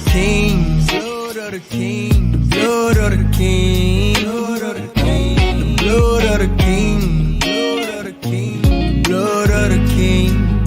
King, blood of the king, blood of the king, blood of the king, the blood of the king, blood of the king, blood of the king,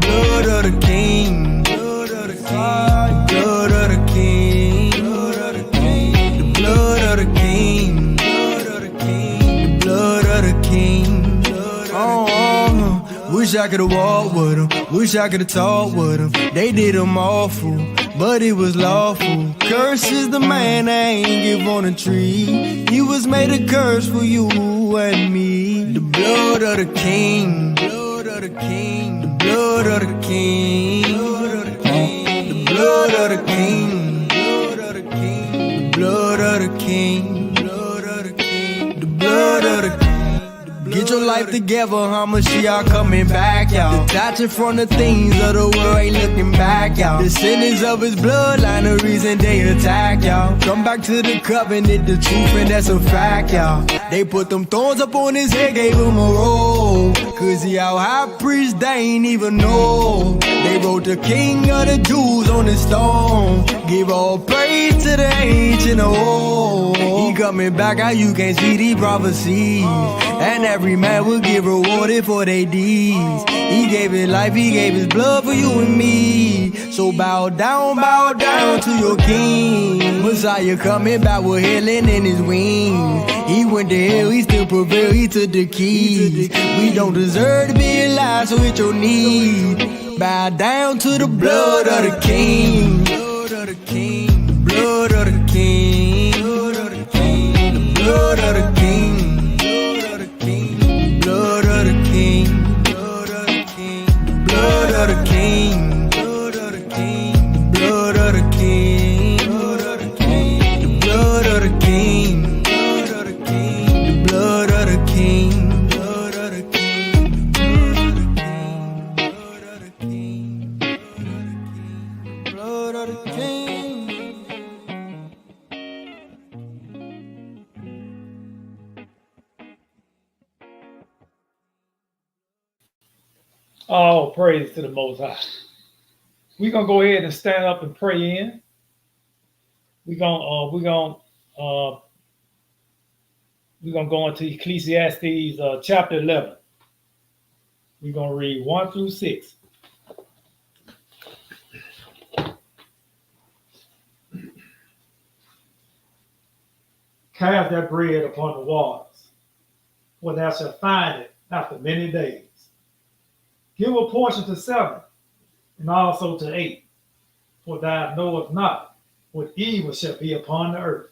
blood of the king, blood of the king, blood of the king, blood of the king, the blood of the king, blood of the king, blood of the king, blood of the king. Wish I could've walked with him, wish I could've talked with him. They did him awful, but it was lawful. Curse is the man I ain't give on a tree. He was made a curse for you and me. The blood of the king, blood of the king, the blood of the king, blood of the king, the blood of the king, blood of the king, the blood of the king, blood of the king, the blood of the king. Get your life together, Hamashiach coming back, y'all. Detaching from the things of the world, ain't looking back, y'all. The sentence of his bloodline, the reason they attack, y'all. Come back to the covenant, the truth, and that's a fact, y'all. They put them thorns up on his head, gave him a roll. Cause he our high priest, they ain't even know. They wrote the king of the Jews on the stone. Give all praise to the ancient of old. He coming back, how you can't see these prophecies. And every man will get rewarded for their deeds. He gave his life, he gave his blood for you and me. So bow down to your king. Messiah coming back with healing in his wings. He went to hell, he still prevailed, he took the keys. We don't deserve to be alive, so it's your need. Bow down to the blood of the king. Blood of the king, blood of the king, blood of the king, the blood of the king. Blood of the king, blood of the king, blood of the king, blood of the king, blood of the king, blood of the king, the blood of the king, blood of the king, the blood of the king, blood of the king, blood of the king, blood of the king, blood of the king. All praise to the Most High. We're gonna go ahead and stand up and pray in. We're gonna go into Ecclesiastes chapter 11. We're gonna read 1 through 6. Cast that bread upon the waters, for thou shalt find it after many days. Give a portion to 7, and also to 8, for thou knowest not what evil shall be upon the earth.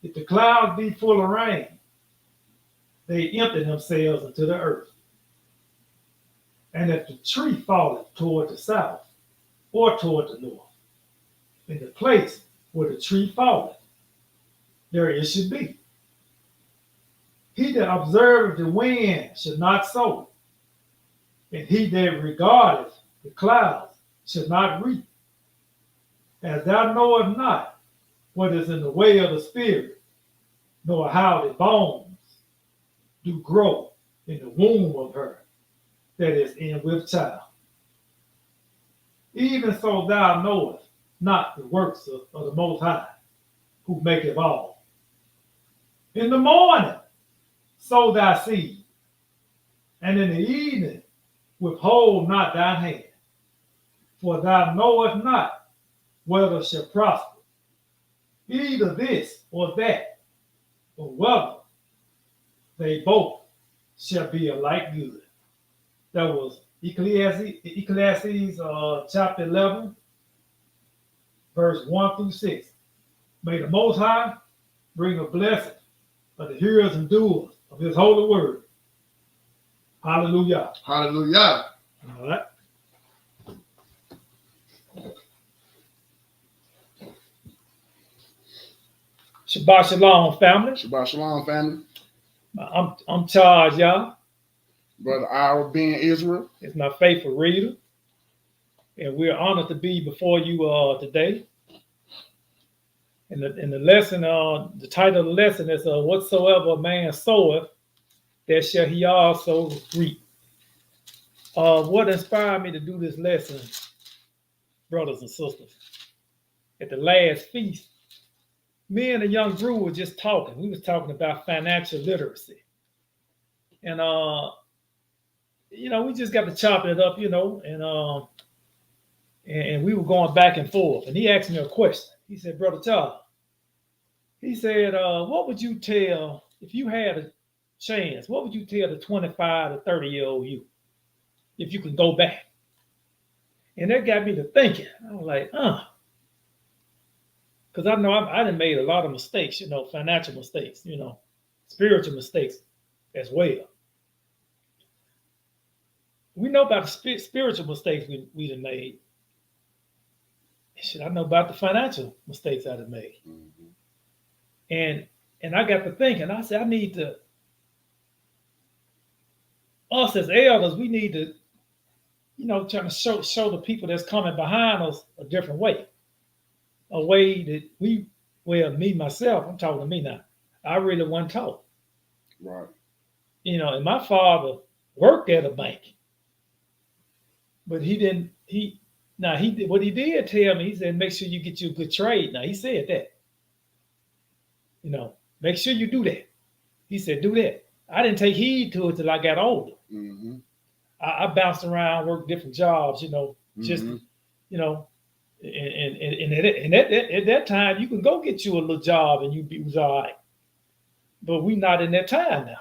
If the clouds be full of rain, they empty themselves into the earth. And if the tree falleth toward the south or toward the north, in the place where the tree falleth, there it should be. He that observeth the wind should not sow, and he that regardeth the clouds should not reap. As thou knowest not what is in the way of the spirit, nor how the bones do grow in the womb of her that is in with child. Even so thou knowest not the works of the Most High, who maketh all. In the morning sow thy seed, and in the evening withhold not thine hand, for thou knowest not whether shall prosper, either this or that, or whether they both shall be alike good. That was Ecclesiastes chapter 11, verse 1 through 6. May the Most High bring a blessing of the hearers and doers of his holy word. Hallelujah. Hallelujah. All right. Shabbat Shalom, family. Shabbat Shalom, family. I'm charged, y'all. Brother Ira being Israel. It's my faithful reader. And we're honored to be before you today. And the lesson, the title of the lesson is whatsoever a man soweth, that shall he also reap. What inspired me to do this lesson brothers and sisters, at the last feast, me and the young brew were just talking. We was talking about financial literacy. And we just got to chopping it up, and we were going back and forth. And he asked me a question. He said, Brother Charles, he said, what would you tell, if you had a chance, what would you tell the 25 to 30-year-old you if you could go back? And that got me to thinking. I was like, because I know I done made a lot of mistakes, financial mistakes, spiritual mistakes as well. We know about the spiritual mistakes we done made. Shit, I know about the financial mistakes I done made. Mm-hmm. And I got to thinking, I said, I need to, us as elders, we need to, trying to show the people that's coming behind us a different way. A way that me, myself, I'm talking to me now. I really wasn't taught. Right. And my father worked at a bank. But he didn't, what he did tell me, he said, make sure you get you a good trade. Now, he said that. Make sure you do that. He said, do that. I didn't take heed to it till I got older. Mm-hmm. I bounced around, worked different jobs, just, and at that time, you can go get you a little job and you was all right. But we not in that time now.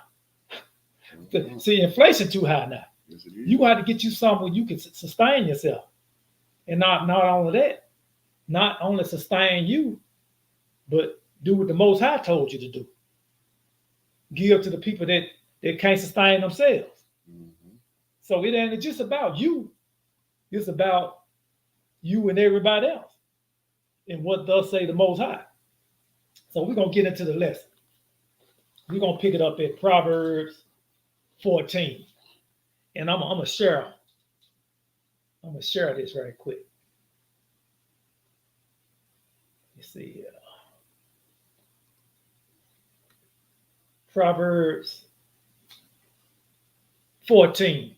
Mm-hmm. See, inflation too high now. Yes, you got to get you something where you can sustain yourself. And not only that, not only sustain you, but do what the Most High told you to do. Give to the people that can't sustain themselves. Mm-hmm. So it ain't just about you. It's about you and everybody else. And what does say the Most High. So we're going to get into the lesson. We're going to pick it up at Proverbs 14. And I'm going to share this right quick. Let's see here. Proverbs 14.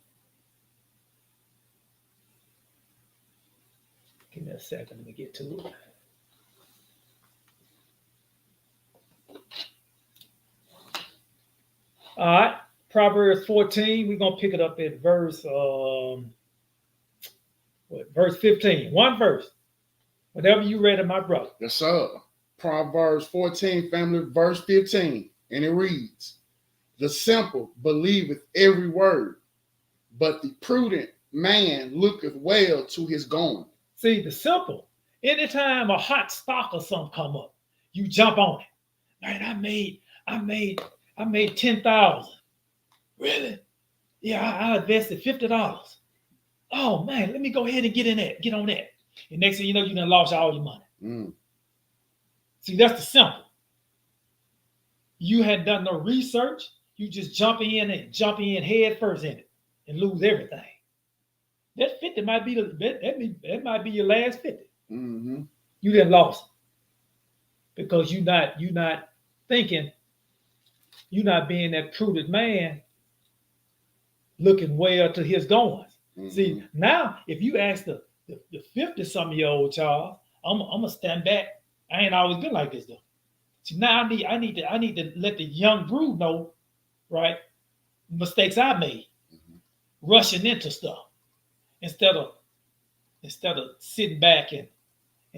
Give me a second. Let me get to it. All right. Proverbs 14. We're going to pick it up at verse 15. One verse. Whatever you read it, my brother. Yes, sir. Proverbs 14, family, verse 15. And it reads, the simple believeth every word, but the prudent man looketh well to his going. See, the simple. Anytime a hot stock or something come up, you jump on it. Man, I made 10,000. Really? Yeah, I invested $50. Oh man, let me go ahead and get on that. And next thing you know, you done lost all your money. Mm. See, that's the simple. You had done no research. You just jump in head first in it and lose everything. That 50 might be that might be your last 50. Mm-hmm. You done lost because you're not thinking. You're not being that prudent man, looking well to his goings. Mm-hmm. See, now if you ask the 50-some-year-old Charles, I'm gonna stand back. I ain't always been like this though. See, now I need to let the young brood know, right? Mistakes I made, rushing into stuff instead of sitting back and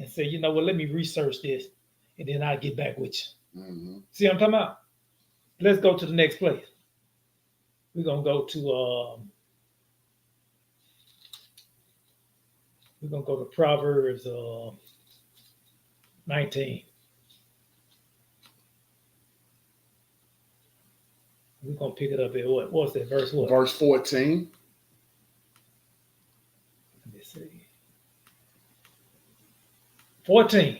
say, you know what, let me research this and then I'll get back with you. Mm-hmm. See what I'm talking about? Let's go to the next place. We're gonna go to Proverbs 19. We're gonna pick it up at what? What's that verse? What? Verse 14. Let me see. 14.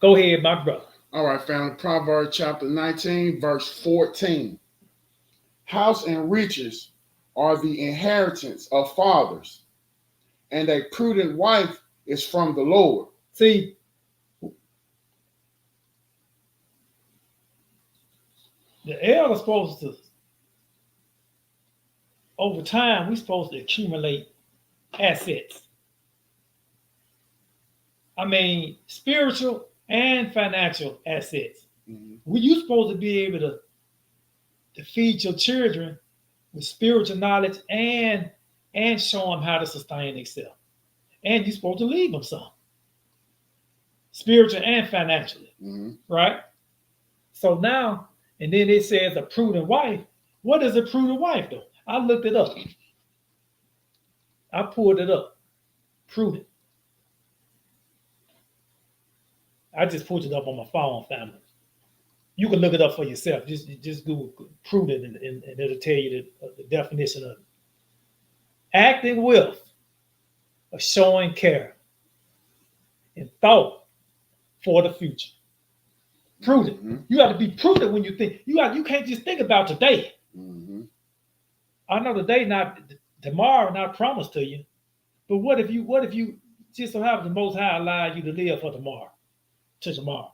Go ahead, my brother. All right, family. Proverbs chapter 19, verse 14. House and riches are the inheritance of fathers, and a prudent wife is from the Lord. See, the elder supposed to, over time, we're supposed to accumulate assets. I mean, spiritual and financial assets. Mm-hmm. You supposed to be able to feed your children with spiritual knowledge and show them how to sustain themselves. And you're supposed to leave them some, spiritual and financially, Mm-hmm. right? So now, and then it says a prudent wife. What is a prudent wife, though? I looked it up. I pulled it up. Prudent. I just pulled it up on my phone, family. You can look it up for yourself. Just Google prudent, and it'll tell you the definition of it. Acting with or showing care and thought for the future. Prudent. Mm-hmm. You got to be prudent when you think. You can't just think about today. Mm-hmm. I know today not tomorrow not promised to you, but what if you just so happen the Most High allowed you to live for tomorrow, to tomorrow?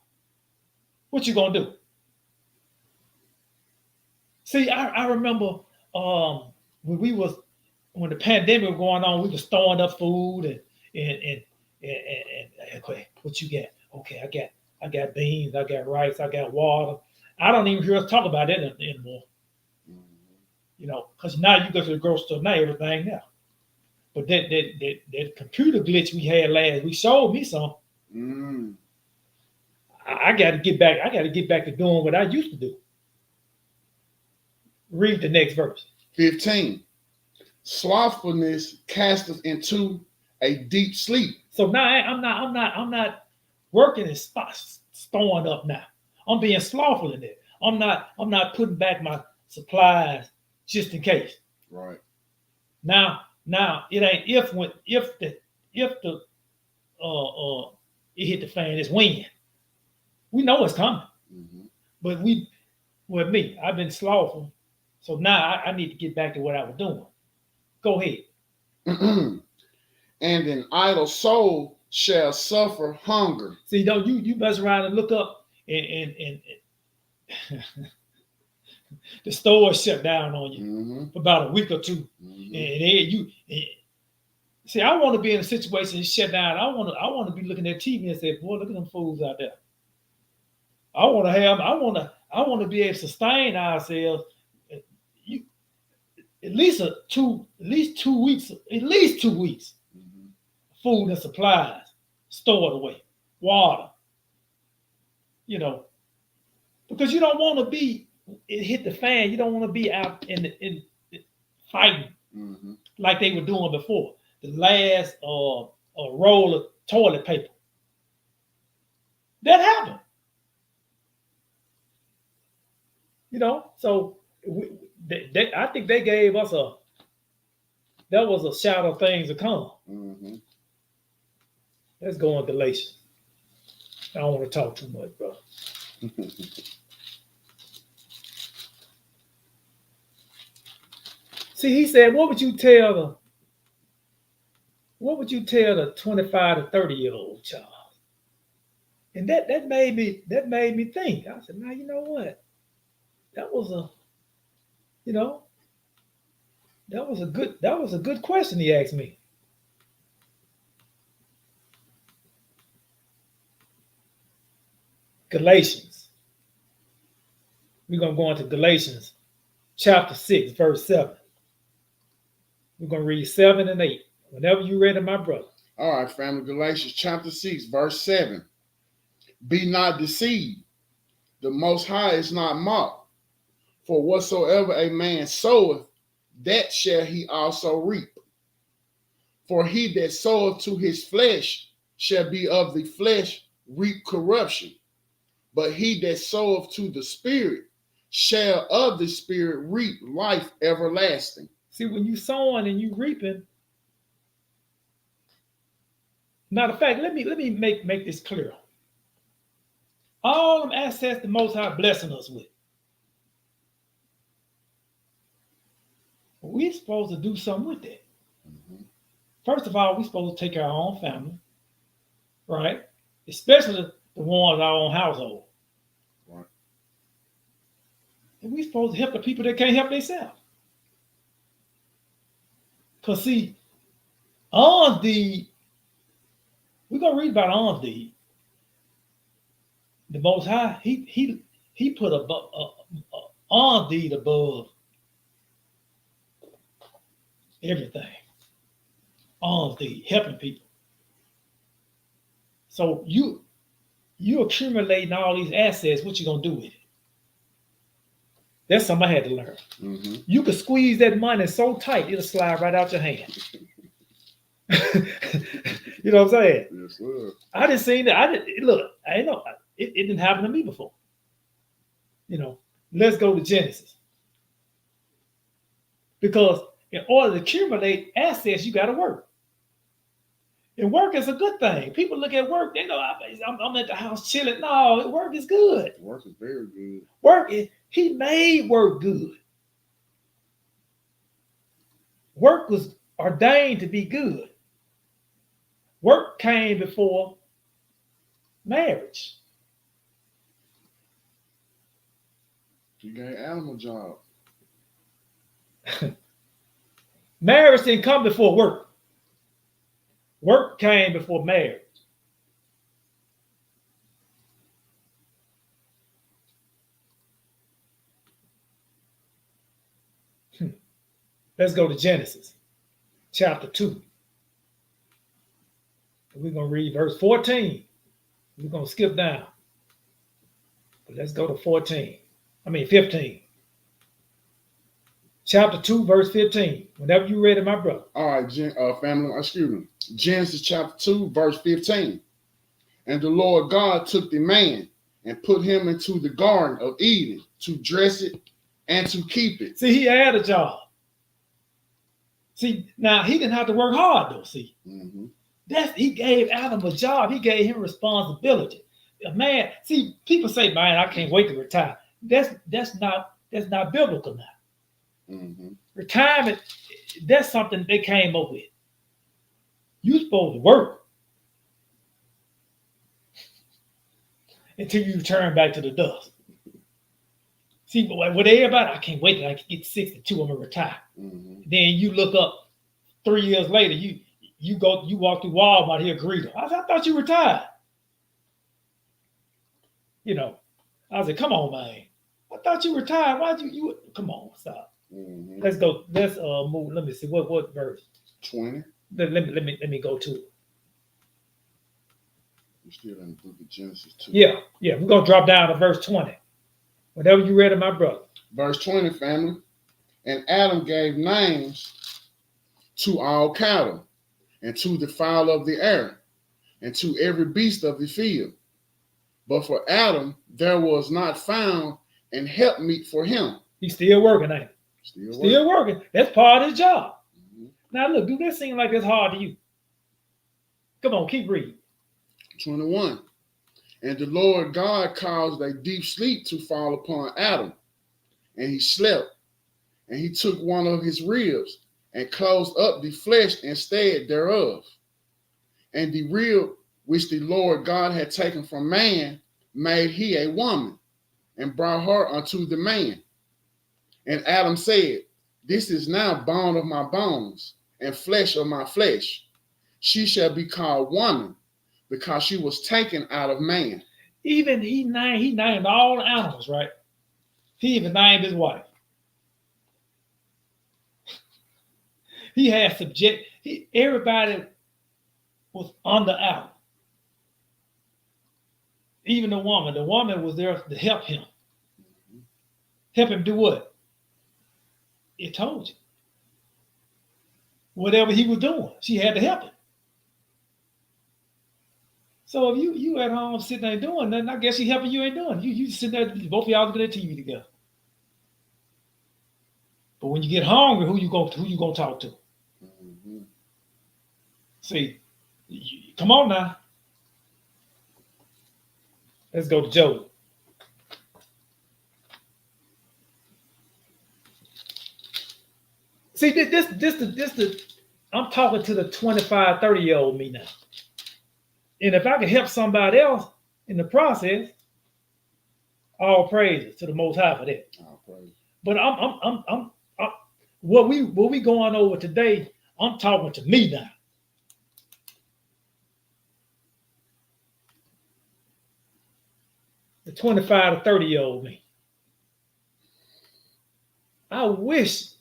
What you gonna do? See, I remember when the pandemic was going on, we were storing up food and okay, what you got? Okay, I got beans, I got rice, I got water. I don't even hear us talk about that anymore. You know, because now you go to the grocery store, now everything now. But that computer glitch we had last week showed me some. Mm-hmm. I got to get back. I got to get back to doing what I used to do. Read the next verse. 15. Slothfulness casteth into a deep sleep. So now I'm not working and storing up now. I'm being slothful in it. I'm not putting back my supplies just in case. Right. Now it ain't if the it hit the fan, it's when. We know it's coming. Mm-hmm. But with me, I've been slothful. So now I need to get back to what I was doing. Go ahead. And an idle soul shall suffer hunger. See, don't you mess around and look up and the store shut down on you Mm-hmm. for about a week or two. Mm-hmm. See, I want to be in a situation shut down. I want to be looking at TV and say, boy, look at them fools out there. I want to be able to sustain ourselves. At least 2 weeks. At least 2 weeks. Mm-hmm. Food and supplies stored away, water. You know, because you don't want to be it hit the fan. You don't want to be out in fighting Mm-hmm. like they were doing before. The last roll of toilet paper. That happened. You know, so I think they gave us that was a shadow of things to come. Mm-hmm. Let's go on Galatians. I don't want to talk too much, bro. See, he said, what would you tell the 25 to 30-year-old child? And that made me think. I said, now you know what? That was a good question he asked me. Galatians. We're gonna go into Galatians chapter 6, verse 7. We're gonna read 7 and 8. Whenever you're ready, my brother. All right, family. Galatians chapter 6, verse 7. Be not deceived. The Most High is not mocked. For whatsoever a man soweth, that shall he also reap. For he that soweth to his flesh shall be of the flesh reap corruption. But he that soweth to the Spirit shall of the Spirit reap life everlasting. See, when you sowing and you reaping. Matter of fact, let me make this clear. All them assets the Most High blessing us with. We're supposed to do something with that. Mm-hmm. First of all, we're supposed to take care of our own family, right? Especially the ones in our own household. Right. And we're supposed to help the people that can't help themselves. Because see, On deed, we're gonna read about on deed. The Most High, he put on deed above everything. On deed, helping people. So you accumulating all these assets. What you gonna do with it? That's something I had to learn. Mm-hmm. You could squeeze that money so tight it'll slide right out your hand. You know what I'm saying? Yes, sir. I didn't see that. I didn't look. I know it didn't happen to me before. You know, let's go to Genesis. Because in order to accumulate assets, you got to work. And work is a good thing. People look at work, they know I'm at the house chilling. No, work is good. Work is very good. Work is, he made work good. Work was ordained to be good. Work came before marriage. You gave Adam a job. Marriage didn't come before work. Work came before marriage. Let's go to Genesis chapter 2. We're going to read verse 14. We're going to skip down. But let's go to 15. Chapter 2, verse 15. Whenever you read it, my brother. All right, family, excuse me. Genesis chapter 2, verse 15. And the Lord God took the man and put him into the garden of Eden to dress it and to keep it. See, he had a job. See, now he didn't have to work hard though. See, he gave Adam a job. He gave him responsibility. A man. See, people say, "Man, I can't wait to retire." That's not biblical now. Retirement, that's something they came up with. You're supposed to work until you return back to the dust. See, with everybody, I can't wait till I get 62. I'm gonna retire. Then you look up 3 years later, you walk through Walmart here, greeter. I thought you retired. You know, I was like, come on, man. I thought you retired. Why'd you come on, stop. Let's go. Let's move. Let me see what verse. 20. Let me go to it. We're still in the book of Genesis 2. Yeah. We're gonna drop down to verse 20. Whatever you read of my brother. Verse 20, family. And Adam gave names to all cattle, and to the fowl of the air, and to every beast of the field. But for Adam there was not found an helpmeet for him. He's still working, ain't he? Still working. That's part of his job. Now look, do that seem like it's hard to you? Come on, keep reading. 21. And the Lord God caused a deep sleep to fall upon Adam, and he slept. And he took one of his ribs and closed up the flesh instead thereof. And the rib which the Lord God had taken from man made he a woman, and brought her unto the man. And Adam said, This is now bone of my bones, and flesh of my flesh. She shall be called woman, because she was taken out of man. Even he named all the animals, right? He even named his wife. He had everybody was under Adam. Even the woman. The woman was there to help him. Help him do what? It told you. Whatever he was doing, she had to help him. So if you at home sitting there doing nothing, I guess she helping you ain't doing. You sitting there, both of y'all looking at TV together. But when you get hungry, who you gonna talk to? See, come on now. Let's go to Job. See, I'm talking to the 25, 30-year-old me now. And if I can help somebody else in the process, all praises to the Most High for that. All praise. But I'm what we going over today, I'm talking to me now. 25 to 30-year-old me. I wish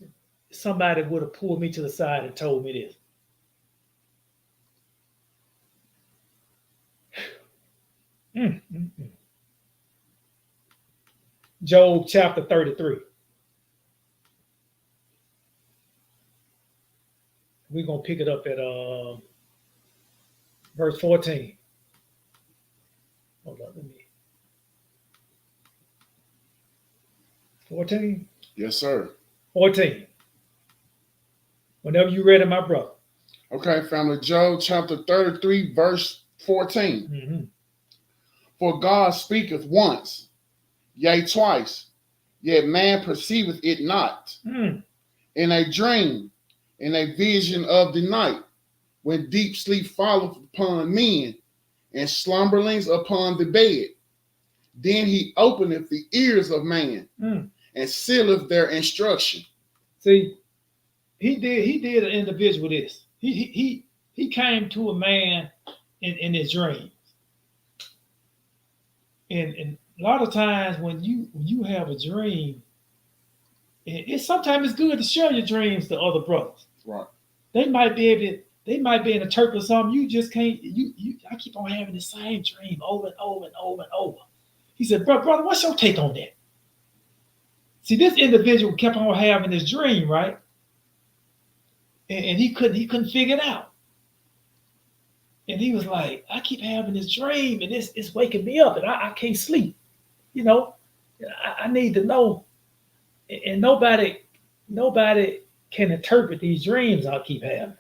somebody would have pulled me to the side and told me this. Job chapter 33. We're going to pick it up at verse 14. Hold on, let me. 14? Yes, sir. 14. Whenever you ready, my brother. Okay, family. Job chapter 33, verse 14. Mm-hmm. For God speaketh once, yea, twice, yet man perceiveth it not. In a dream, in a vision of the night, when deep sleep falleth upon men, and slumberings upon the bed. Then he openeth the ears of man, and sealeth their instruction. See, he did an individual this. He came to a man in his dreams. And a lot of times when you have a dream, it's sometimes it's good to share your dreams to other brothers. Right. They might be able to interpret something you just can't. I keep on having the same dream over and over and over and over. He said, brother, what's your take on that? See, this individual kept on having this dream, right? And he couldn't figure it out. And he was like, I keep having this dream, and it's waking me up, and I can't sleep. You know, I need to know. And nobody can interpret these dreams I keep having.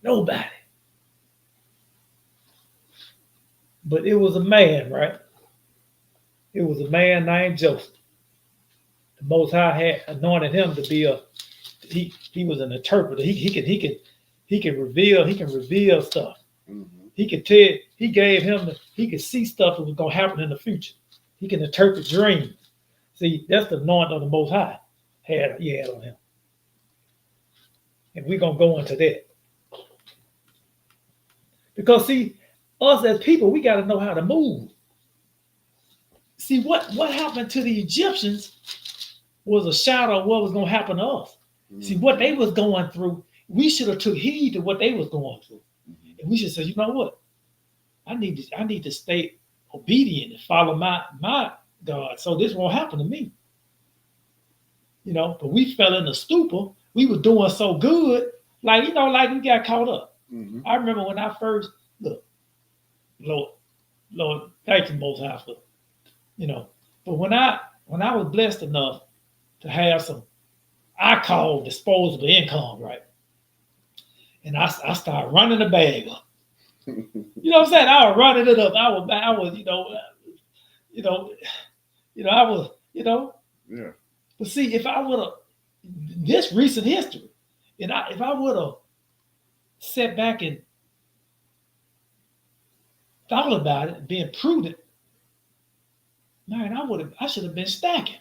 Nobody. But it was a man, right? It was a man named Joseph. The Most High had anointed him to be he was an interpreter. He can reveal stuff. Mm-hmm. He could tell. He could see stuff that was gonna happen in the future. He can interpret dreams. See, that's the anointing of the Most High he had on him. And we're gonna go into that. Because see, us as people, we gotta know how to move. See, what happened to the Egyptians was a shadow of what was gonna happen to us. Mm-hmm. See, what they was going through, we should have took heed to what they was going through. Mm-hmm. And we should say, you know what? I need to stay obedient and follow my God, so this won't happen to me. You know, but we fell in a stupor. We were doing so good, like we got caught up. Mm-hmm. I remember when I first Lord, thank you, Most High, for, But when I was blessed enough to have some, I call disposable income, right? And I started running the bag up. You know what I'm saying? I was running it up. I was, Yeah. But see, if I would have, this recent history, and if I would have sat back and thought about it, being prudent, man, I should have been stacking.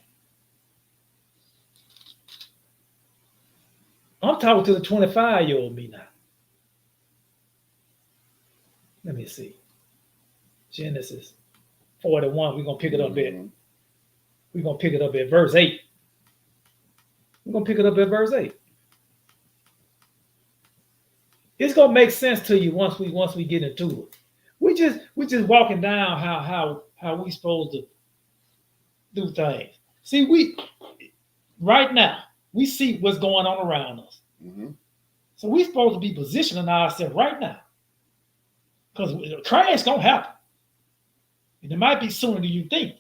I'm talking to the 25-year-old me now. Let me see. Genesis 41. We're gonna pick it up at. We're gonna pick it up at verse 8. We're gonna pick it up at verse 8. It's gonna make sense to you once we get into it. We just walking down how we supposed to do things. See, right now we see what's going on around us. Mm-hmm. So we supposed to be positioning ourselves right now. Because the crash gonna happen. And it might be sooner than you think.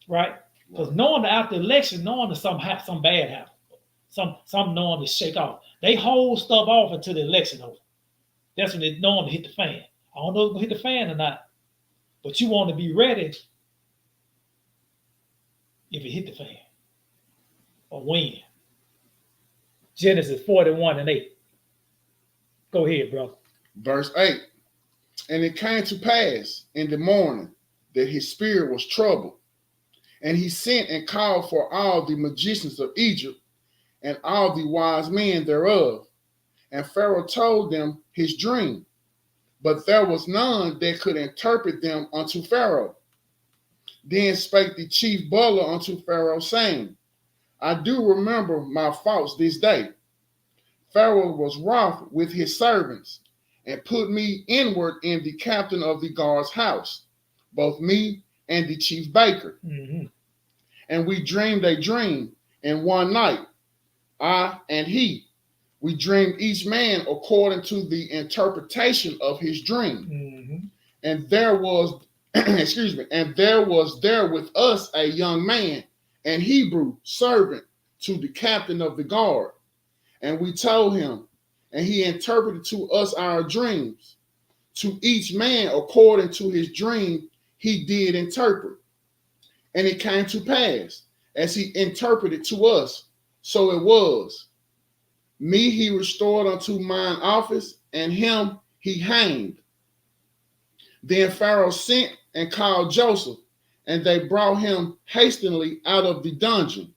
Right? Because knowing that after the election, knowing that something bad happened. Some knowing to shake off. They hold stuff off until the election over. That's when they know them to hit the fan. I don't know if it's gonna hit the fan or not. But you want to be ready if it hit the fan. Or when. Genesis 41 and 8. Go ahead, brother. Verse 8. And it came to pass in the morning that his spirit was troubled. And he sent and called for all the magicians of Egypt and all the wise men thereof. And Pharaoh told them his dream. But there was none that could interpret them unto Pharaoh. Then spake the chief butler unto Pharaoh, saying, I do remember my faults this day. Pharaoh was wroth with his servants, and put me inward in the captain of the guard's house, both me and the chief baker. Mm-hmm. And we dreamed a dream in one night, I and he. We dreamed each man according to the interpretation of his dream. Mm-hmm. And there was, and there was there with us a young man, an Hebrew servant to the captain of the guard. And we told him, and he interpreted to us our dreams. To each man according to his dream, he did interpret. And it came to pass, as he interpreted to us, so it was. Me he restored unto mine office, and him he hanged. Then Pharaoh sent and called Joseph, and they brought him hastily out of the dungeon.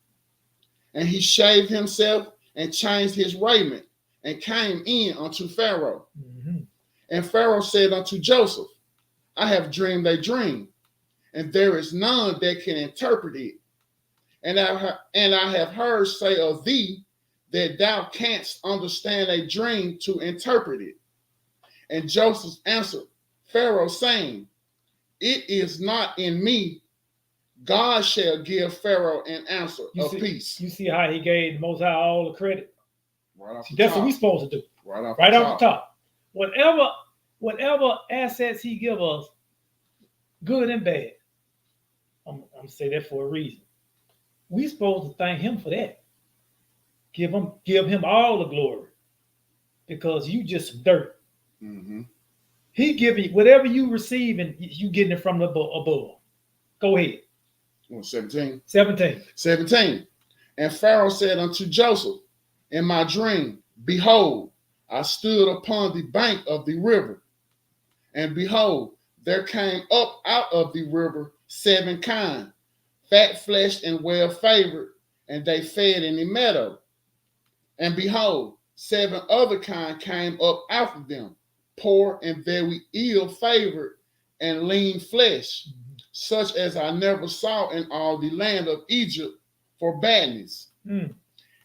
And he shaved himself and changed his raiment, and came in unto Pharaoh. Mm-hmm. And Pharaoh said unto Joseph, I have dreamed a dream, and there is none that can interpret it. And I have heard say of thee that thou canst understand a dream to interpret it. And Joseph answered Pharaoh, saying, It is not in me. God shall give Pharaoh an answer of peace. You see how he gave the Most High all the credit? Right off See, the that's top. what we're supposed to do. Right off the top. Whatever assets he give us, good and bad, I'm say that for a reason. We supposed to thank him for that. Give him all the glory, because you just dirt. Mm-hmm. He giving whatever you receive, and you getting it from above. Go ahead. 17. 17. And Pharaoh said unto Joseph, in my dream, behold, I stood upon the bank of the river, and behold, there came up out of the river 7 kine, fat-fleshed and well-favored, and they fed in the meadow. And behold, 7 other kine came up after them, poor and very ill-favored and lean flesh, such as I never saw in all the land of Egypt for badness.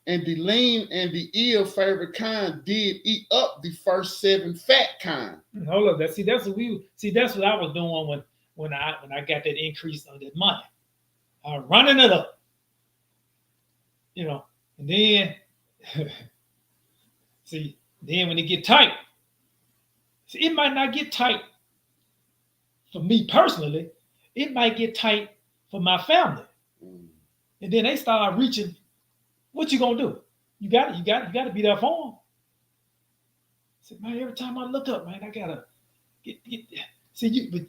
And the lean and the ill-favored kind did eat up the first 7 fat kind. Hold up, that's what I was doing when I got that increase of that money. I was running it up, and then then when it get tight, it might not get tight for me personally. It might get tight for my family, and then they start reaching. What you gonna do? You got to be there for them. I said, man, every time I look up, man, I gotta get. But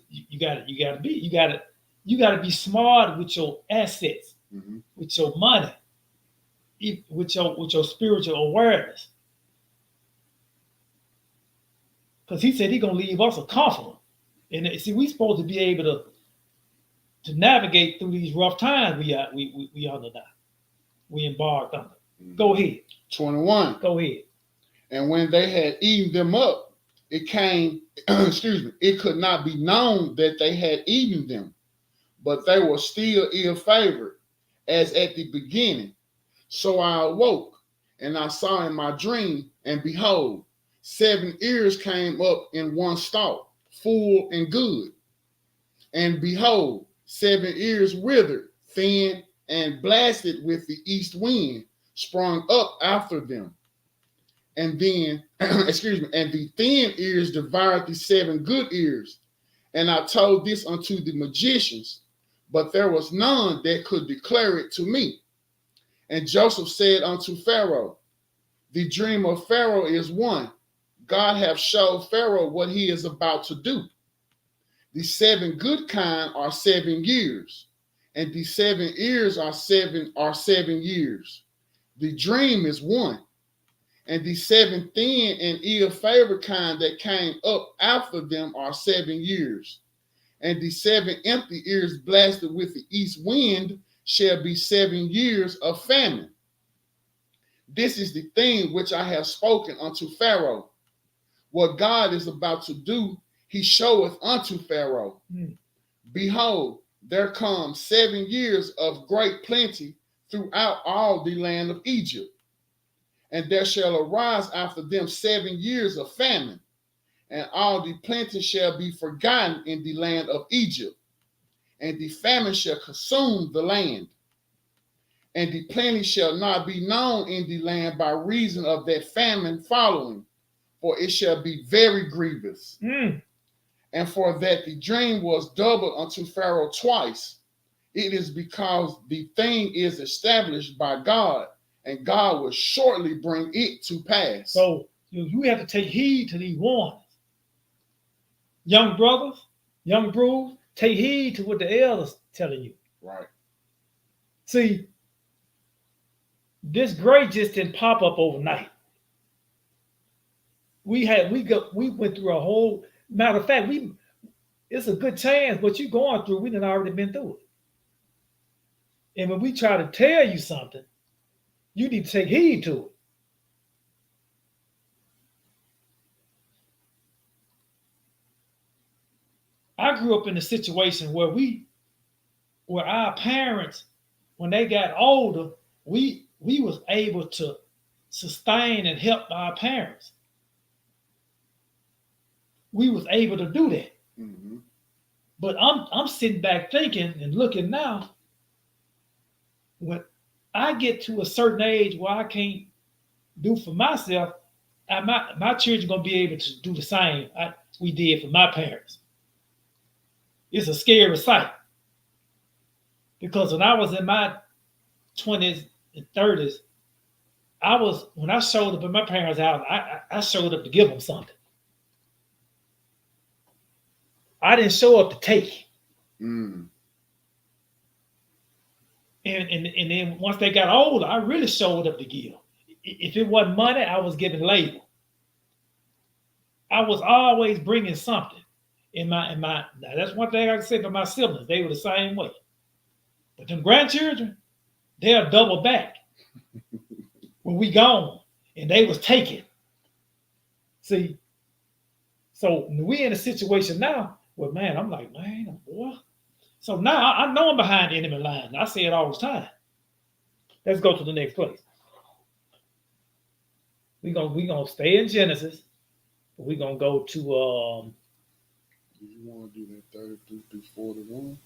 you gotta be smart with your assets, with your money, with your spiritual awareness. Because he said he's gonna leave us a comforter, and we supposed to be able to navigate through these rough times we under now. We embarked on it. Go ahead. 21. Go ahead. And when they had eaten them up, it came, it could not be known that they had eaten them, but they were still ill-favored, as at the beginning. So I awoke, and I saw in my dream, and behold, 7 ears came up in one stalk, full and good. And behold, 7 ears withered, thin, and blasted with the east wind, sprung up after them. And then, and the thin ears devoured the 7 good ears. And I told this unto the magicians, but there was none that could declare it to me. And Joseph said unto Pharaoh, the dream of Pharaoh is one. God hath showed Pharaoh what he is about to do. The 7 good kind are 7 years, and the 7 ears are 7 years. The dream is one, and the 7 thin and ill-favored kind that came up after them are 7 years. And the 7 empty ears blasted with the east wind shall be 7 years of famine. This is the thing which I have spoken unto Pharaoh. What God is about to do, he showeth unto Pharaoh. Behold, there come 7 years of great plenty throughout all the land of Egypt. And there shall arise after them 7 years of famine, and all the plenty shall be forgotten in the land of Egypt, and the famine shall consume the land. And the plenty shall not be known in the land by reason of that famine following, for it shall be very grievous. And for that the dream was doubled unto Pharaoh twice, it is because the thing is established by God, and God will shortly bring it to pass. So you have to take heed to these warnings. Young brothers, young brews, take heed to what the elders telling you. Right. See, this grade just didn't pop up overnight. We went through a whole, matter of fact, it's a good chance what you're going through, we done already been through it. And when we try to tell you something, you need to take heed to it. I grew up in a situation where our parents, when they got older, we was able to sustain and help our parents. We was able to do that. Mm-hmm. But I'm sitting back thinking and looking now, when I get to a certain age where I can't do for myself, my children are going to be able to do the same we did for my parents. It's a scary sight. Because when I was in my 20s and 30s, when I showed up at my parents' house, I showed up to give them something. I didn't show up to take. Mm. And then once they got older, I really showed up to give. If it wasn't money, I was giving labor. I was always bringing something in my. Now that's one thing I can say about my siblings. They were the same way. But them grandchildren, they'll double back when we gone, and they was taking. See, so we in a situation now where, man, I'm like, man, boy. So now I know I'm behind the enemy line. I say it all the time. Let's go to the next place. We gonna stay in Genesis. We're gonna go to Do you want to do that 33 through 41?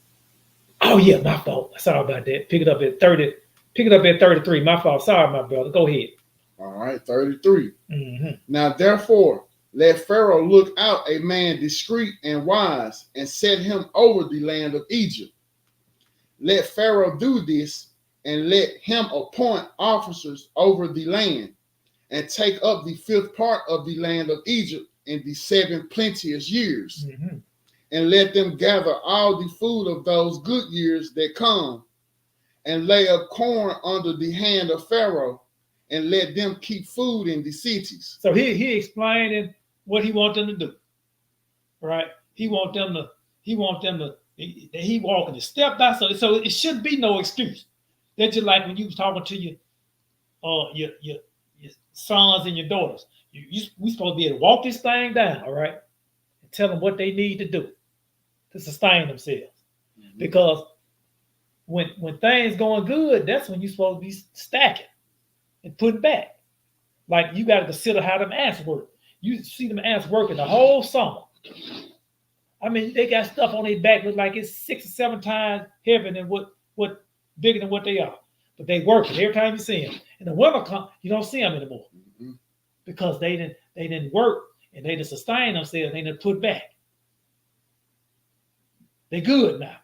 Oh yeah, my fault. Sorry about that. Pick it up at 30. Pick it up at 33. My fault. Sorry, my brother. Go ahead. All right, 33. Mm-hmm. Now therefore, let Pharaoh look out a man discreet and wise, and set him over the land of Egypt. Let Pharaoh do this, and let him appoint officers over the land, and take up the 5th part of the land of Egypt in the 7 plenteous years. Mm-hmm. And let them gather all the food of those good years that come, and lay up corn under the hand of Pharaoh, and let them keep food in the cities. So he explaining what he want them to do, right? He want them to. He walking the step by step. So it should be no excuse. That's just like when you was talking to your sons and your daughters. We supposed to be able to walk this thing down, all right, and tell them what they need to do to sustain themselves. Mm-hmm. Because when things going good, that's when you're supposed to be stacking and putting back. Like you got to consider how them ants work. You see them ants working the whole summer. I mean, they got stuff on their back look like it's 6 or 7 times heavier than what bigger than what they are. But they working every time you see them. And the winter come, you don't see them anymore. Mm-hmm. Because they didn't work and they didn't sustain themselves, they didn't put back. They good now.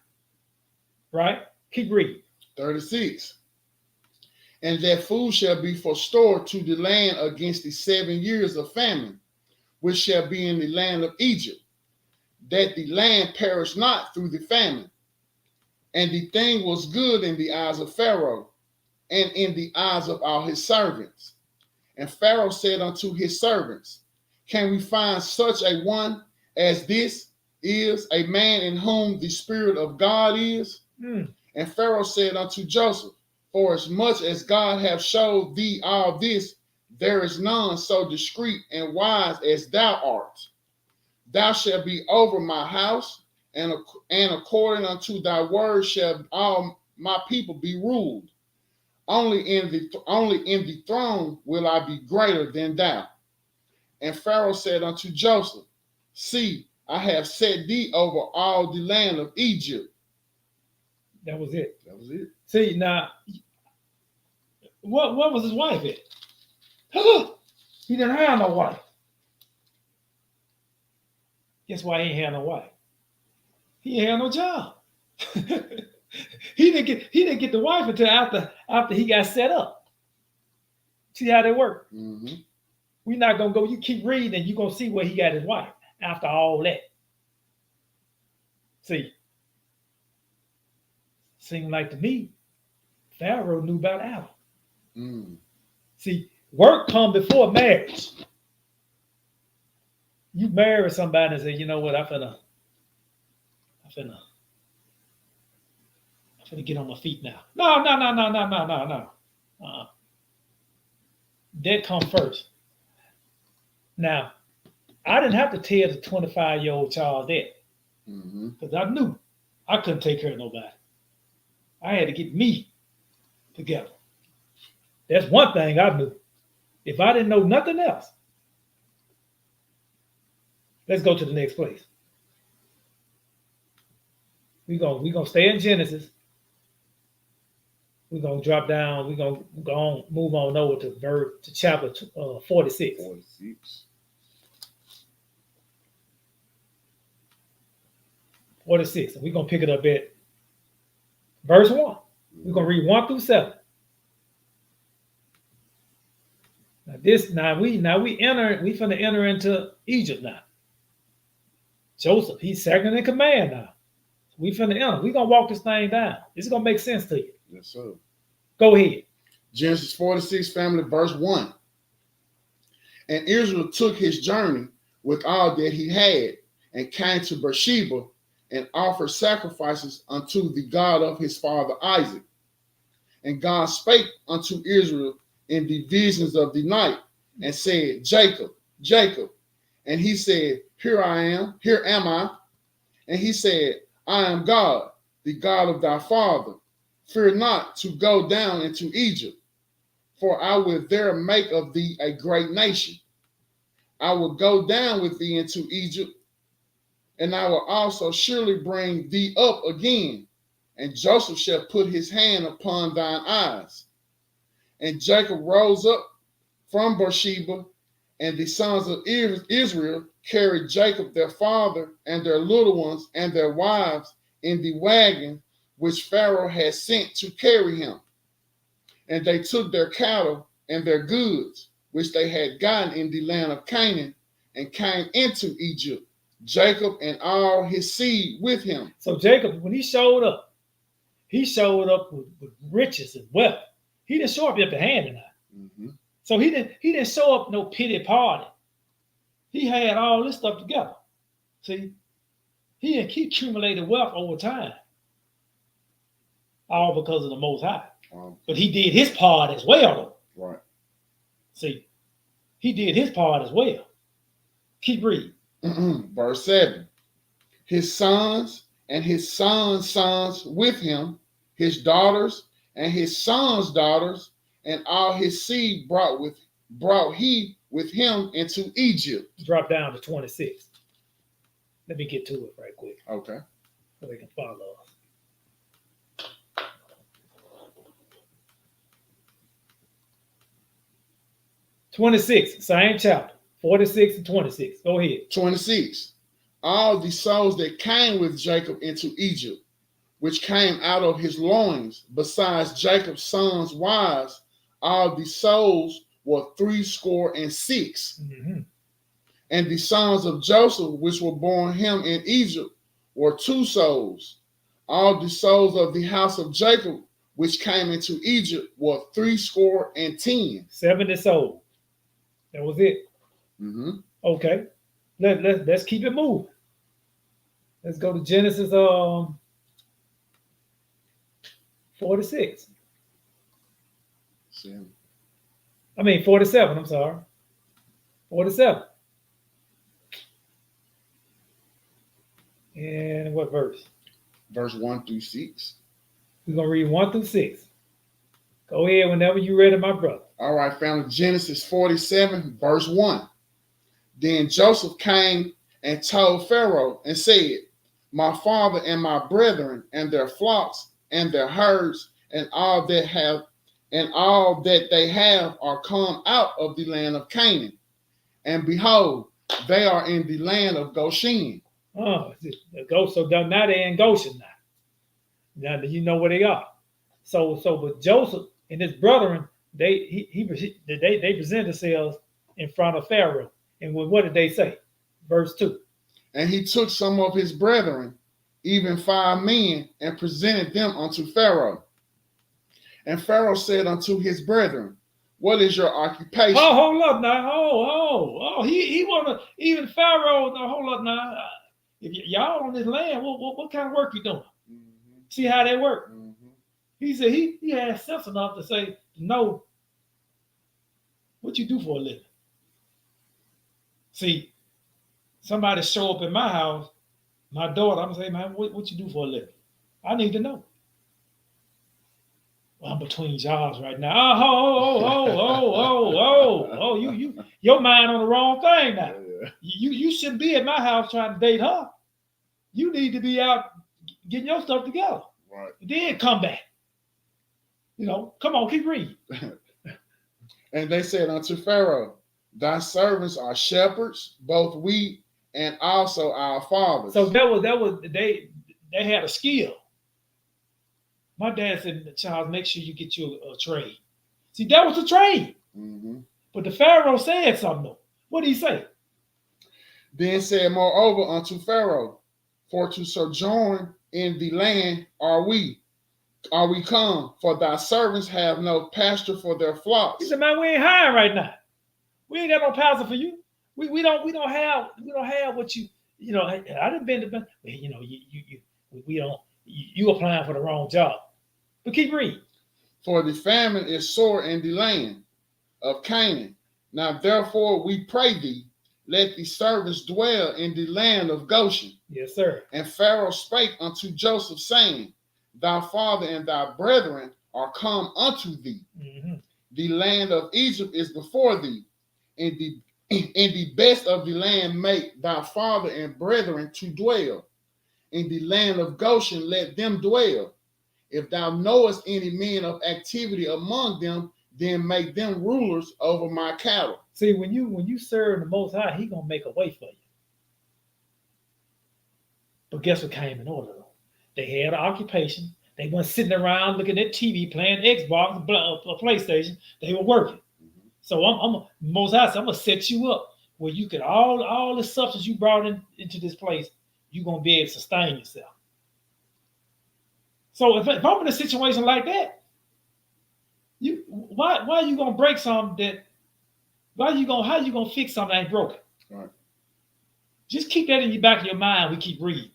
Right? Keep reading. 36. And that food shall be for store to the land against the 7 years of famine, which shall be in the land of Egypt, that the land perish not through the famine. And the thing was good in the eyes of Pharaoh, and in the eyes of all his servants. And Pharaoh said unto his servants, can we find such a one as this is, a man in whom the Spirit of God is? And Pharaoh said unto Joseph, for as much as God hath showed thee all this, there is none so discreet and wise as thou art. Thou shalt be over my house, and according unto thy word shall all my people be ruled. Only in the throne will I be greater than thou. And Pharaoh said unto Joseph, See, I have set thee over all the land of Egypt. That was it. That was it. See, now, what was his wife at? He didn't have no wife. Guess why he ain't had no wife? He ain't had no job. He didn't get the wife until after he got set up. See how they work? Mm-hmm. We're not gonna go. You keep reading, and you're gonna see where he got his wife after all that. See, seemed like to me, Pharaoh knew about Adam. Mm. See, work come before marriage. You marry somebody and say, you know what, I'm finna get on my feet now. No. That come first. Now, I didn't have to tell the 25-year-old child that because I knew I couldn't take care of nobody. I had to get me together. That's one thing I knew. If I didn't know nothing else, let's go to the next place. We're gonna stay in Genesis. We're gonna drop down. We're gonna go on, move on over to chapter 46. 46. 46. And we're gonna pick it up at verse 1. We're gonna read 1 through 7. Now we finna enter into Egypt now. Joseph, he's second in command now. We finna enter. We're gonna walk this thing down. This is gonna make sense to you. Yes, sir. Go ahead. Genesis 46, family, verse 1. And Israel took his journey with all that he had, and came to Beersheba, and offered sacrifices unto the God of his father Isaac. And God spake unto Israel in the visions of the night, and said, Jacob, Jacob. And he said, here am I. And he said, I am God, the God of thy father. Fear not to go down into Egypt, for I will there make of thee a great nation. I will go down with thee into Egypt, and I will also surely bring thee up again, and Joseph shall put his hand upon thine eyes. And Jacob rose up from Beersheba, and the sons of Israel carried Jacob their father and their little ones and their wives in the wagon which Pharaoh had sent to carry him. And they took their cattle and their goods, which they had gotten in the land of Canaan, and came into Egypt, Jacob and all his seed with him. So Jacob, when he showed up with riches and wealth. He didn't show up empty-handed now. Mm-hmm. So he didn't show up no pity party. He had all this stuff together. See, he accumulated wealth over time, all because of the Most High. But he did his part as well, though. Right. See, he did his part as well. Keep reading. Verse 7. His sons and his sons' sons with him, his daughters and his sons' daughters, and all his seed brought he with him into Egypt. Drop down to 26. Let me get to it right quick. Okay. So they can follow us. (26) Same chapter. 46 and 26. Go ahead. 26. All the souls that came with Jacob into Egypt, which came out of his loins, besides Jacob's sons' wives, all the souls were 66. Mm-hmm. And the sons of Joseph, which were born him in Egypt, were 2 souls. All the souls of the house of Jacob, which came into Egypt, were 70. 70 souls. That was it. Mm-hmm. Okay. Let's keep it moving. Let's go to Genesis 46. 47. I'm sorry. 47. And what verse? Verse 1 through 6. We're going to read 1 through 6. Go ahead whenever you're ready, my brother. All right, family. Genesis 47, verse 1. Then Joseph came and told Pharaoh and said, my father and my brethren and their flocks and their herds and all that they have are come out of the land of Canaan. And behold, they are in the land of Goshen. Oh, so now they're in Goshen now. Now you know where they are. But Joseph and his brethren, they present themselves in front of Pharaoh. And what did they say? Verse 2. And he took some of his brethren, even 5 men, and presented them unto Pharaoh. And Pharaoh said unto his brethren, what is your occupation? Oh, hold up now. He want to, even Pharaoh, no, hold up now. If y'all on this land, what kind of work you doing? Mm-hmm. See how they work? Mm-hmm. He said he has sense enough to say, know what you do for a living. See, somebody show up in my house, my daughter, I'm going to say, man, what you do for a living? I need to know. Well, I'm between jobs right now. You your mind on the wrong thing now. Yeah. You shouldn't be at my house trying to date her. You need to be out getting your stuff together. Right. Then come back. Come on, keep reading. And they said unto Pharaoh, thy servants are shepherds, both we and also our fathers. So that was they had a skill. My dad said, Charles, make sure you get you a trade. See, that was a trade. Mm-hmm. But the Pharaoh said something though. What did he say? Then said moreover unto Pharaoh, for to sojourn in the land are we come, for thy servants have no pasture for their flocks. He said, man, we ain't hiring right now. We ain't got no pasture for you. We don't have what you I didn't been to you applying for the wrong job. But keep reading. For the famine is sore in the land of Canaan. Now therefore we pray thee, let the servants dwell in the land of Goshen. Yes, sir. And Pharaoh spake unto Joseph, saying, thy father and thy brethren are come unto thee. Mm-hmm. The land of Egypt is before thee. In the best of the land make thy father and brethren to dwell. In the land of Goshen let them dwell. If thou knowest any men of activity among them, then make them rulers over my cattle. See, when you serve the Most High, He gonna make a way for you. But guess what came in order though? They had an occupation. They weren't sitting around looking at TV, playing Xbox, or PlayStation. They were working. Mm-hmm. So I'm Most High said, I'm gonna set you up where you could all the substance you brought into this place, you're gonna be able to sustain yourself. So if I'm in a situation like that, why are you gonna break something how are you gonna fix something that ain't broken? Right. Just keep that in the back of your mind. We keep reading.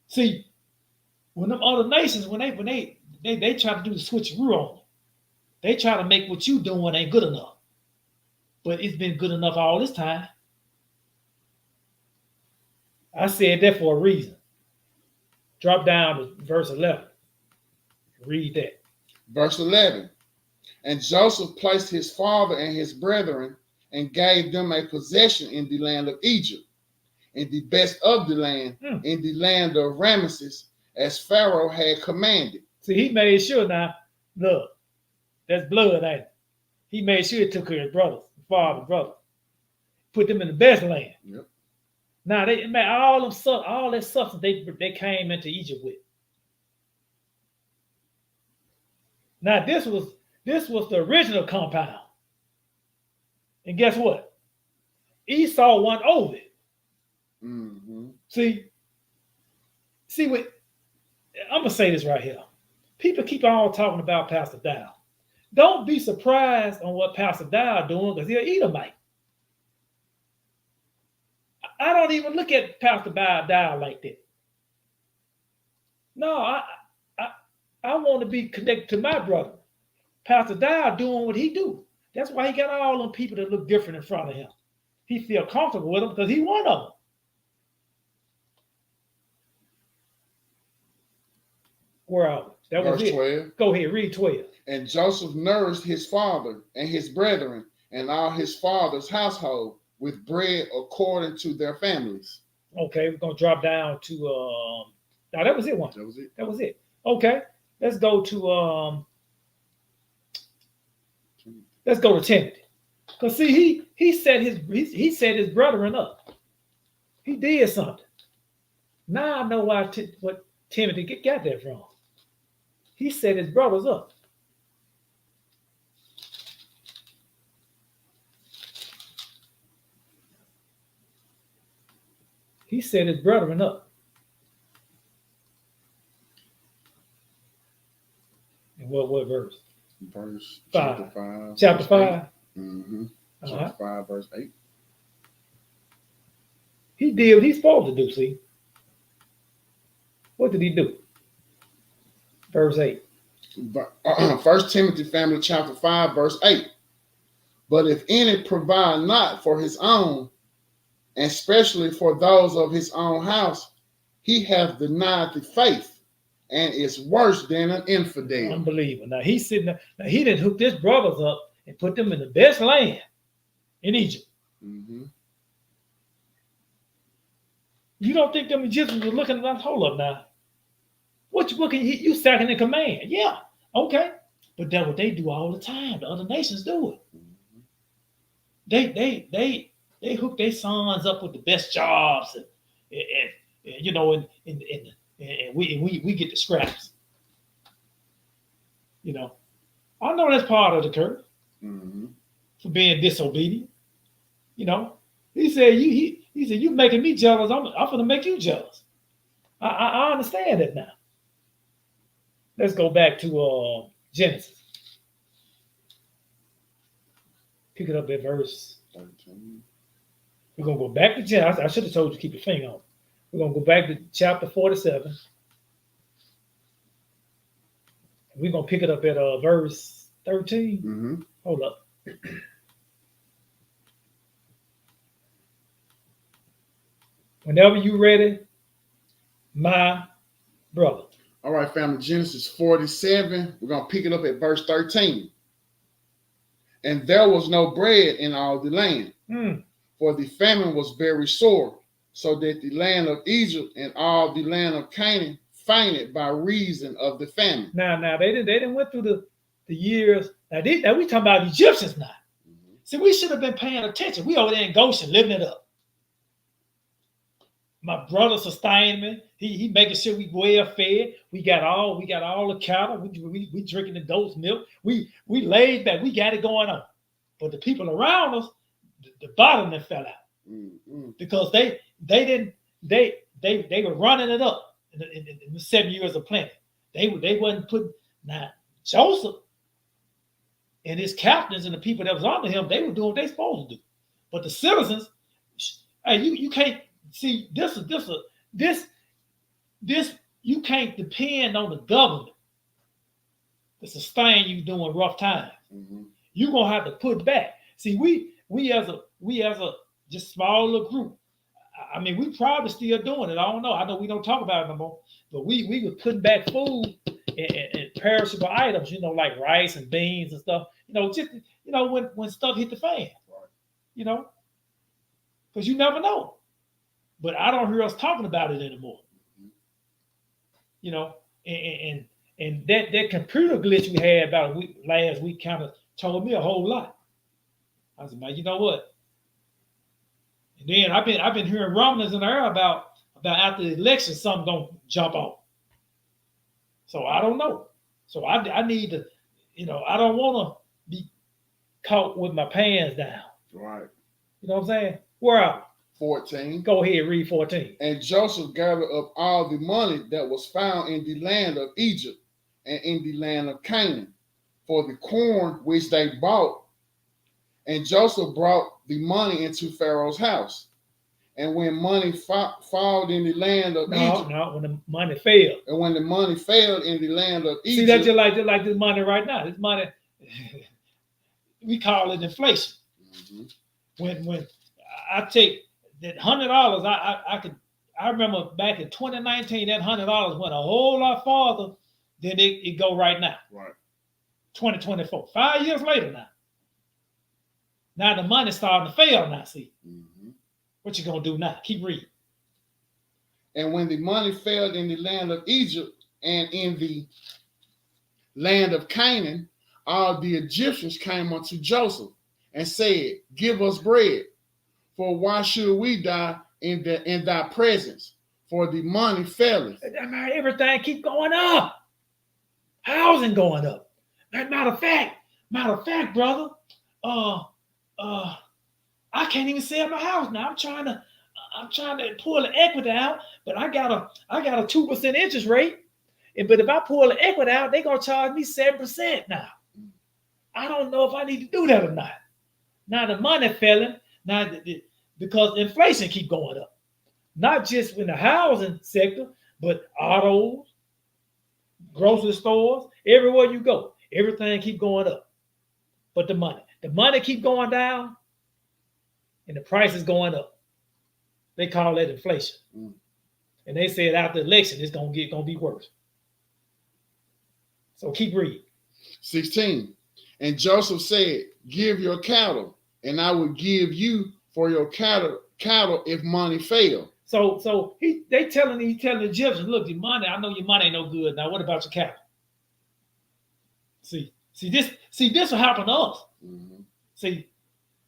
See, when them other nations, when they try to do the switcheroo on you, they try to make what you doing ain't good enough. But it's been good enough all this time. I said that for a reason. Drop down to verse 11. Read that. Verse 11. And Joseph placed his father and his brethren and gave them a possession in the land of Egypt, in the best of the land, in the land of Ramesses, as Pharaoh had commanded. See, he made sure now, look, that's blood, ain't it? He made sure he took care of his brothers, father, brother. Put them in the best land. Yep. Now they made all that substance they came into Egypt with. Now this was the original compound. And guess what? Esau won over it. Mm-hmm. See what I'm gonna say this right here. People keep on talking about Pastor Dow. Don't be surprised on what Pastor Dow doing because he'll eat a mite. I don't even look at Pastor Dow like that. No, I want to be connected to my brother. Pastor Dow doing what he do. That's why he got all them people that look different in front of him. He feel comfortable with them because he one of them. Where are we? That was Verse it. 12. Go ahead, read 12. And Joseph nourished his father and his brethren and all his father's household with bread according to their families. Okay, we're gonna drop down to now that was it one. That was it. That was it. Okay. Let's go to Timothy. Because see, he set his brethren up. He did something. Now I know what Timothy got that from. He set his brothers up. He set his brethren up. And what verse? Verse 5. chapter 5. Chapter 5. Mm-hmm. Uh-huh. Chapter 5, verse 8. He did what he's supposed to do, see. What did he do? Verse 8. 1 Timothy family, chapter 5, verse 8. But if any provide not for his own, and especially for those of his own house, he hath denied the faith and is worse than an infidel. Unbeliever. Now he's sitting there. Now he didn't hook his brothers up and put them in the best land in Egypt. Mm-hmm. You don't think them Egyptians were looking at, hold up now. What can you second in command? Yeah, okay. But that's what they do all the time. The other nations do it. Mm-hmm. They hook their sons up with the best jobs, and you know, and we get the scraps. You know, I know that's part of the curse Mm-hmm. for being disobedient. You know, he said you making me jealous. I'm gonna make you jealous. I understand that now. Let's go back to Genesis. Pick it up at verse 13. We're going to go back to Genesis. I should have told you to keep your finger on. We're going to go back to chapter 47. We're going to pick it up at verse 13. Mm-hmm. Hold up. Whenever you're ready, my brother. All right, family, Genesis 47. We're going to pick it up at verse 13. And there was no bread in all the land, for the famine was very sore, so that the land of Egypt and all the land of Canaan fainted by reason of the famine. Now they didn't went through the years. Now we talking about Egyptians now. Mm-hmm. See, we should have been paying attention. We over there in Goshen living it up. My brother sustained me. He making sure we well fed. We got all the cattle. We drinking the goat's milk. We laid back. We got it going on. But the people around us, the bottom that fell out Mm-hmm. because they were running it up in the 7 years of plenty. They wasn't putting now Joseph and his captains and the people that was under him. They were doing what they supposed to do. But the citizens, hey, you can't. See, this you can't depend on the government to sustain you during rough times. Mm-hmm. You're gonna have to put back. See, we as a just small little group. I mean, we probably still doing it. I don't know. I know we don't talk about it no more, but we were putting back food and perishable items, you know, like rice and beans and stuff. You know, just when stuff hit the fan. Right. You know, because you never know. But I don't hear us talking about it anymore. You know, and that computer glitch we had about last week kind of told me a whole lot. I was like, you know what? And then I've been hearing rumblings in the air about after the election something gonna jump off. So I don't know. So I need to, you know, I don't want to be caught with my pants down. Right. You know what I'm saying? Where are we? 14. Go ahead, read 14. And Joseph gathered up all the money that was found in the land of Egypt and in the land of Canaan for the corn which they bought. And Joseph brought the money into Pharaoh's house. And when money failed in the land of Egypt. No, when the money failed. And when the money failed in the land of Egypt. See, that's just like this money right now. This money, we call it inflation. Mm-hmm. When I take that $100, I remember back in 2019, that $100 went a whole lot farther then it go right now. Right. 2024. 5 years later now. Now the money's starting to fail now. See, what you gonna do now? Keep reading. And when the money failed in the land of Egypt and in the land of Canaan, all the Egyptians came unto Joseph and said, "Give us bread, for why should we die in thy presence? For the money faileth." Everything keep going up. Housing going up. Matter of fact, brother, I can't even sell my house now. I'm trying to pull the equity out, but I got a 2% interest rate. But if I pull the equity out, they're gonna charge me 7% now. I don't know if I need to do that or not. Now the money failing, because inflation keep going up. Not just in the housing sector, but autos, grocery stores, everywhere you go, everything keep going up. But the money keep going down, and the price is going up. They call that inflation. And they said after the election, it's gonna be worse. So keep reading. 16. And Joseph said, "Give your cattle, and I will give you for your cattle if money fail." So he telling the Egyptians, look, your money, I know your money ain't no good. Now what about your cattle? See this will happen to us. See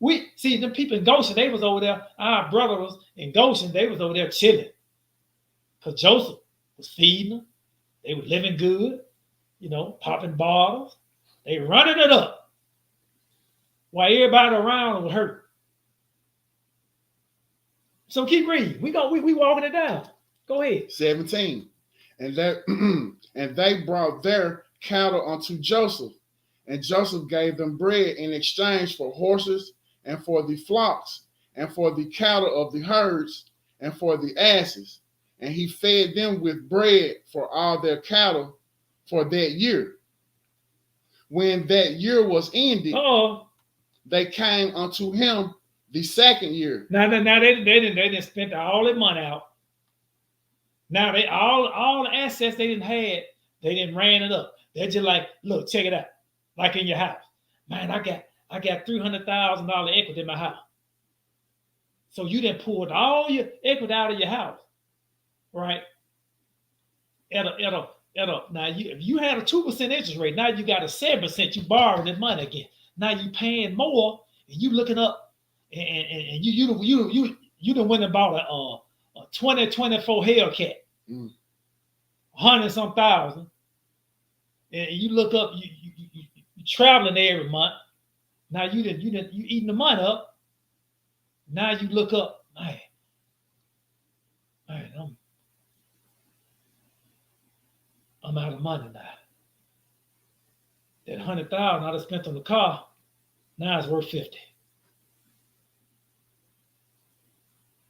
the people in Goshen, they was over there. Our brothers in Goshen, they was over there chilling. Because Joseph was feeding them. They were living good, popping bottles. They running it up. While everybody around was hurt. So keep reading. We walking it down. Go ahead. 17. And they brought their cattle unto Joseph, and Joseph gave them bread in exchange for horses and for the flocks and for the cattle of the herds and for the asses. And he fed them with bread for all their cattle for that year. When that year was ended, they came unto him the second year. Now they didn't spend all their money out. Now they all the assets they didn't have, they didn't ran it up. They're just like, look, check it out. Like in your house. Man, I got $300,000 equity in my house. So you didn't pull all your equity out of your house, right? Now if you had a 2% interest rate, now you got a 7%. You borrowing that money again. Now you paying more, and you looking up, and you done went and bought a 2024 Hellcat, 100-some thousand, and you look up, you traveling there every month. Now you eating the money up. Now you look up, man, I'm out of money now. That 100,000 I just spent on the car, now it's worth 50.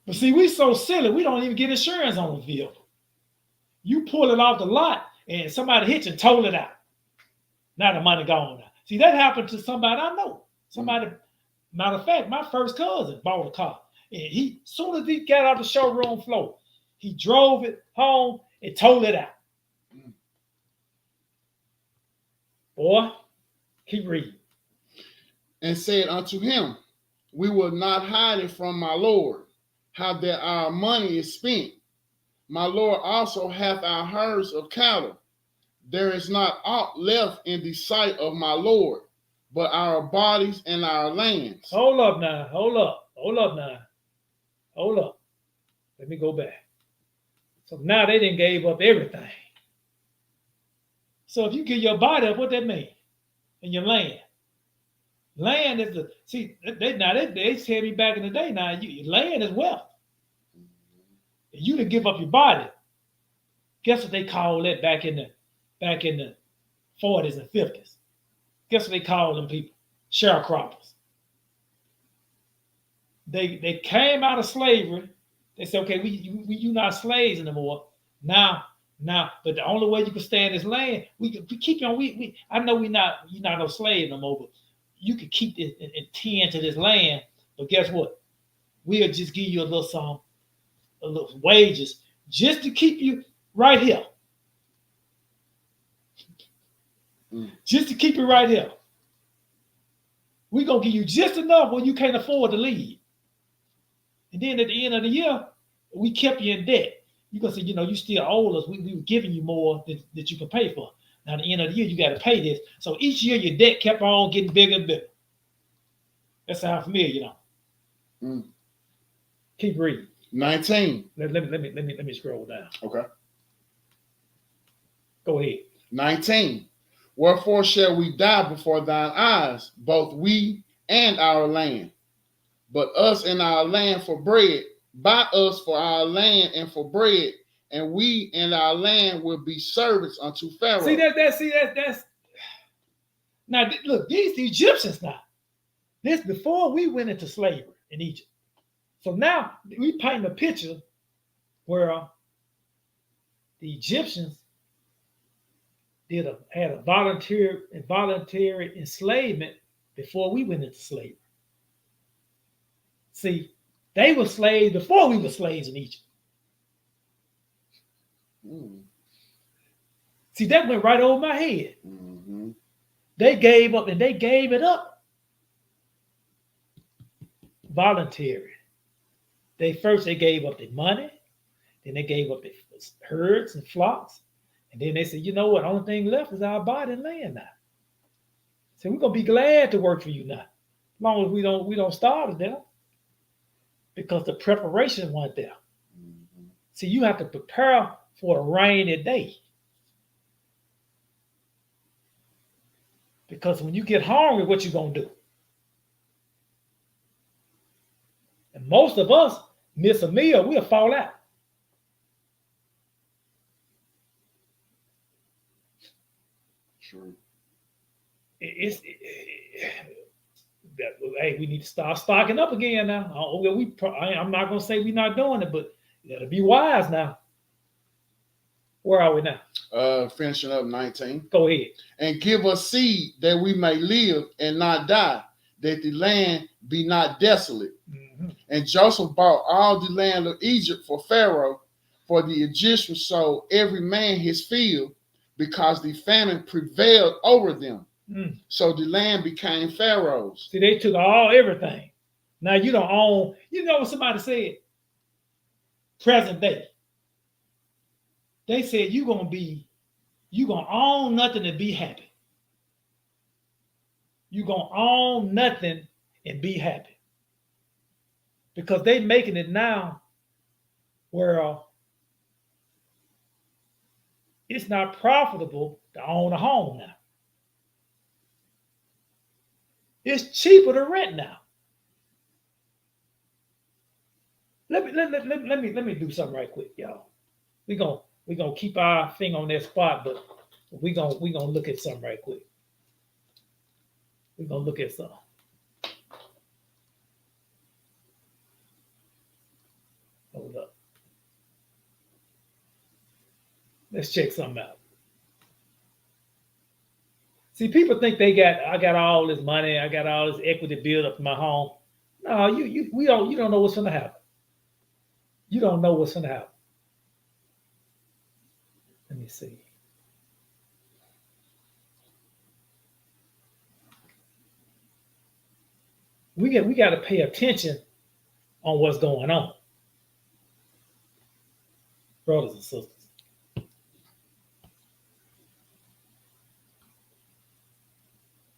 But see, we so silly, we don't even get insurance on the vehicle. You pull it off the lot, and somebody hit you and told it out. Now the money gone now. See, that happened to somebody I know. Matter of fact, my first cousin bought a car. And soon as he got out the showroom floor, he drove it home and told it out. Boy, keep reading. And said unto him, "We will not hide it from my Lord, how that our money is spent. My Lord also hath our herds of cattle. There is not aught left in the sight of my Lord, but our bodies and our lands." Hold up. Let me go back. So now they done gave up everything. So if you give your body up, what that mean? And your land. Land is they tell me back in the day, now land is wealth. And you to give up your body. Guess what they call that back in the 40s and 50s? Guess what they call them people? Sharecroppers. They came out of slavery. They said, okay, you not slaves anymore. Now, but the only way you can stay in this land, we keep on. I know you're not no slave no more, but you can keep this and tend to this land. But guess what? We'll just give you a little wages just to keep you right here. just to keep it right here. We're going to give you just enough when you can't afford to leave. And then at the end of the year, we kept you in debt. You're going to say, you still owe us. We were giving you more that you can pay for. Now, at the end of the year, you got to pay this. So each year, your debt kept on getting bigger and bigger. That sounds familiar, Keep reading. 19. Let me scroll down. Okay. Go ahead. 19. Wherefore shall we die before thine eyes, both we and our land? But us and our land for bread, buy us for our land and for bread, and we and our land will be servants unto Pharaoh. See that's now look, these Egyptians now. This before we went into slavery in Egypt. So now we paint a picture where the Egyptians had a voluntary enslavement before we went into slavery. See, they were slaves before we were slaves in Egypt. See, that went right over my head. They gave up, and they gave it up voluntary. They gave up their money, then they gave up their herds and flocks, and then they said, you know what? Only thing left is our body and land now. So we're gonna be glad to work for you now, as long as we don't starve to death, because the preparation wasn't there. See, you have to prepare for a rainy day, because when you get hungry, what you gonna do? And most of us miss a meal, we'll fall out. True. Hey, we need to start stocking up again now. I'm not going to say we're not doing it, but you got to be wise now. Where are we now? Finishing up 19. Go ahead. And give us seed that we may live and not die, that the land be not desolate. And Joseph bought all the land of Egypt for Pharaoh, for the Egyptians sold every man his field, because the famine prevailed over them. So the land became Pharaoh's. See, they took everything. Now you don't own. You know what somebody said? Present day. They said you're gonna own nothing and be happy. You're gonna own nothing and be happy. Because they making it now where it's not profitable to own a home now. It's cheaper to rent now. Let me do something right quick, y'all. We gonna keep our thing on that spot, but we gonna look at something right quick. We're gonna look at something. Hold up. Let's check something out. See, people think I got all this money, I got all this equity built up in my home. No, you don't know what's gonna happen. You don't know what's gonna happen. Let me see. We got to pay attention on what's going on, brothers and sisters.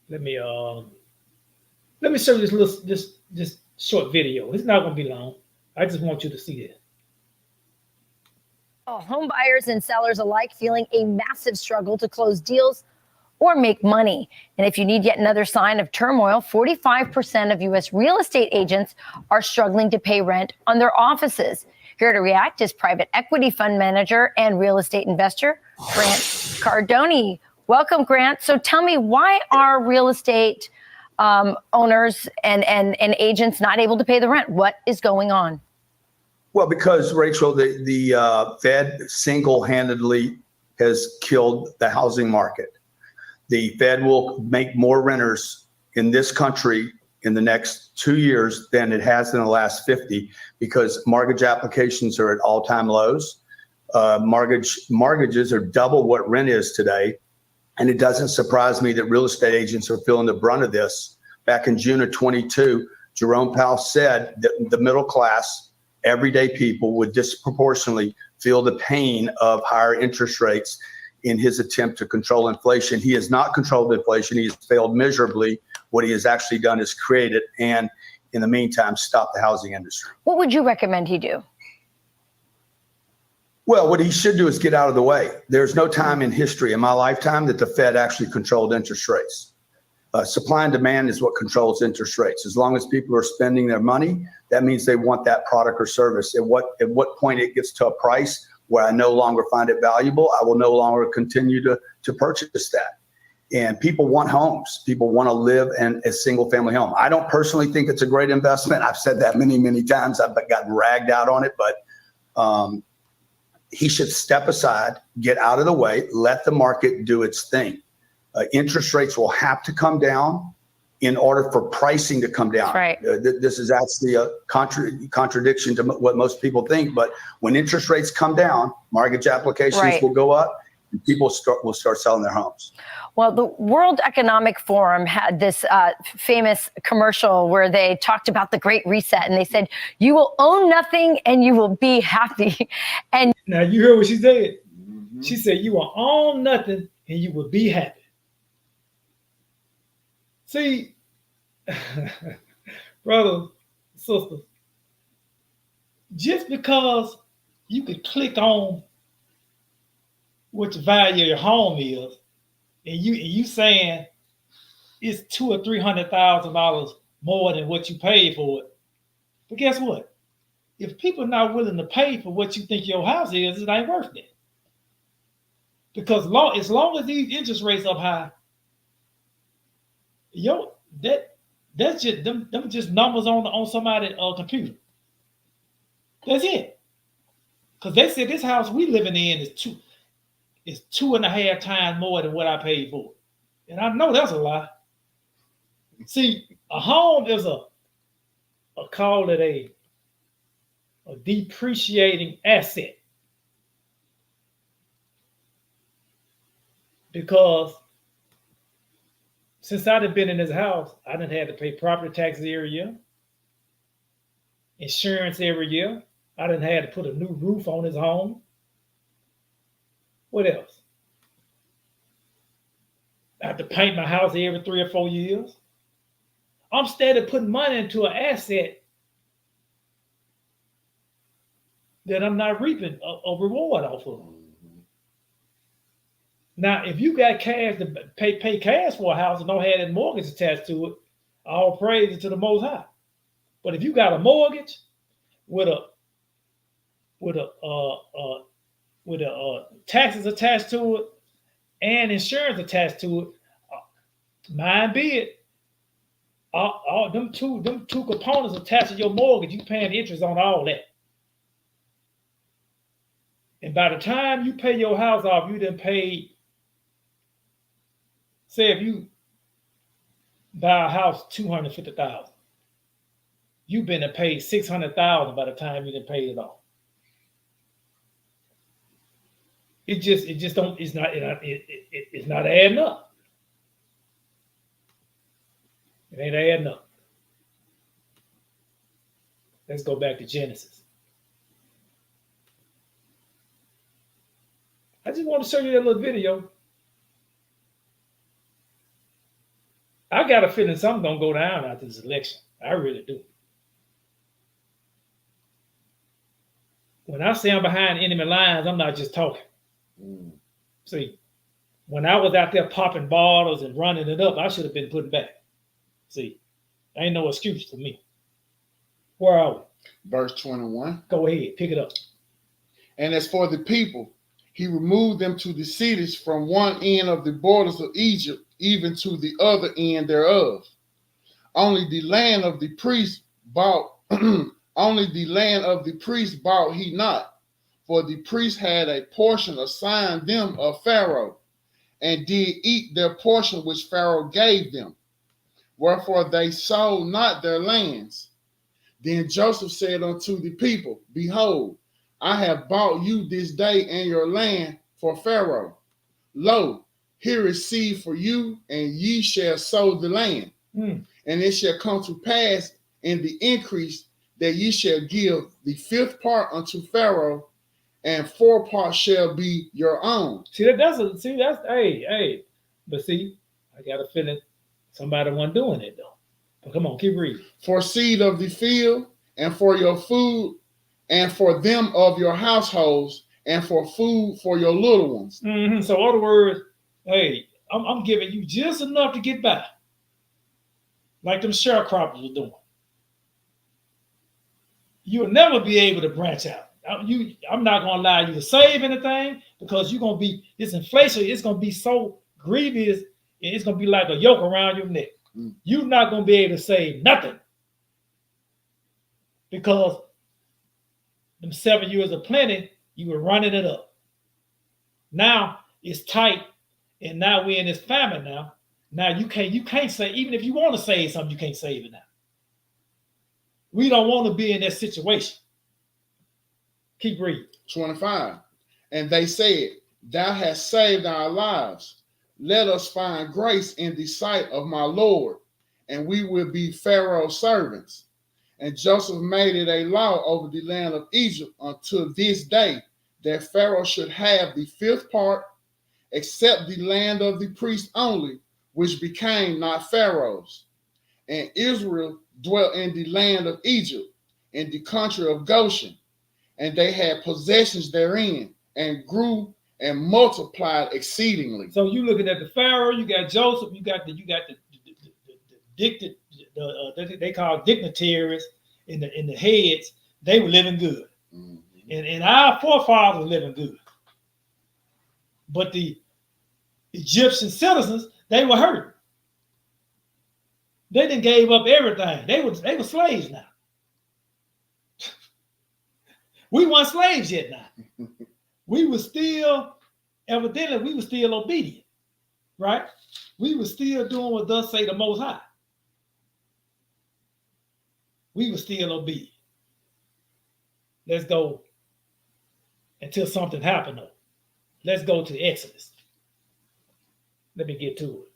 Let me show you this short video. It's not going to be long. I just want you to see it. Home buyers and sellers alike feeling a massive struggle to close deals or make money. And if you need yet another sign of turmoil, 45% of U.S. real estate agents are struggling to pay rent on their offices. Here to react is private equity fund manager and real estate investor Grant Cardone. Welcome, Grant. So tell me, why are real estate owners and agents not able to pay the rent? What is going on? Well, because, Rachel, the Fed single-handedly has killed the housing market. The Fed will make more renters in this country in the next 2 years than it has in the last 50, because mortgage applications are at all-time lows. Mortgages are double what rent is today. And it doesn't surprise me that real estate agents are feeling the brunt of this. Back in June of 22, Jerome Powell said that the middle class, everyday people would disproportionately feel the pain of higher interest rates in his attempt to control inflation. He has not controlled inflation. He has failed miserably. What he has actually done is create it and, in the meantime, stop the housing industry. What would you recommend he do? Well, what he should do is get out of the way. There's no time in history in my lifetime that the Fed actually controlled interest rates. Supply and demand is what controls interest rates. As long as people are spending their money, that means they want that product or service. At what point it gets to a price where I no longer find it valuable, I will no longer continue to purchase that. And people want homes. People want to live in a single family home. I don't personally think it's a great investment. I've said that many, many times. I've gotten ragged out on it, but he should step aside, get out of the way, let the market do its thing. Interest rates will have to come down in order for pricing to come down. Right. This is actually a contradiction to what most people think. But when interest rates come down, mortgage applications will go up, and people will start selling their homes. Well, the World Economic Forum had this famous commercial where they talked about the Great Reset, and they said, "You will own nothing and you will be happy." And now you heard what she said. She said, "You will own nothing and you will be happy." See, brothers, sisters, just because you could click on what the value of your home is, and you saying it's $200,000 or $300,000 more than what you paid for it. But guess what? If people are not willing to pay for what you think your house is, it ain't worth it. Because as long as these interest rates up high, that's just them just numbers on somebody's computer. That's it. Because they said this house we living in is 2.5 times more than what I paid for it. And I know that's a lie. See, a home is call it a depreciating asset. Because since I've been in this house, I done had to pay property taxes every year, insurance every year. I done had to put a new roof on this home. What else? I have to paint my house every 3 or 4 years. I'm steady putting money into an asset that I'm not reaping a reward off of. Now, if you got cash to pay cash for a house and don't have that mortgage attached to it, all praise to the Most High. But if you got a mortgage with taxes attached to it and insurance attached to it, mind be it, all them two components attached to your mortgage, you paying interest on all that. And by the time you pay your house off, you done paid. Say if you buy a house $250,000, you've been to pay $600,000 by the time you done paid it off. It's not adding up. It ain't adding up. Let's go back to Genesis. I just want to show you that little video. I got a feeling something's going to go down after this election. I really do. When I say I'm behind enemy lines, I'm not just talking. See, when I was out there popping bottles and running it up, I should have been putting back. See, ain't no excuse for me. Where are we? Verse 21. Go ahead, pick it up. And as for the people, he removed them to the cities from one end of the borders of Egypt, even to the other end thereof. Only the land of the priest bought he not, for the priest had a portion assigned them of Pharaoh, and did eat their portion which Pharaoh gave them. Wherefore they sold not their lands. Then Joseph said unto the people, Behold, I have bought you this day and your land for Pharaoh. Lo, Here is seed for you, and ye shall sow the land. Mm. And it shall come to pass in the increase that ye shall give the fifth part unto Pharaoh, and 4 parts shall be your own. Hey. But see, I got a feeling somebody wasn't doing it though. But come on, keep reading. For seed of the field, and for your food, and for them of your households, and for food for your little ones. Mm-hmm. So, in other words, hey, I'm giving you just enough to get by, like them sharecroppers were doing. You'll never be able to branch out. I'm not going to allow you to save anything because you're going to be, this inflation is going to be so grievous, and it's going to be like a yoke around your neck. Mm. You're not going to be able to save nothing because them 7 years of plenty, you were running it up. Now it's tight, and now we're in this famine now. Now you can't say, even if you want to save something, you can't save it now. We don't want to be in that situation. Keep reading. 25. And they said, Thou hast saved our lives. Let us find grace in the sight of my Lord, and we will be Pharaoh's servants. And Joseph made it a law over the land of Egypt until this day, that Pharaoh should have the fifth part, except the land of the priests only, which became not Pharaoh's. And Israel dwelt in the land of Egypt, in the country of Goshen, and they had possessions therein, and grew and multiplied exceedingly. So you looking at the Pharaoh, you got Joseph, you got the they call dignitaries in the heads. They were living good, and our forefathers were living good. But the Egyptian citizens, they were hurting. They didn't gave up everything. They were slaves now. We weren't slaves yet now. We were still, evidently, we were still obedient, right? We were still doing what thus say the Most High. We were still obedient. Let's go until something happened though. Let's go to Exodus. Let me get to it.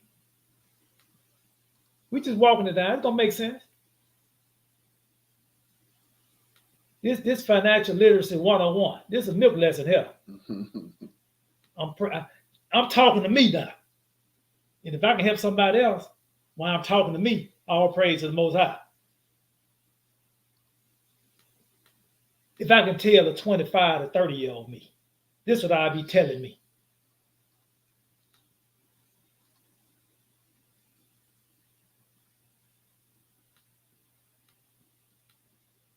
We just walking it down. It don't make sense. This financial literacy 101. This is a milk lesson here. I'm talking to me now. And if I can help somebody else while I'm talking to me, all praise to the Most High. If I can tell a 25 to 30-year-old me, this is what I'll be telling me.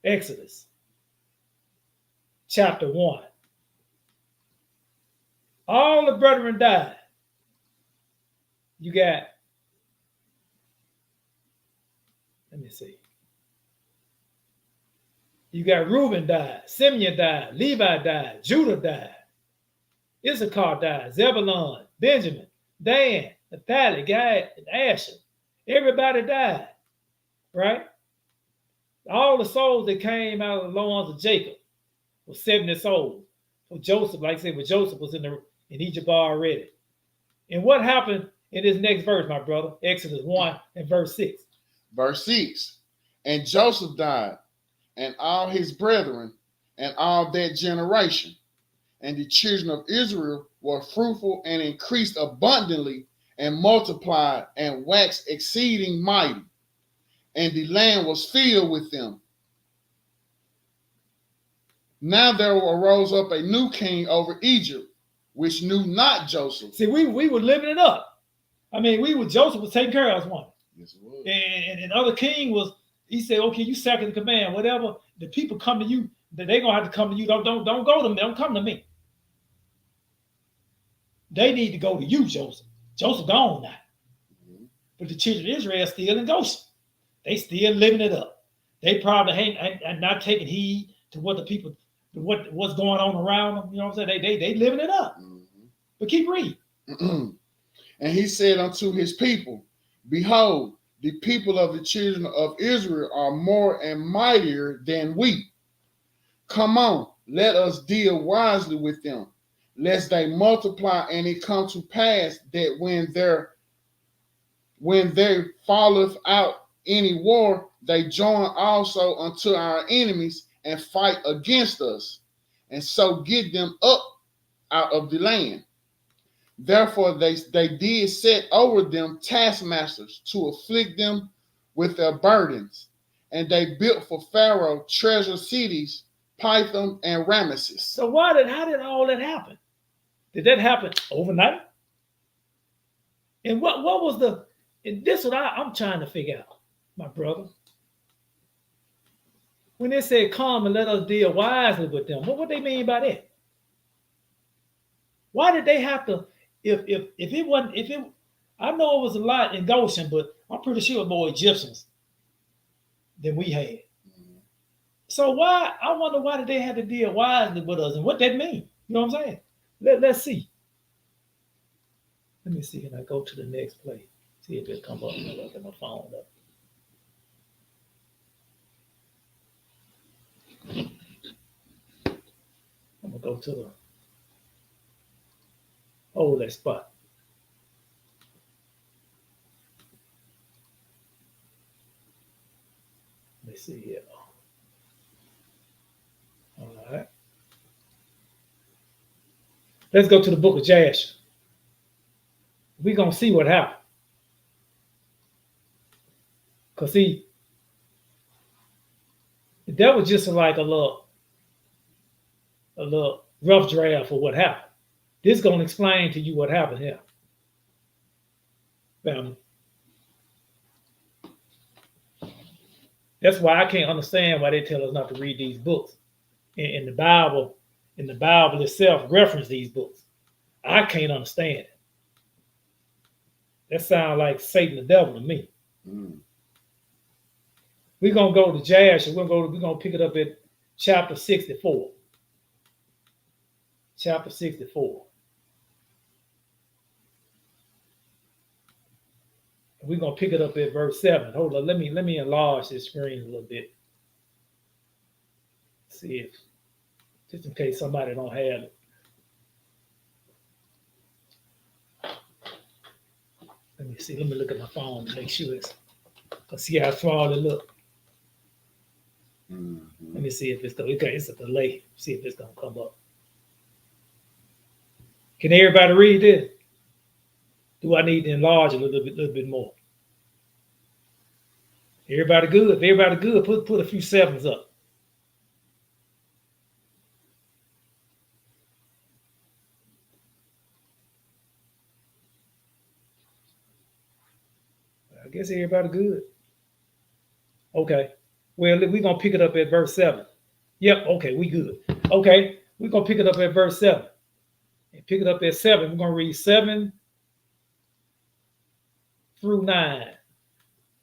Exodus chapter 1. All the brethren died. You got, let me see. You got Reuben died, Simeon died, Levi died, Judah died, Issachar died, Zebulun, Benjamin, Dan, Naphtali, Gad, and Asher. Everybody died, right? All the souls that came out of the loins of Jacob were 70 souls. For Joseph, like I said, when Joseph was in Egypt already. And what happened in this next verse, my brother? Exodus 1 and verse 6. Verse 6. And Joseph died, and all his brethren, and all that generation. And the children of Israel were fruitful and increased abundantly, and multiplied and waxed exceeding mighty. And the land was filled with them. Now there arose up a new king over Egypt, which knew not Joseph. See, we were living it up. I mean, Joseph was taking care of us one. Yes, it was. And other king was, he said, okay, you second in command, whatever. The people come to you, they're gonna have to come to you. Don't go to me, don't come to me. They need to go to you, Joseph. Joseph gone now. Mm-hmm. But the children of Israel still in Goshen. They still living it up. They probably ain't not taking heed to what the people, what's going on around them. You know what I'm saying? They living it up. Mm-hmm. But keep reading. And he said unto his people, Behold, the people of the children of Israel are more and mightier than we. Come on, let us deal wisely with them, lest they multiply, and it come to pass that when there falleth out any war, they join also unto our enemies and fight against us, and so get them up out of the land. Therefore they did set over them taskmasters to afflict them with their burdens, and they built for Pharaoh treasure cities, Pithom and Ramesses. So how did all that happen? Did that happen overnight? And what was and this what I'm trying to figure out, my brother. When they said come and let us deal wisely with them, what they mean by that? Why did they have to, I know it was a lot in Goshen, but I'm pretty sure it was more Egyptians than we had. So I wonder why did they have to deal wisely with us and what that mean? You know what I'm saying? Let's see. Let me see. Can I go to the next place? See if it come up. I'm look at my phone up. I'm gonna go to the that spot. Let me see here. All right. Let's go to the book of Jasher. We're going to see what happened. Because see, that was just like a little rough draft for what happened. This is going to explain to you what happened here. Family. That's why I can't understand why they tell us not to read these books. In the Bible itself reference these books. I can't understand it. That sounds like Satan the devil to me. We're gonna go to Jasher. We're gonna pick it up at chapter 64. Chapter 64. We're gonna pick it up at verse 7. Hold on, let me enlarge this screen a little bit. See if, just in case somebody don't have it. Let me see. Let me look at my phone to make sure see how small it look. Let me see if it's a delay. See if it's gonna come up. Can everybody read this? Do I need to enlarge it a little bit more? Everybody good? If everybody good, put a few sevens up. I guess everybody good. Okay. Well, we're going to pick it up at verse 7. Yep, okay, we good. Okay, we're going to pick it up at verse 7. And pick it up at 7. We're going to read 7 through 9.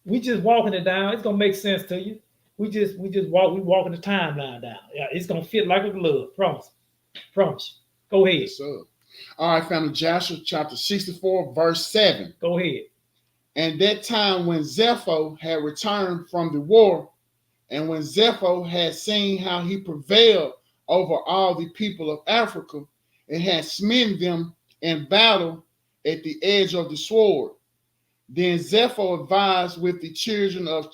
We just walking it down. It's going to make sense to you. We walking the timeline down. Yeah, it's going to fit like a glove. Promise. Go ahead. Yes, sir. All right, family. Joshua chapter 64, verse 7. Go ahead. And that time when Zepho had returned from the war, and when Zepho had seen how he prevailed over all the people of Africa, and had smitten them in battle at the edge of the sword, then Zepho advised with the children of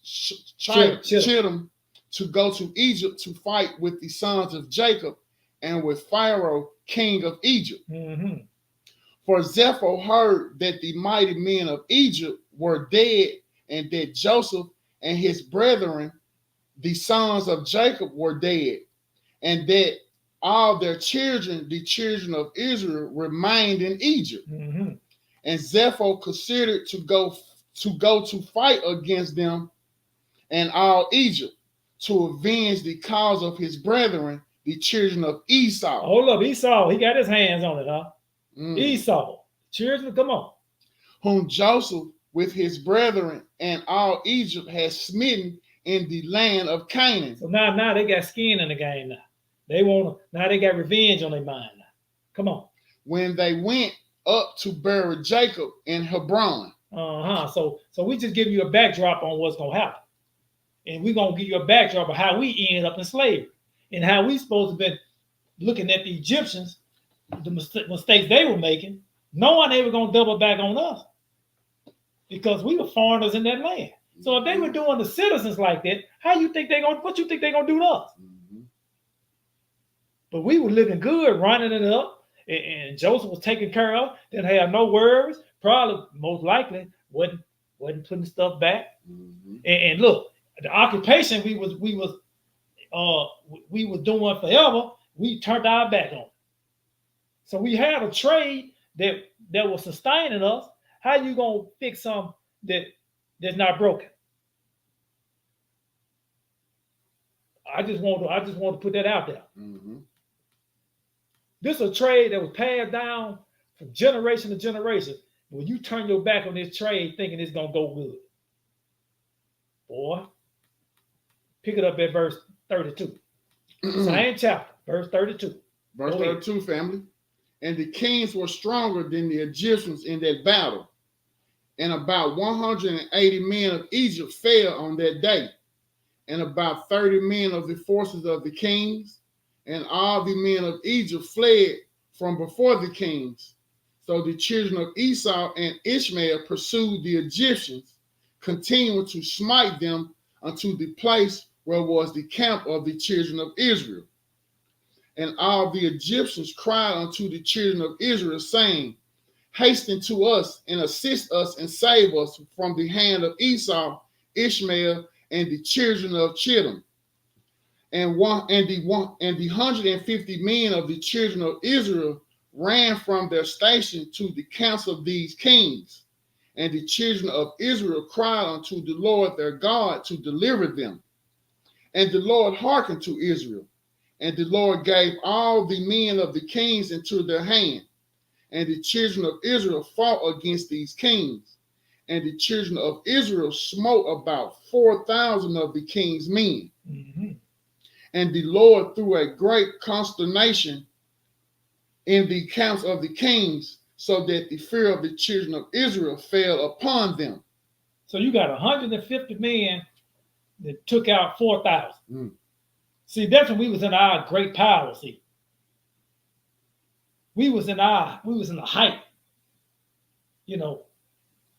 Chittim to go to Egypt to fight with the sons of Jacob and with Pharaoh, king of Egypt. Mm-hmm. For Zepho heard that the mighty men of Egypt were dead, and that Joseph and his brethren, the sons of Jacob, were dead, and that all their children, the children of Israel, remained in Egypt. Mm-hmm. And Zepho considered to go to fight against them and all Egypt, to avenge the cause of his brethren, the children of Esau. Hold up, Esau, he got his hands on it, huh? Esau, children, come on. Whom Joseph with his brethren and all Egypt had smitten in the land of Canaan. So now they got skin in the game now. Now they got revenge on their mind now. Come on. When they went up to bury Jacob in Hebron. So we just give you a backdrop on what's gonna happen. And we're gonna give you a backdrop of how we ended up in slavery and how we supposed to be looking at the Egyptians the mistakes they were making, knowing they were going to double back on us because we were foreigners in that land. So if they were doing the citizens like that, what you think they're going to do to us? Mm-hmm. But we were living good, running it up, and Joseph was taken care of. Didn't have no worries. Probably, most likely, wasn't putting stuff back. Mm-hmm. And look, the occupation we was doing forever. We turned our back on it. So we had a trade that was sustaining us. How you gonna fix something that's not broken? I just want to put that out there. Mm-hmm. This is a trade that was passed down from generation to generation. When you turn your back on this trade thinking it's gonna go good, boy, pick it up at verse 32. Same chapter, verse 32. Verse 32, family. And the kings were stronger than the Egyptians in that battle. And about 180 men of Egypt fell on that day. And about 30 men of the forces of the kings. And all the men of Egypt fled from before the kings. So the children of Esau and Ishmael pursued the Egyptians, continuing to smite them unto the place where was the camp of the children of Israel. And all the Egyptians cried unto the children of Israel, saying, hasten to us and assist us and save us from the hand of Esau, Ishmael, and the children of Chittim. And the 150 men of the children of Israel ran from their station to the council of these kings. And the children of Israel cried unto the Lord their God to deliver them. And the Lord hearkened to Israel. And the Lord gave all the men of the kings into their hand. And the children of Israel fought against these kings. And the children of Israel smote about 4,000 of the king's men. Mm-hmm. And the Lord threw a great consternation in the camps of the kings, so that the fear of the children of Israel fell upon them. So you got 150 men that took out 4,000. Mm. See, that's when we was in our great power. See, we was in the height,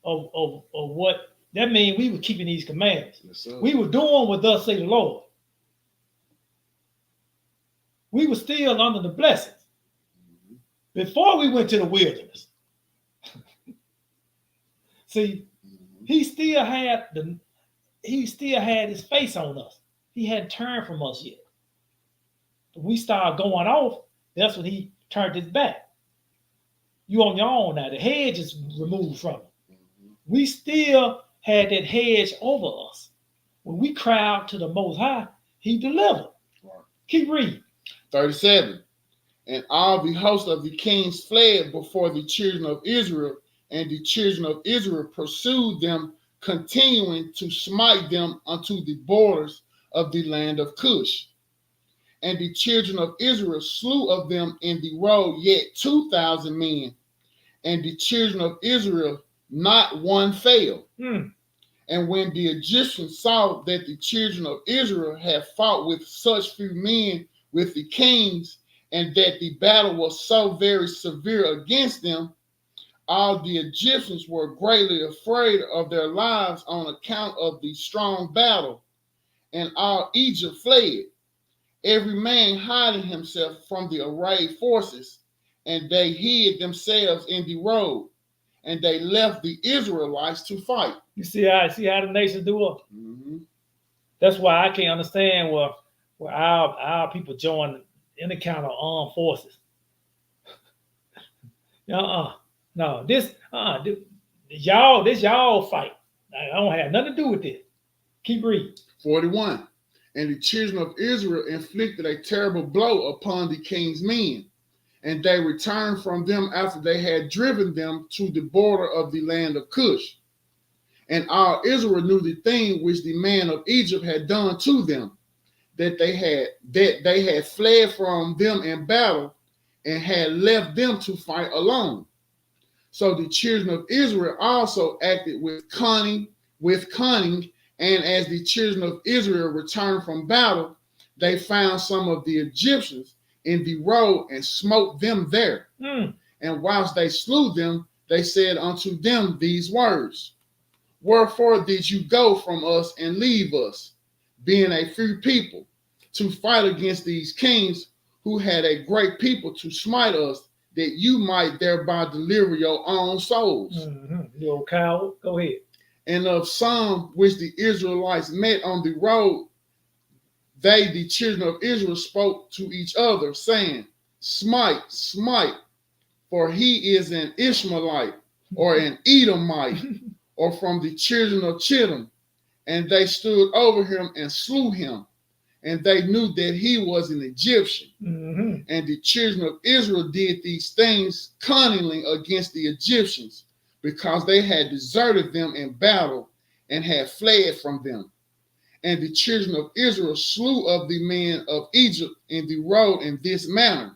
of what that means. We were keeping these commandments. Yes, sir. We were doing what thus say the Lord. We were still under the blessings before we went to the wilderness. See, he still had his face on us. He hadn't turned from us yet. When we started going off, that's when he turned his back. You on your own now. The hedge is removed from it. We still had that hedge over us. When we cried out to the Most High, he delivered. Right. Keep reading. 37. And all the host of the kings fled before the children of Israel, and the children of Israel pursued them, continuing to smite them unto the borders of the land of Cush. And the children of Israel slew of them in the road yet 2,000 men, and the children of Israel not one fell. And when the Egyptians saw that the children of Israel had fought with such few men with the kings, and that the battle was so very severe against them, all the Egyptians were greatly afraid of their lives on account of the strong battle, and all Egypt fled, every man hiding himself from the arrayed forces, and they hid themselves in the road, and they left the Israelites to fight. You see how the nations do it? Mm-hmm. That's why I can't understand where our people join any kind of armed forces. No, this y'all fight. I don't have nothing to do with this. Keep reading. 41. And the children of Israel inflicted a terrible blow upon the king's men, and they returned from them after they had driven them to the border of the land of Cush. And all Israel knew the thing which the man of Egypt had done to them, that they had fled from them in battle, and had left them to fight alone. So the children of Israel also acted with cunning, and as the children of Israel returned from battle, they found some of the Egyptians in the road and smote them there. Mm. And whilst they slew them, they said unto them these words, Wherefore did you go from us and leave us, being a few people, to fight against these kings who had a great people to smite us, that you might thereby deliver your own souls? Mm-hmm. You old coward. Go ahead. And of some which the Israelites met on the road, they, the children of Israel, spoke to each other, saying, Smite, smite, for he is an Ishmaelite, or an Edomite, or from the children of Chittim. And they stood over him and slew him. And they knew that he was an Egyptian. Mm-hmm. And the children of Israel did these things cunningly against the Egyptians, because they had deserted them in battle and had fled from them. And the children of Israel slew of the men of Egypt in the road in this manner,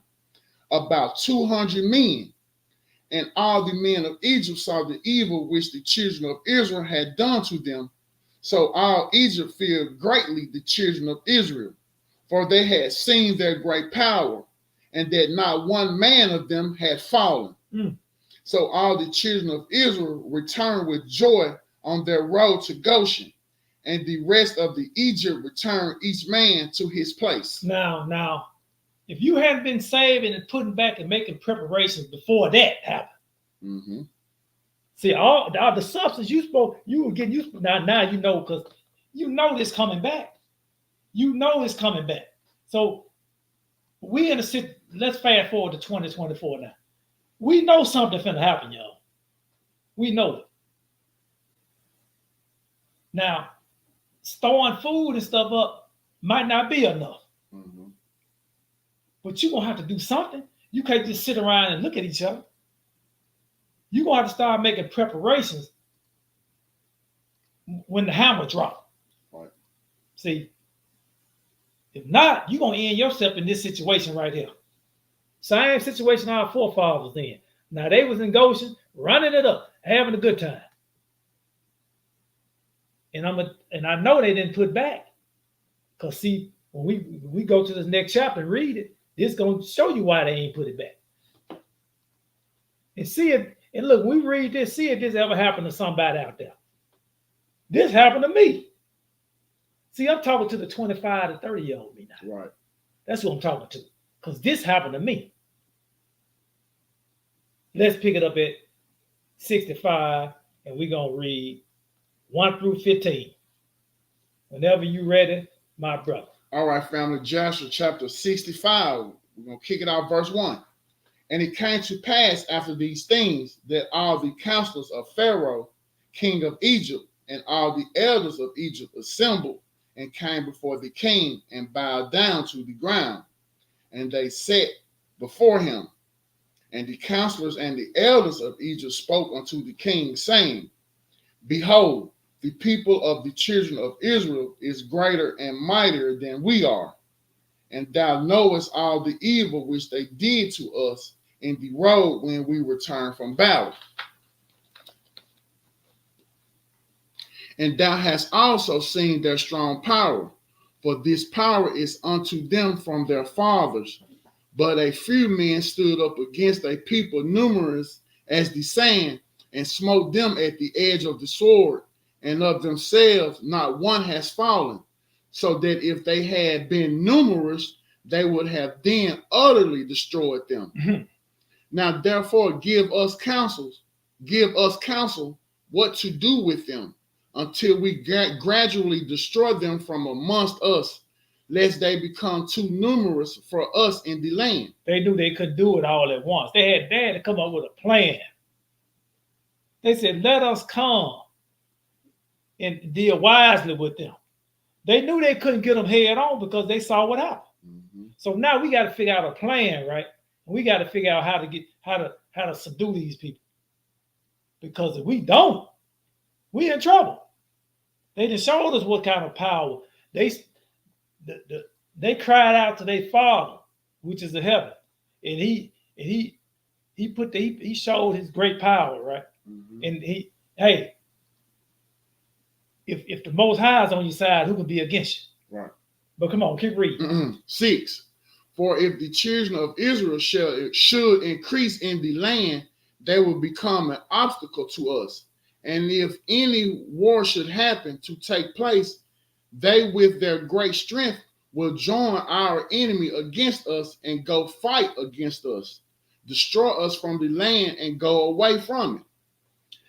about 200 men. And all the men of Egypt saw the evil which the children of Israel had done to them. So all Egypt feared greatly the children of Israel, for they had seen their great power, and that not one man of them had fallen. Mm. So all the children of Israel returned with joy on their road to Goshen, and the rest of the Egypt returned each man to his place. Now, if you hadn't been saving and putting back and making preparations before that happened, Mm-hmm. see all the substance you were getting used to. Now you know, because you know this coming back. You know it's coming back. So we in a sit. Let's fast forward to 2024 now. We know something's finna happen, y'all. We know it. Now, storing food and stuff up might not be enough. Mm-hmm. But you're going to have to do something. You can't just sit around and look at each other. You're going to have to start making preparations when the hammer drops. Right. See, if not, you're going to end yourself in this situation right here. Same situation our forefathers in. Now, they was in Goshen, running it up, having a good time. And I know they didn't put back. Because see, when we go to this next chapter and read it, it's going to show you why they ain't put it back. And see if, and look, we read this, see if this ever happened to somebody out there. This happened to me. See, I'm talking to the 25 to 30-year-old me now. Right. That's what I'm talking to. Because this happened to me. Let's pick it up at 65, and we're going to read 1 through 15. Whenever you're ready, my brother. All right, family. Joshua chapter 65. We're going to kick it out, verse 1. And it came to pass after these things that all the counselors of Pharaoh, king of Egypt, and all the elders of Egypt assembled and came before the king and bowed down to the ground. And they sat before him. And the counselors and the elders of Egypt spoke unto the king, saying, Behold, the people of the children of Israel is greater and mightier than we are. And thou knowest all the evil which they did to us in the road when we returned from battle. And thou hast also seen their strong power, for this power is unto them from their fathers. But a few men stood up against a people numerous as the sand, and smote them at the edge of the sword, and of themselves not one has fallen, so that if they had been numerous, they would have then utterly destroyed them. Mm-hmm. Now therefore give us counsel what to do with them, until we gradually destroy them from amongst us, lest they become too numerous for us in the land. They knew they couldn't do it all at once. They had to come up with a plan. They said, let us come and deal wisely with them. They knew they couldn't get them head on because they saw what happened. Mm-hmm. So now we got to figure out a plan, right? We got to figure out how to subdue these people. Because if we don't, we in trouble. They just showed us what kind of power. They cried out to their Father, which is in heaven, and he showed his great power, right? Mm-hmm. And if the Most High is on your side, who can be against you? Right. But come on, keep reading. 6. For if the children of Israel should increase in the land, they will become an obstacle to us. And if any war should happen to take place, they with their great strength will join our enemy against us and go fight against us, destroy us from the land and go away from it.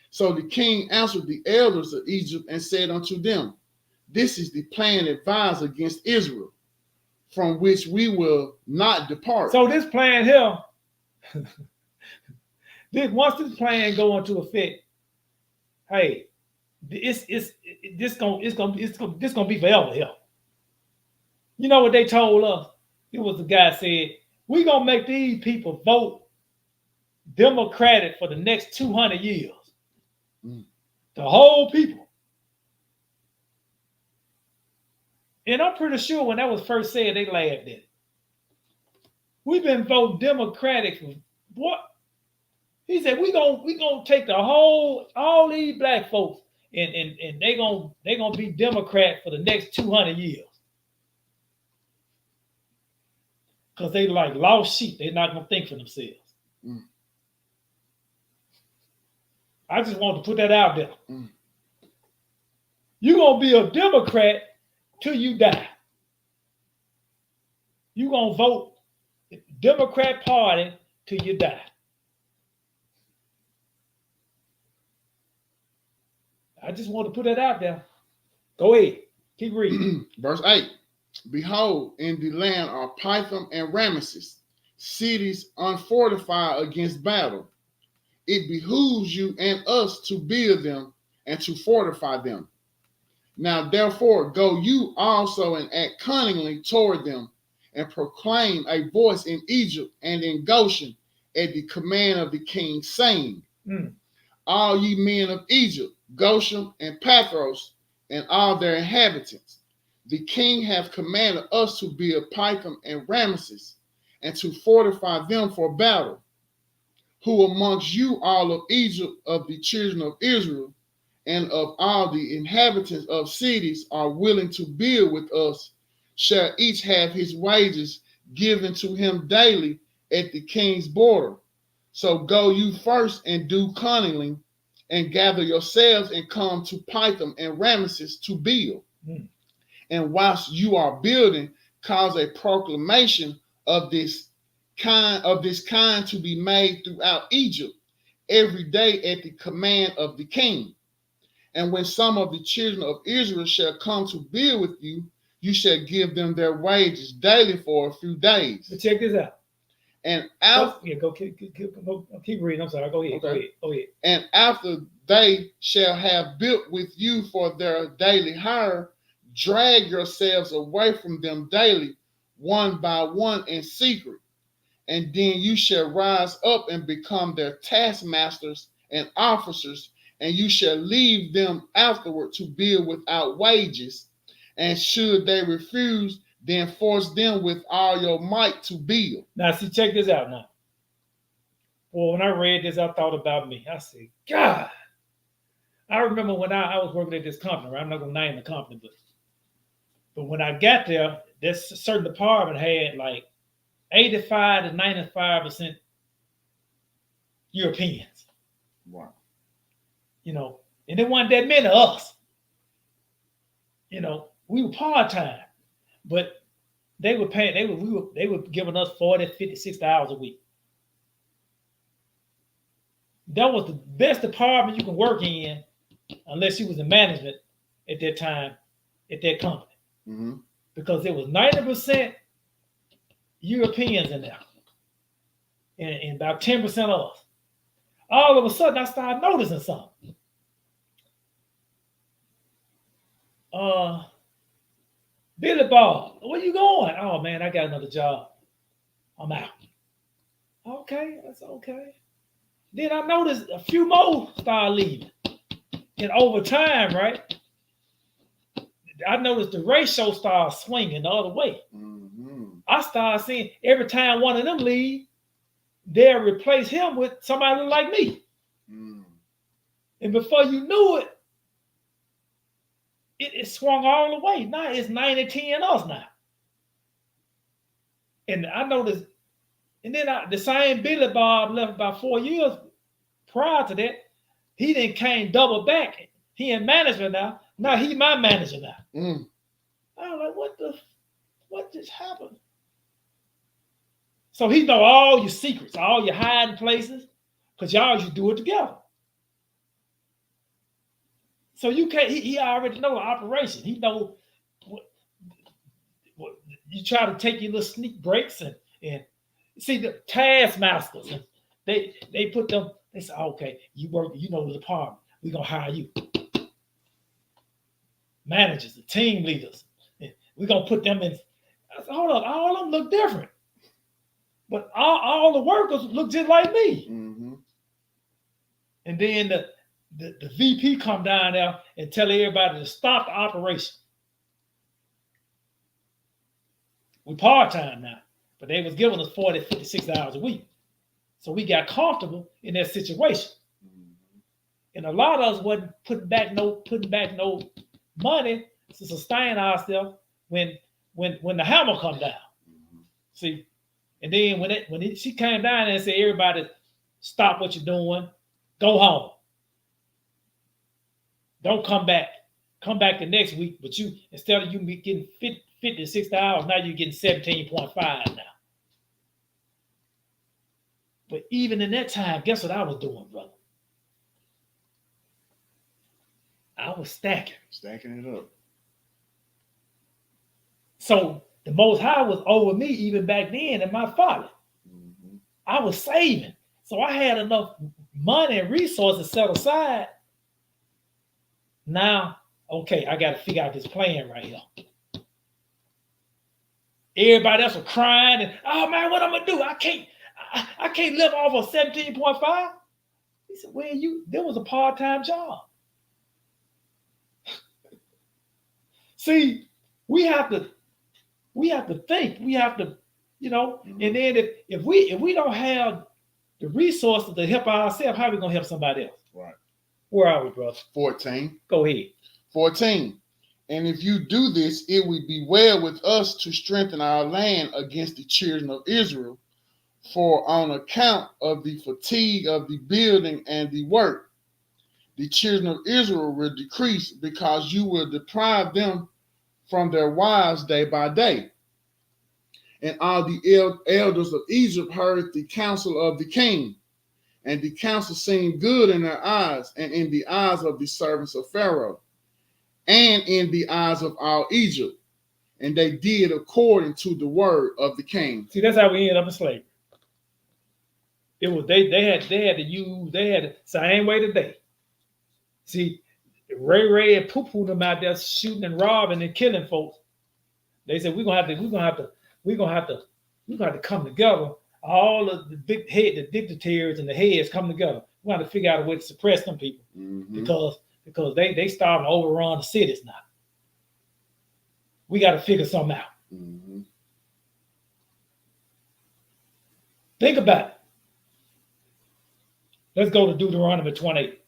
So the king answered the elders of Egypt and said unto them, this is the plan advised against Israel, from which we will not depart. So this plan here, once this plan go into effect, hey, this gonna be forever here. You know what they told us? It was the guy said, we gonna make these people vote Democratic for the next 200 years. The whole people. And I'm pretty sure when that was first said, they laughed at it. We've been voting Democratic for what? He said, we gonna take the whole, all these black folks and they gonna be Democrat for the next 200 years. Because they like lost sheep. They're not gonna think for themselves. I just want to put that out there. You're gonna be a Democrat till you die. You're gonna vote Democrat Party till you die. I just want to put that out there. Go ahead. Keep reading. Verse 8. Behold, in the land are Pithom and Ramesses, cities unfortified against battle. It behooves you and us to build them and to fortify them. Now therefore go you also and act cunningly toward them, and proclaim a voice in Egypt and in Goshen at the command of the king, saying, all ye men of Egypt, Goshen and Pathros, and all their inhabitants, the king hath commanded us to build Pithom and Ramesses, and to fortify them for battle. Who amongst you all of Egypt, of the children of Israel, and of all the inhabitants of cities are willing to build with us, shall each have his wages given to him daily at the king's border. So go you first and do cunningly, and gather yourselves and come to Pithom and Ramesses to build. And whilst you are building, cause a proclamation of this kind to be made throughout Egypt every day at the command of the king. And when some of the children of Israel shall come to build with you, you shall give them their wages daily for a few days. But check this out. And keep reading. I'm sorry. Go ahead. Okay. Go ahead. And after they shall have built with you for their daily hire, drag yourselves away from them daily, one by one in secret. And then you shall rise up and become their taskmasters and officers, and you shall leave them afterward to build without wages. And should they refuse, then force them with all your might to build. Now, see, check this out now. Well, when I read this, I thought about me. I said, God, I remember when I was working at this company, right? I'm not going to name the company, but when I got there, this certain department had like 85 to 95% Europeans. Wow. You know, and there wasn't that many of us. You know, we were part-time, but they were paying, they were giving us 40, 50, 60 hours a week. That was the best department you can work in, unless you was in management at that time, at that company. Because there was 90% Europeans in there, and about 10% of us. All of a sudden, I started noticing something. Billy Bob, where you going? Oh man, I got another job. I'm out. Okay, that's okay. Then I noticed a few more started leaving. And over time, right, I noticed the ratio started swinging the other way. I started seeing every time one of them leave, they'll replace him with somebody like me. And before you knew it, it swung all the way. Now it's 90-10 us now. And I noticed, and then the same Billy Bob left about 4 years prior to that. He then came double back. He in management now. Now he my manager now. Mm. I was like, what just happened? So he know all your secrets, all your hiding places, because y'all should do it together. So you can't. He already know the operation. He know what you try to take your little sneak breaks and see the taskmasters. And they put them. They say, okay, you work. You know the department. We're gonna hire you. Managers, the team leaders. We're gonna put them in. I said, hold up, all of them look different, but all the workers look just like me. Mm-hmm. And then the VP come down there and tell everybody to stop the operation. We part-time now, but they was giving us 40, 56 hours a week. So we got comfortable in that situation. And a lot of us wasn't putting back no money to sustain ourselves when the hammer come down. See, and then when she came down and said, everybody stop what you're doing, go home. Don't come back. Come back the next week, but you, instead of you getting 50 to 60 hours, now you're getting 17.5 now. But even in that time, guess what I was doing, brother? I was stacking it up. So the Most High was over me even back then in my folly. Mm-hmm. I was saving. So I had enough money and resources set aside. Now, okay, I got to figure out this plan right here. Everybody else was crying and, oh man, what I'm gonna do? I can't live off of 17.5. He said, well, there was a part-time job. See, we have to think. We have to, and then if we don't have the resources to help ourselves, how are we gonna help somebody else? Right. Where are we, brother? 14. Go ahead. 14. And if you do this, it would be well with us to strengthen our land against the children of Israel, for on account of the fatigue of the building and the work, the children of Israel will decrease, because you will deprive them from their wives day by day. And all the elders of Egypt heard the counsel of the king, and the counsel seemed good in their eyes, and in the eyes of the servants of Pharaoh, and in the eyes of all Egypt. And they did according to the word of the king. See, that's how we ended up in slavery. It was they had the same way today. See, Ray and Poo them out there shooting and robbing and killing folks. They said we're gonna have to come together. All of the the dignitaries and the heads come together. We have to figure out a way to suppress them people, because they starting to overrun the cities now. We got to figure something out. Mm-hmm. Think about it. Let's go to Deuteronomy 28.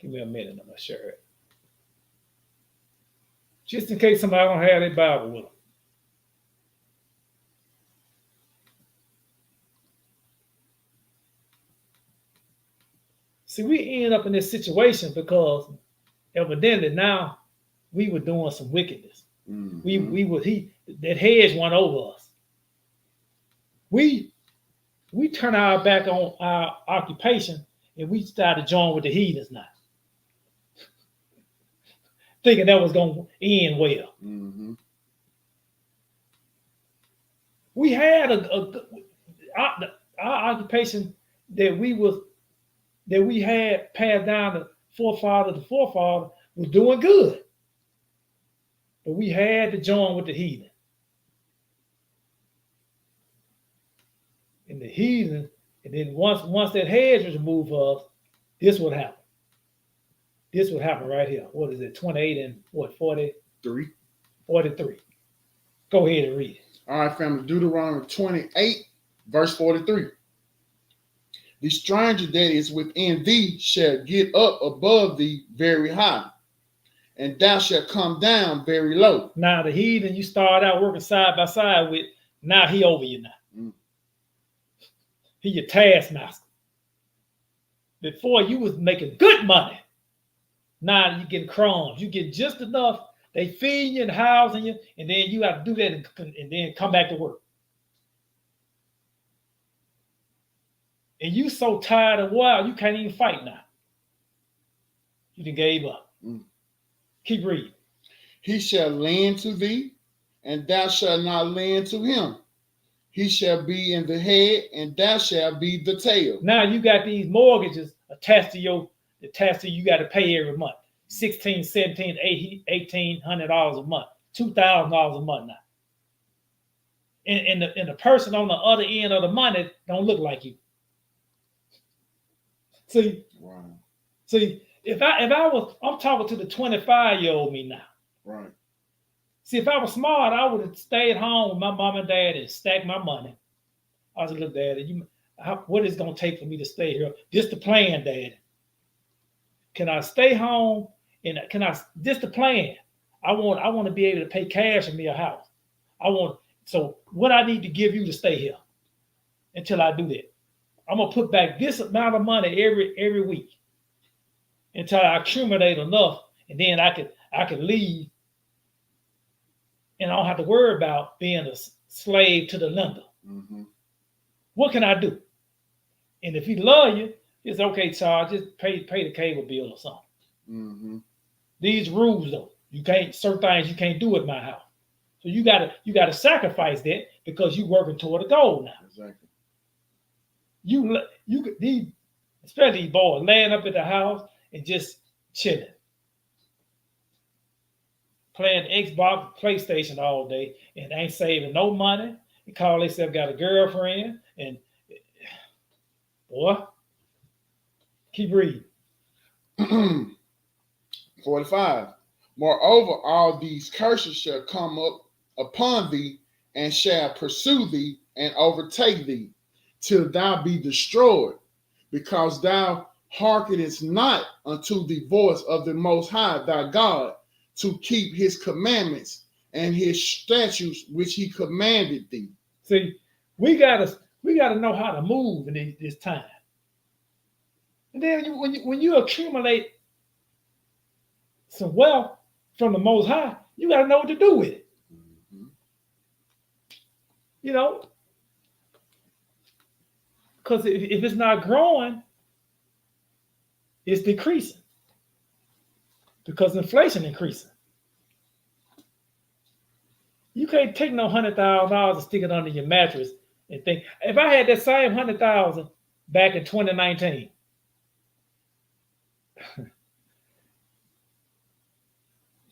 Give me a minute, I'm gonna share it. Just in case somebody don't have their Bible with them. See, we end up in this situation because evidently now we were doing some wickedness. Mm-hmm. That hedge went over us. We turn our back on our occupation and we started joining with the heathens now, thinking that was going to end well. Mm-hmm. We had our occupation that we had passed down to forefather to forefather was doing good, but we had to join with the heathen. And the heathen, and then once that hedge was removed for us, this would happen. This would happen right here. What is it? 28 and what? 43. 43. Go ahead and read it. All right, family. Deuteronomy 28, verse 43. The stranger that is within thee shall get up above thee very high, and thou shalt come down very low. Now the heathen you start out working side by side with, now he over you now. Mm. He your taskmaster. Before you was making good money. Now you getting crumbs. You get just enough. They feed you and housing you, and then you have to do that and then come back to work. And you so tired and wild, you can't even fight now. You done gave up. Mm. Keep reading. He shall lend to thee, and thou shalt not lend to him. He shall be in the head, and thou shalt be the tail. Now you got these mortgages attached to you got to pay every month. $1,600, $1,700, $1,800 a month, $2,000 a month now. And the person on the other end of the money don't look like you. See, Wow. See, I'm talking to the 25-year-old me now. Right. See, if I was smart, I would have stayed home with my mom and dad and stacked my money. I was like, look, Daddy, what is it going to take for me to stay here? Just the plan, Daddy. Can I stay home? And just the plan. I want to be able to pay cash in me a house. So what I need to give you to stay here until I do that. I'm going to put back this amount of money every week until I accumulate enough, and then I can leave, and I don't have to worry about being a slave to the lender. Mm-hmm. What can I do? And if he love you, it's okay, Charles. Just pay the cable bill or something. Mm-hmm. These rules though, certain things you can't do at my house. So you gotta sacrifice that because you're working toward a goal now. Exactly. These, especially these boys, laying up at the house and just chilling, playing Xbox, PlayStation all day, and ain't saving no money. They call themselves got a girlfriend, and boy, keep reading. 45. Moreover, all these curses shall come up upon thee, and shall pursue thee, and overtake thee, till thou be destroyed, because thou hearkenest not unto the voice of the Most High thy God, to keep his commandments and his statutes which he commanded thee. See, we gotta know how to move in this time. And then when you accumulate some wealth from the Most High, you gotta know what to do with it. Mm-hmm. You know, because if it's not growing, it's decreasing because inflation increasing. You can't take no $100,000 and stick it under your mattress and think, if I had that same $100,000 back in 2019,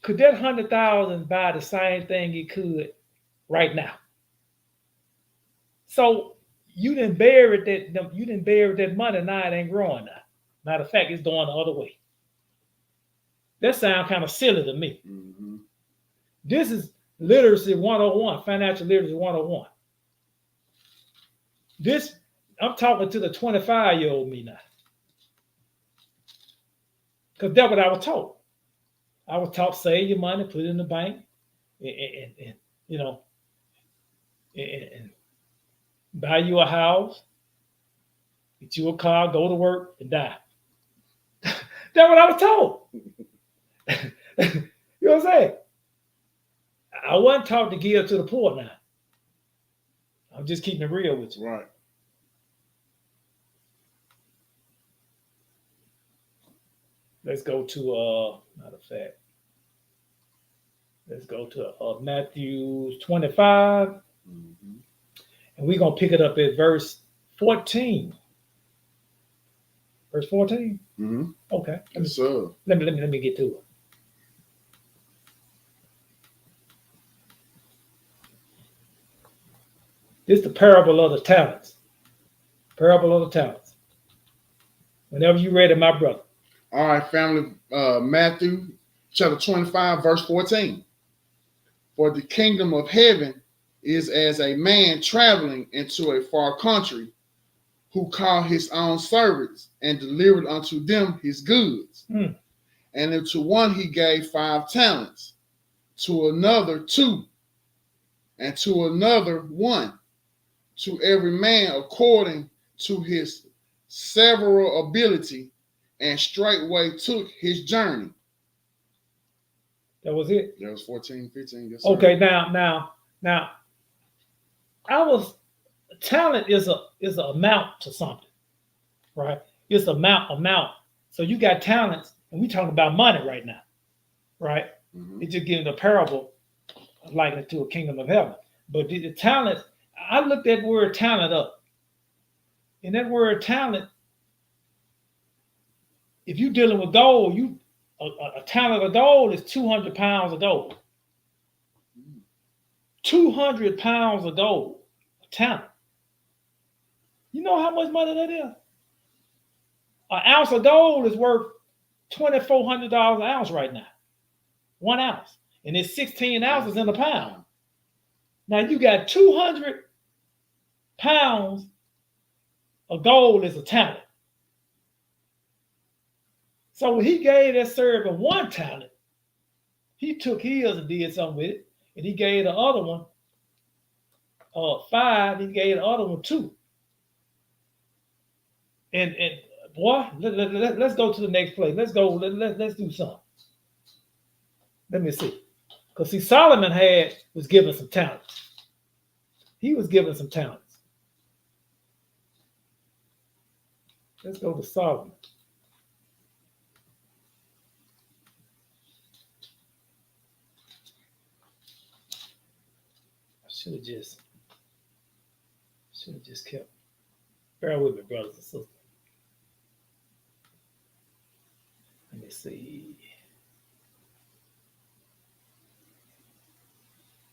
could that $100,000 buy the same thing it could right now? So you didn't bury that money. Now it ain't growing now. Matter of fact, it's going the other way. That sounds kind of silly to me. Mm-hmm. This is literacy 101, financial literacy 101. I'm talking to the 25-year-old me now. Because that's what I was taught. I was taught save your money, put it in the bank, and buy you a house, get you a car, go to work, and die. That's what I was told. You know what I'm saying? I wasn't taught to give to the poor now. I'm just keeping it real with you. Right. Let's go to matter of fact. Let's go to Matthew 25. Mm-hmm. And we're gonna pick it up at verse 14. Verse 14? Mm-hmm. Okay. Yes, sir. Let me get to it. This is the parable of the talents. Parable of the talents. Whenever you read it, my brother. All right, family. Matthew chapter 25, verse 14. For the kingdom of heaven is as a man traveling into a far country, who called his own servants and delivered unto them his goods. Hmm. And unto one he gave 5 talents, to another 2, and to another 1, to every man according to his several ability, and straightway took his journey. That was it. That was 14, 15. Yes, sir. Okay, now, talent is a amount to something, right? It's amount. So you got talents, and we talking about money right now, right? Mhm. It's just giving a parable likened it to a kingdom of heaven. But the talent, I looked that word talent up. And that word talent, if you're dealing with gold, a talent of gold is 200 pounds of gold. 200 pounds of gold, a talent. You know how much money that is? An ounce of gold is worth $2,400 an ounce right now. 1 ounce. And it's 16 ounces in a pound. Now you got 200 pounds of gold is a talent. So when he gave that servant 1 talent, he took his and did something with it. And he gave the other one 5, he gave the other one 2. And boy, let's go to the next place. Let's do something. Let me see. Because see, Solomon was given some talents. He was given some talents. Let's go to Solomon. I should have just kept. Bear with me, brothers and sisters. Let me see.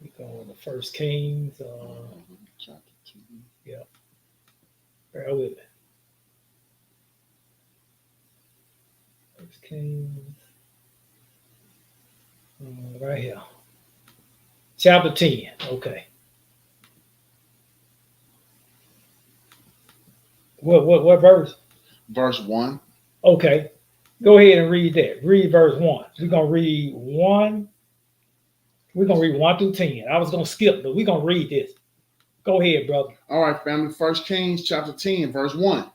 We go on the First Kings. Yeah. Bear with me. First Kings. Right here. Chapter 10. Okay. What verse? Verse 1. Okay. Go ahead and read that. Read verse 1. We're going to read 1. We're going to read 1 through 10. I was going to skip, but we're going to read this. Go ahead, brother. All right, family. 1 Kings chapter 10, verse 1.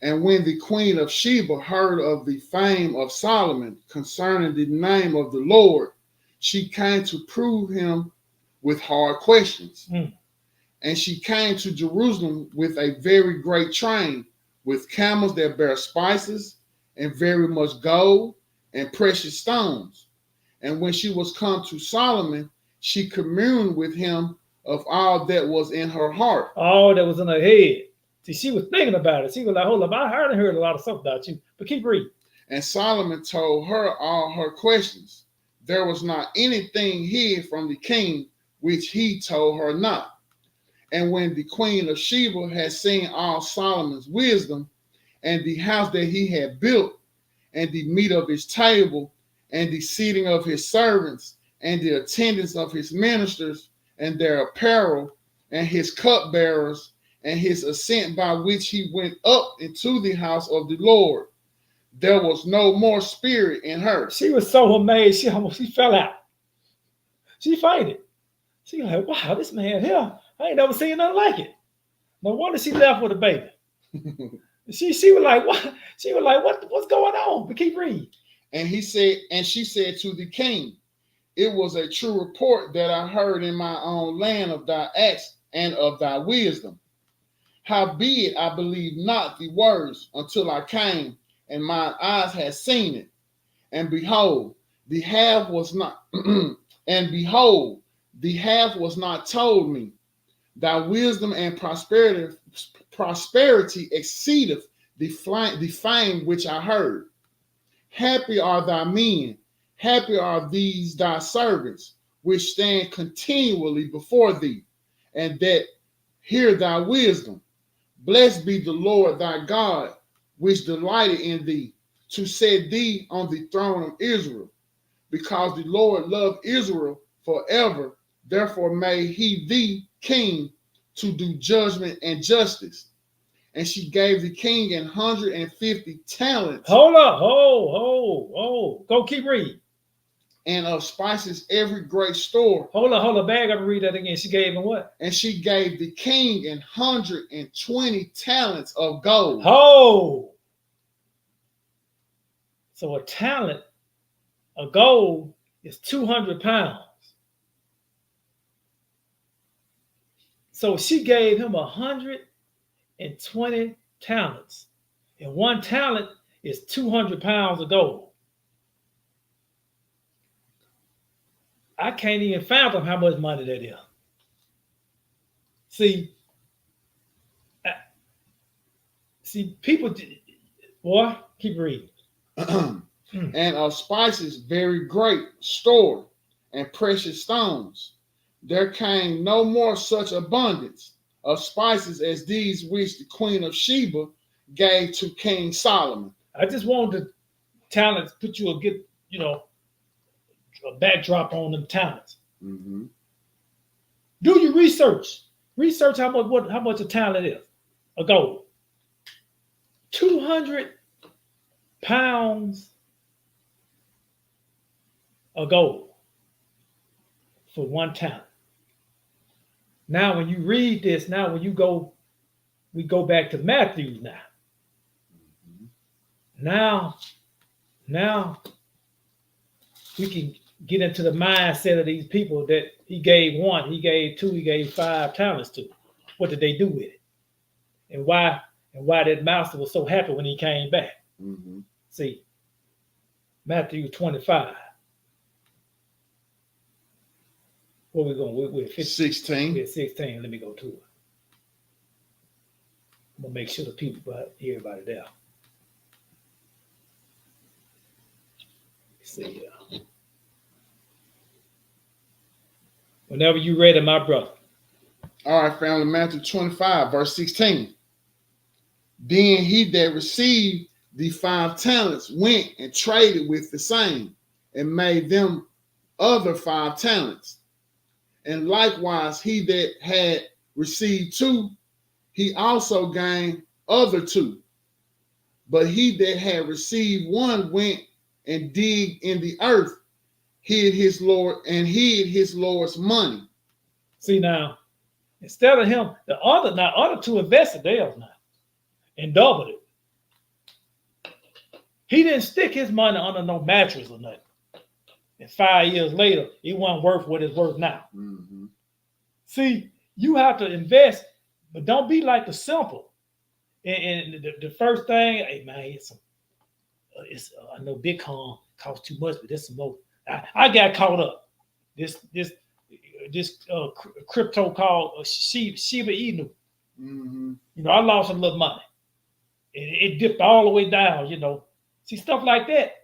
And when the queen of Sheba heard of the fame of Solomon concerning the name of the Lord, she came to prove him with hard questions. And she came to Jerusalem with a very great train, with camels that bear spices, and very much gold and precious stones. And when she was come to Solomon, she communed with him of all that was in her heart. All that was in her head. See, she was thinking about it. She was like, hold up, I heard a lot of stuff about you. But keep reading. And Solomon told her all her questions. There was not anything hid from the king which he told her not. And when the queen of Sheba had seen all Solomon's wisdom, and the house that he had built, and the meat of his table, and the seating of his servants, and the attendance of his ministers, and their apparel, and his cupbearers, and his ascent by which he went up into the house of the Lord, there was no more spirit in her. She was so amazed, she fell out. She fainted. She was like, wow, this man here, I ain't never seen nothing like it. No wonder she left with a baby. She was like, what? She was like, what's going on? But keep reading. And she said to the king, it was a true report that I heard in my own land of thy acts and of thy wisdom. Howbeit I believed not the words until I came, and my eyes had seen it. And behold, the half was not told me. Thy wisdom and prosperity exceedeth the fame which I heard. Happy are thy men, happy are these thy servants, which stand continually before thee, and that hear thy wisdom. Blessed be the Lord thy God, which delighted in thee, to set thee on the throne of Israel, because the Lord loved Israel forever. Therefore made he thee king to do judgment and justice. And she gave the king 150 talents. Hold up. Hold. Go keep reading. And of spices every great store. Hold up. Back up and read that again. She gave him what? And she gave the king 120 talents of gold. Oh. So a talent of gold is 200 pounds. So she gave him 120 talents. And one talent is 200 pounds of gold. I can't even fathom how much money that is. See, people, boy, keep reading. And of spices very great store and precious stones. There came no more such abundance of spices as these which the queen of Sheba gave to King Solomon. I just wanted the talents, put you a good, a backdrop on them talents. Mm-hmm. Do your research. Research how much a talent is. A gold. 200 pounds of gold for one talent. Now, when you read this, we go back to Matthew now. Now we can get into the mindset of these people that he gave 1, he gave 2, he gave 5 talents to. What did they do with it? And why that master was so happy when he came back? Mm-hmm. See, Matthew 25. Where we going? We're 16. We're 16. Let me go to it. I'm gonna make sure the people, everybody there. Let's see here. Whenever you ready, my brother. All right, family. Matthew 25, verse 16. Then he that received the 5 talents went and traded with the same, and made them other 5 talents. And likewise, he that had received 2, he also gained other 2. But he that had received 1 went and digged in the earth, hid his Lord's money. See now, instead of him, the other 2 invested theirs now and doubled it. He didn't stick his money under no mattress or nothing. And 5 years later, it wasn't worth what it's worth now. Mm-hmm. See, you have to invest, but don't be like the simple. And the first thing, hey man, I know Bitcoin costs too much, but there's some more. I got caught up. This crypto called Shiba Inu. Mm-hmm. I lost a little money. It dipped all the way down. See, stuff like that.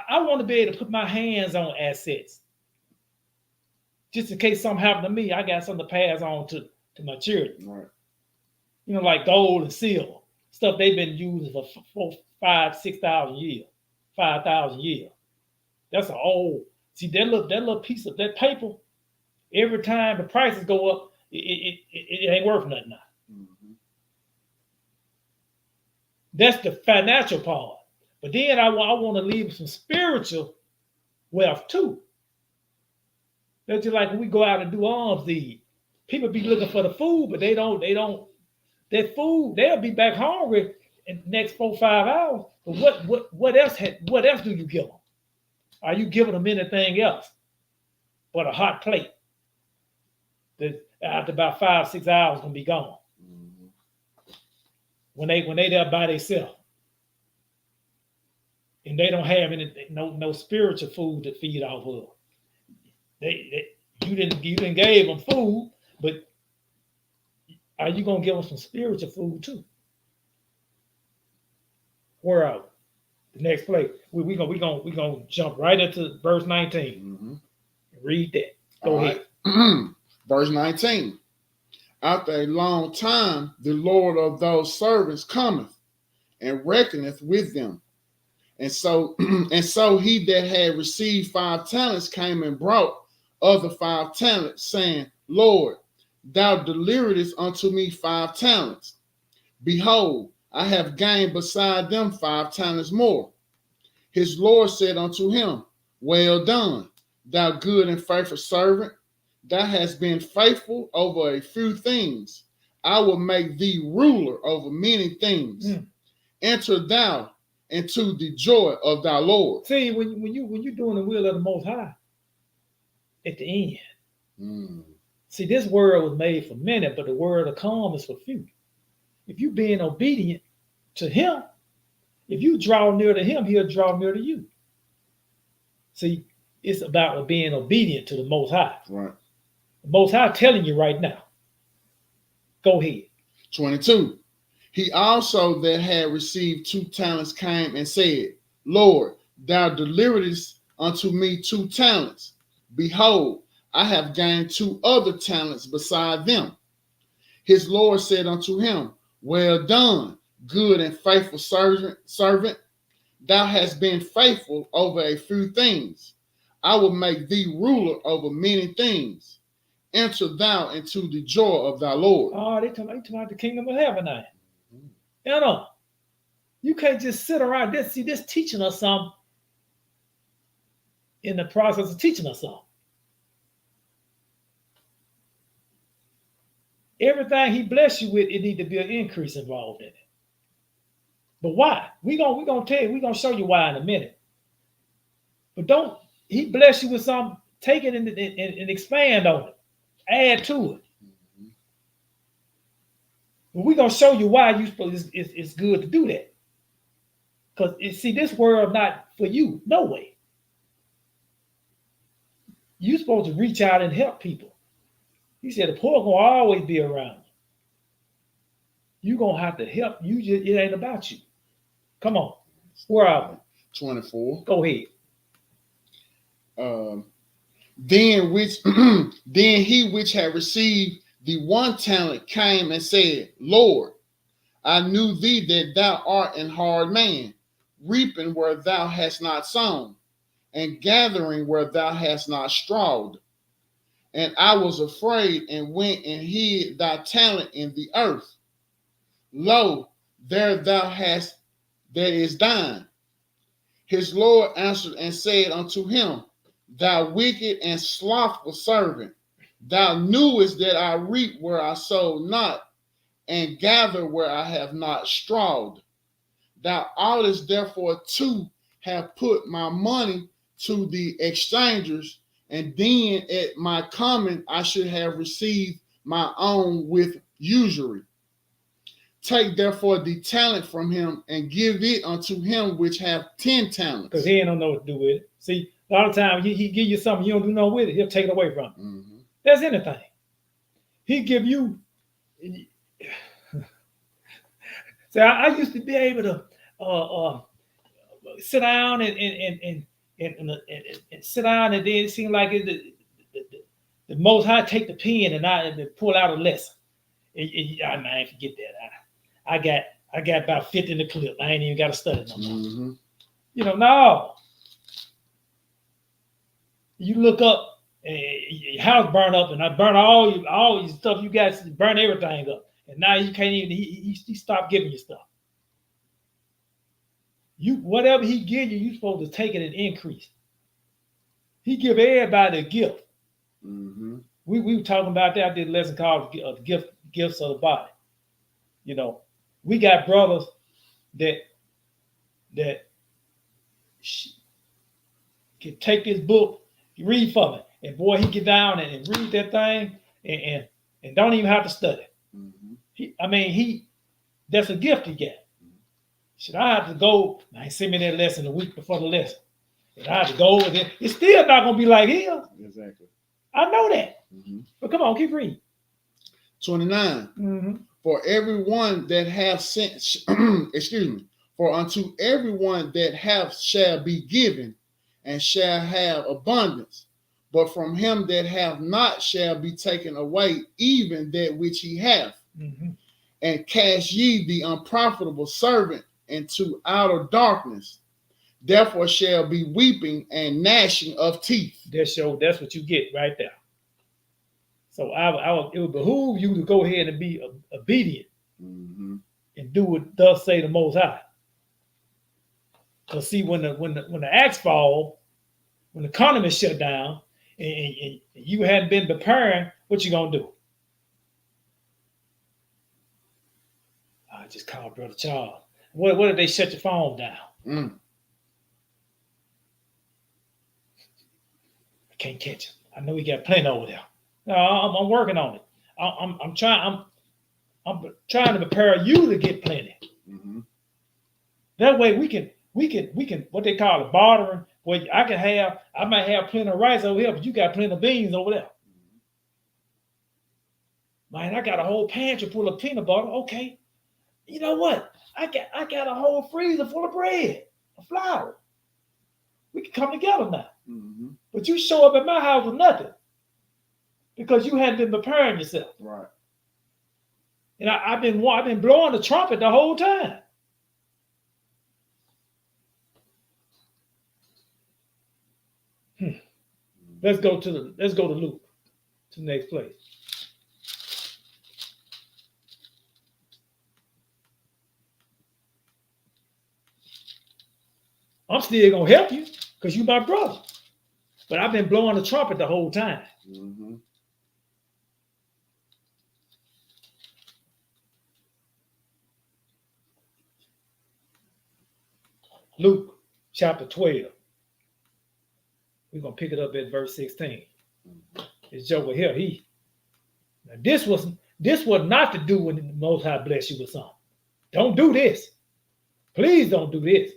I want to be able to put my hands on assets. Just in case something happened to me, I got something to pass on to my children. Right. Like gold and silver, stuff they've been using for 4, 5, 6,000 years, 5,000 years. That's an old. See that little piece of that paper. Every time the prices go up, it ain't worth nothing now. Mm-hmm. That's the financial part. But then I want to leave some spiritual wealth too. That's just like when we go out and do alms deed. People be looking for the food, but they don't. That food, they'll be back hungry in the next 4, 5 hours. But what else do you give them? Are you giving them anything else but a hot plate that after about 5, 6 hours gonna be gone? Mm-hmm. When they there by themselves. And they don't have no spiritual food to feed off of. You didn't give them food, but are you gonna give them some spiritual food too? Where are we? The next place we gonna jump right into verse 19. Mm-hmm. Read that. Go ahead. Verse 19. After a long time, the Lord of those servants cometh and reckoneth with them. And so he that had received 5 talents came and brought other 5 talents, saying, Lord, thou deliveredest unto me 5 talents. Behold, I have gained beside them 5 talents more. His Lord said unto him, Well done, thou good and faithful servant. Thou hast been faithful over a few things. I will make thee ruler over many things. Enter thou into the joy of thy Lord. See, when you doing the will of the Most High, at the end. See, this world was made for many, but the world to come is for few. If you being obedient to Him, if you draw near to Him, He'll draw near to you. See, it's about being obedient to the Most High. Right. The Most High telling you right now. Go ahead. 22. He also that had received 2 talents came and said, Lord, thou deliveredest unto me 2 talents. Behold, I have gained 2 other talents beside them. His Lord said unto him, Well done, good and faithful servant. Thou hast been faithful over a few things. I will make thee ruler over many things. Enter thou into the joy of thy Lord. Oh, they talking about the kingdom of heaven now. You know, you can't just sit around this teaching us something in the process of teaching us something. Everything He bless you with, it need to be an increase involved in it. But why? We're gonna tell you, we're gonna show you why in a minute. But don't He bless you with something, take it and expand on it. Add to it. But we're gonna show you why it's good to do that. Because see, this world not for you, no way. You're supposed to reach out and help people. He said the poor gonna always be around you. You're gonna have to help. It ain't about you. Come on. Where are we? 24. Go ahead. Then he which had received the 1 talent came and said, Lord, I knew thee that thou art an hard man, reaping where thou hast not sown, and gathering where thou hast not strawed. And I was afraid and went and hid thy talent in the earth. Lo, there thou hast that is thine. His Lord answered and said unto him, Thou wicked and slothful servant, thou knewest that I reap where I sowed not, and gather where I have not strawed. Thou oughtest therefore to have put my money to the exchangers, and then at my coming I should have received my own with usury. Take therefore the talent from him, and give it unto him which have 10 talents. Because he ain't don't know what to do with it. See, a lot of times he give you something you don't do nothing with it, he'll take it away from you. That's anything. He give you. See, I used to be able to sit down and sit down, and then it seemed like the Most High take the pen and I pull out a lesson. I forget that. I got about 50 in the clip. I ain't even got to study no more. No. You look up, and your house burned up, and I burn all your stuff. You guys burn everything up, and now you can't even. He stopped giving you stuff. Whatever he give you, you supposed to take it and increase. He give everybody a gift. We were talking about that. I did a lesson called Gifts of the Body. We got brothers that can take this book, read from it, and boy, he get down and read that thing and don't even have to study. That's a gift he got. Should I have to go? I send me that lesson a week before the lesson. And I have to go, and it's still not gonna be like him. Exactly. I know that. But come on, keep reading. 29. For everyone that hath sent, for unto everyone that hath shall be given, and shall have abundance. But from him that hath not shall be taken away even that which he hath. And cast ye the unprofitable servant into outer darkness. Therefore shall be weeping and gnashing of teeth. That's what you get right there. So it would behoove you to go ahead and be obedient Mm-hmm. and do what thus say the Most High. Because see, when the axe fall, when the economy shut down, and you hadn't been preparing, what you gonna do? I just called Brother Charles. What if they shut your phone down? Mm. I can't catch him. I know he got plenty over there. No, I'm working on it. I'm trying to prepare you to get plenty. Mm-hmm. That way we can what they call it, bartering. Where I might have plenty of rice over here, but you got plenty of beans over there. Man, I got a whole pantry full of peanut butter. Okay, you know what? I got a whole freezer full of bread, of flour. We can come together now. Mm-hmm. But you show up at my house with nothing because you hadn't been preparing yourself. Right. And I've been blowing the trumpet the whole time. Let's go to Luke, to the next place. I'm still gonna help you because you my brother. But I've been blowing the trumpet the whole time. Mm-hmm. Luke chapter 12. We're gonna pick it up at verse 16. This joker here, now this was not to do when the Most High bless you with something. Don't do this. Please don't do this.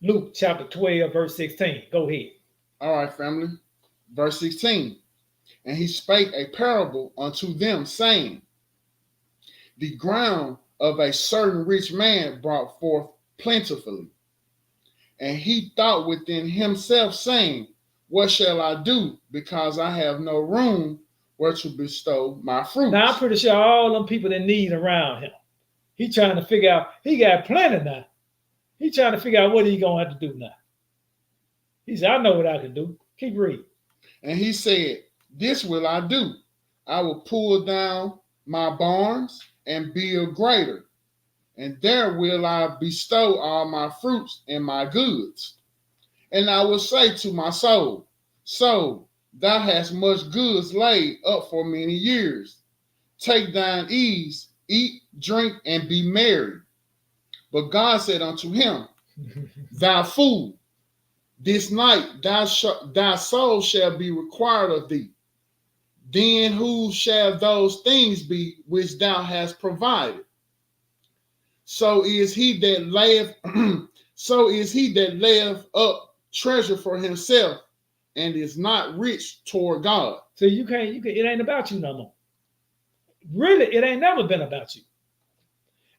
Luke chapter 12, verse 16. Go ahead. All right, family. Verse 16. And he spake a parable unto them, saying, the ground of a certain rich man brought forth plentifully. And he thought within himself, saying, what shall I do? Because I have no room where to bestow my fruits. Now, I'm pretty sure all them people that need around him, he trying to figure out, he got plenty now. He trying to figure out what he going to have to do now. He said, I know what I can do. Keep reading. And he said, this will I do. I will pull down my barns and build greater. And there will I bestow all my fruits and my goods. And I will say to my soul, soul, thou hast much goods laid up for many years. Take thine ease, eat, drink, and be merry. But God said unto him, thou fool, this night thy soul shall be required of thee. Then who shall those things be which thou hast provided? So is he that layeth up treasure for himself and is not rich toward God. So you can't, it ain't about you no more. Really, it ain't never been about you.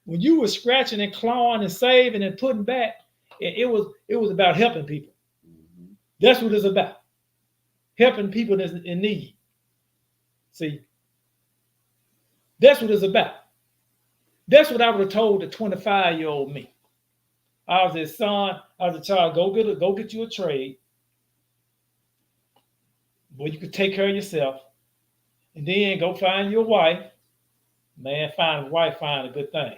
When you were scratching and clawing and saving and putting back, it was about helping people. Mm-hmm. That's what it's about. Helping people that's in need. See, that's what it's about. That's what I would have told the 25-year-old me. I was his son. I was a child. Go get you a trade where you could take care of yourself, and then go find your wife. Man, find a wife, find a good thing,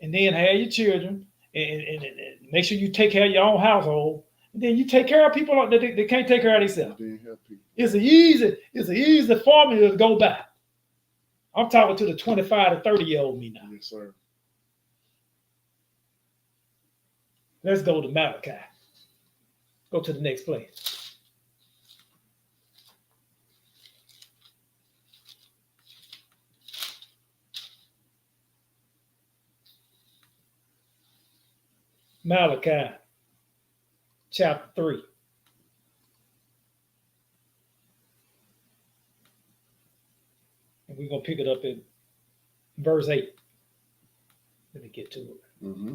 and then have your children, and make sure you take care of your own household. And then you take care of people that they can't take care of themselves. It's an easy formula to go by. I'm talking to the 25 to 30-year-old me now. Yes, sir. Let's go to Malachi. Go to the next place. Malachi chapter 3. And we're going to pick it up in verse 8. Let me get to it. Mm-hmm.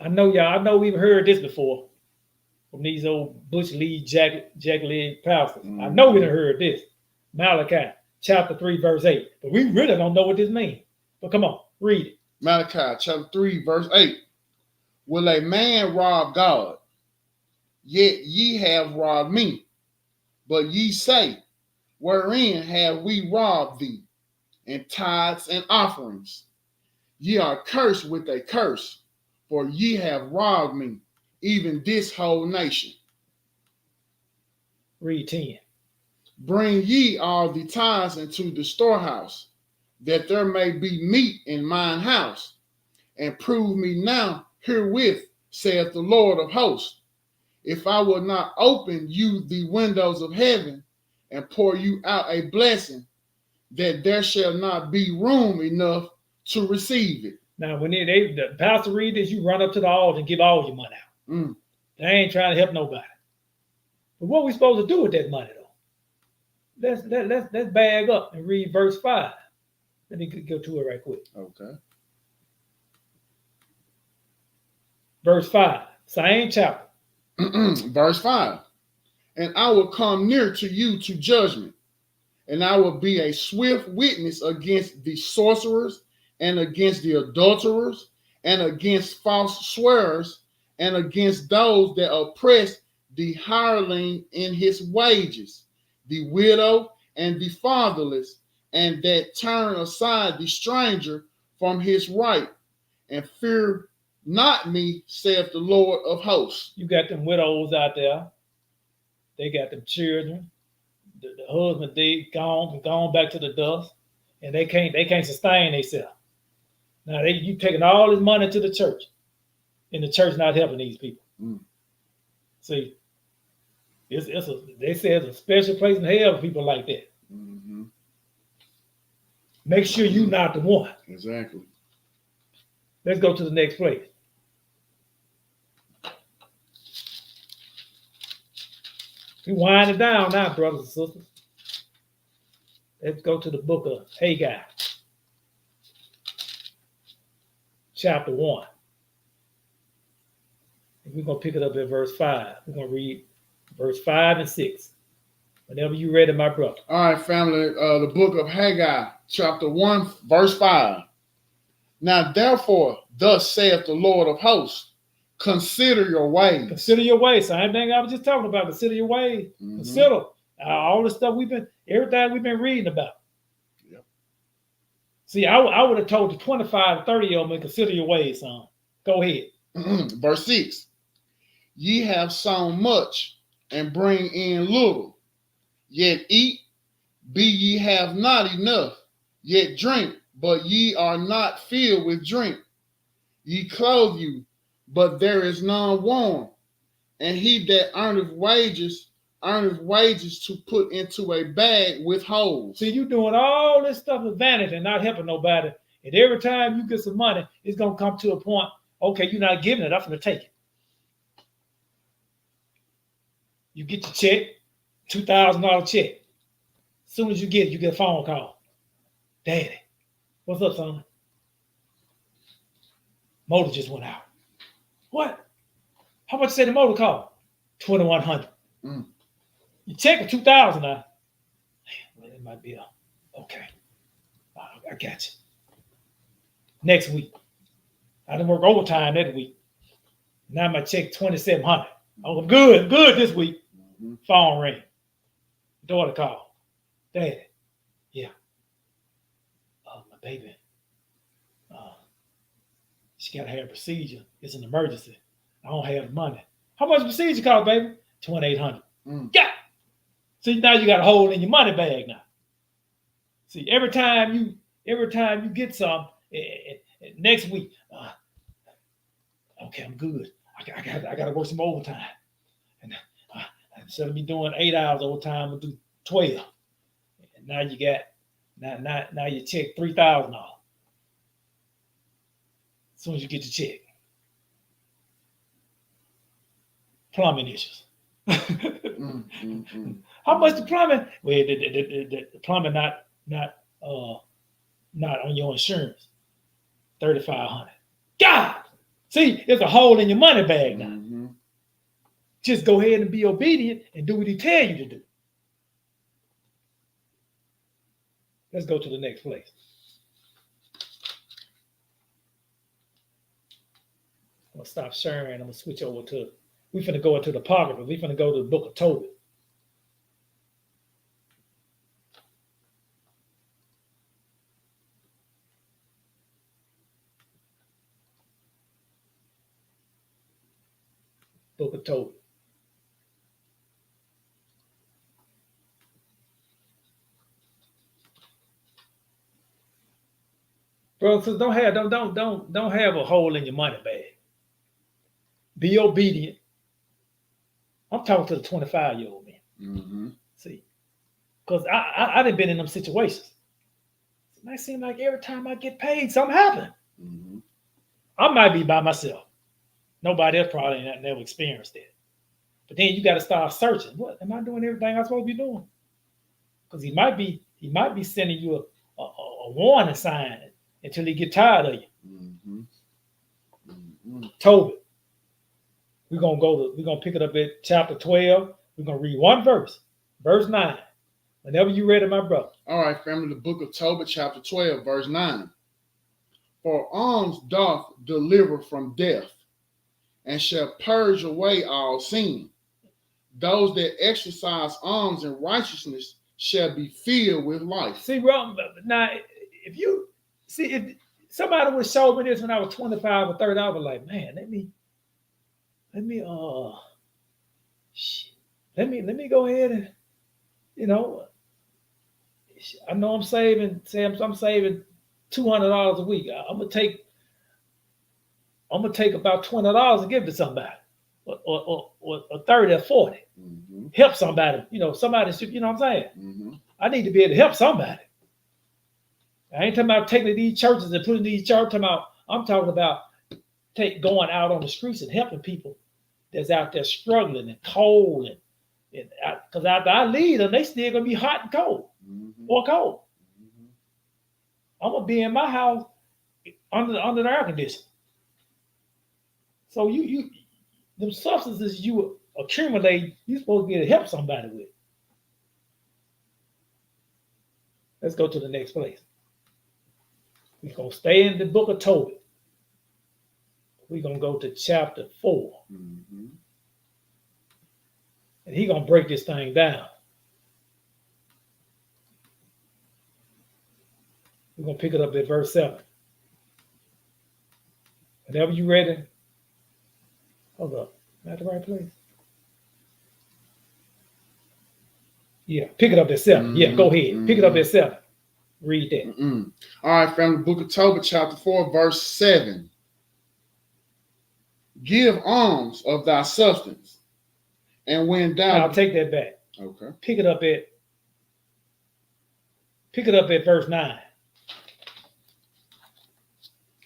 I know we've heard this before from these old Bush League jack-leg pastors. Mm-hmm. I know we done heard this. Malachi chapter 3, verse 8. But we really don't know what this means. But come on, read it. Malachi chapter 3, verse 8. Will a man rob God? Yet ye have robbed me. But ye say, wherein have we robbed thee? In tithes and offerings. Ye are cursed with a curse, for ye have robbed me, even this whole nation. Read 10. Bring ye all the tithes into the storehouse, that there may be meat in mine house, and prove me now herewith, saith the Lord of hosts, if I will not open you the windows of heaven and pour you out a blessing, that there shall not be room enough to receive it. Now, when the pastor read this, you run up to the altar and give all your money out. Mm. They ain't trying to help nobody. But what we supposed to do with that money, though? Let's bag up and read verse 5. Let me go to it right quick. Okay. Verse 5, same chapter. Verse 5. And I will come near to you to judgment, and I will be a swift witness against the sorcerers, and against the adulterers, and against false swearers, and against those that oppress the hireling in his wages, the widow and the fatherless, and that turn aside the stranger from his right, and fear not me, saith the Lord of hosts. You got them widows out there. They got them children. The husband, they gone back to the dust, and they can't sustain themselves. Now you taking all this money to the church, and the church not helping these people. Mm. See, they say it's a special place in hell for people like that. Mm-hmm. Make sure you're not the one. Exactly. Let's go to the next place. We wind it down now, brothers and sisters. Let's go to the book of Haggai, chapter 1. And we're going to pick it up at verse 5. We're going to read verse 5 and 6. Whenever you're ready, my brother. All right, family. The book of Haggai, chapter 1, verse 5. Now, therefore, thus saith the Lord of hosts, consider your ways. Consider your ways. Same thing I was just talking about. Consider your ways. Mm-hmm. Consider all the stuff everything we've been reading about. Yep. See, I would have told the 25 to 30 of them, consider your ways, son. Go ahead. Verse 6. Ye have sown much and bring in little, yet eat, be ye have not enough, yet drink, but ye are not filled with drink. Ye clothe you, but there is none warm. And he that earneth wages to put into a bag with holes. See, you doing all this stuff with vanity and not helping nobody. And every time you get some money, it's going to come to a point, okay, you're not giving it, I'm going to take it. You get your check, $2,000 check. As soon as you get it, you get a phone call. Daddy, what's up, son? Motor just went out. What? How much you say the motor cost? $2,100. Mm. You check for $2,000 now. Well, it might be okay. I got you. Next week, I didn't work overtime that week. Now my check $2,700. Oh, I'm good this week. Mm-hmm. Phone ring. Daughter called. Daddy, yeah. My baby. She got to have a procedure. It's an emergency. I don't have the money. How much procedure cost, baby? $2,800. Yeah. See, now you got a hole in your money bag now. See, every time you get some, next week, okay, I'm good. I got to work some overtime, and instead of me doing 8 hours overtime, I'll do 12. And now you got now you check $3,000. As soon as you get your check. Plumbing issues. How much the plumbing? Well, the plumbing not on your insurance. $3,500. God, see, there's a hole in your money bag now. Mm-hmm. Just go ahead and be obedient and do what he tell you to do. Let's go to the next place. I'm gonna stop sharing. I'm gonna switch over to. We finna go into the Apocrypha. We finna go to the Book of Tobit. Book of Tobit. Bro, so don't have a hole in your money bag. Be obedient. I'm talking to the 25-year-old man. Mm-hmm. See, because I done been in them situations. It might seem like every time I get paid, something happen. Mm-hmm. I might be by myself. Nobody else probably never experienced that. But then you got to start searching. What am I doing? Everything I'm supposed to be doing? Because he might be sending you a warning sign until he get tired of you. Mm-hmm. Mm-hmm. Tobit. We're gonna pick it up at chapter 12. We're gonna read one verse, verse 9. Whenever you ready, my brother. All right, family, the book of Tobit, chapter 12, verse 9. For alms doth deliver from death, and shall purge away all sin. Those that exercise alms in righteousness shall be filled with life. See, bro, now if somebody would show me this when I was 25 or 30, I was like, man, let me go ahead and, I know I'm saving, I'm saving $200 a week. I'm gonna take about $20 and give it to somebody, or 30 or 40. Mm-hmm. Help somebody. Somebody should, what I'm saying? Mm-hmm. I need to be able to help somebody. I ain't talking about taking to these churches and putting these churches. I'm talking about going out on the streets and helping people that's out there struggling and cold, and because after I leave them, they still gonna be hot and cold, Mm-hmm. or cold. Mm-hmm. I'm gonna be in my house under the air conditioning. So them substances you accumulate, you're supposed to be able to help somebody with. Let's go to the next place. We're gonna stay in the book of Tobit. We're gonna go to chapter 4. Mm-hmm. And he's gonna break this thing down. We're gonna pick it up at verse 7. Whenever you're ready. Hold up. Am I at the right place? Yeah, pick it up at 7. Mm-hmm. Yeah, go ahead. Mm-hmm. Pick it up at 7. Read that. Mm-hmm. All right, family, book of Tobit, chapter 4, verse 7. Give alms of thy substance, and when thou... I'll take that back. Okay. Pick it up at verse 9.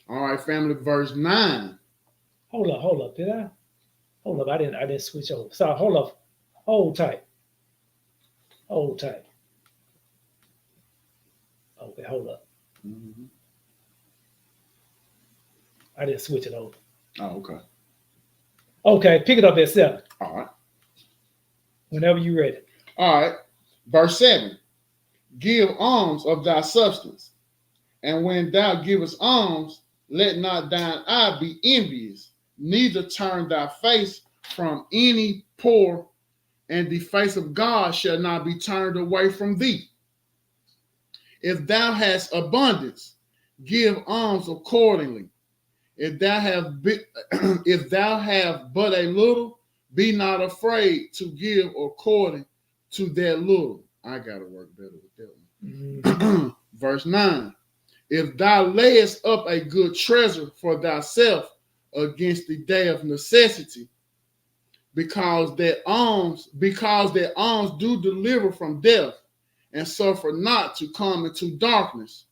All right, family, verse 9. Hold up. Did I? Hold up. I didn't switch over. Sorry, hold up. Hold tight. Okay, hold up. Mm-hmm. I didn't switch it over. Oh, okay. Okay, pick it up at 7. All right. Whenever you're ready. All right. Verse 7. Give alms of thy substance, and when thou givest alms, let not thine eye be envious, neither turn thy face from any poor, and the face of God shall not be turned away from thee. If thou hast abundance, give alms accordingly. If thou have but a little, be not afraid to give according to that little. I gotta work better with that one. Mm-hmm. Verse 9. If thou layest up a good treasure for thyself against the day of necessity, because that alms do deliver from death, and suffer not to come into darkness.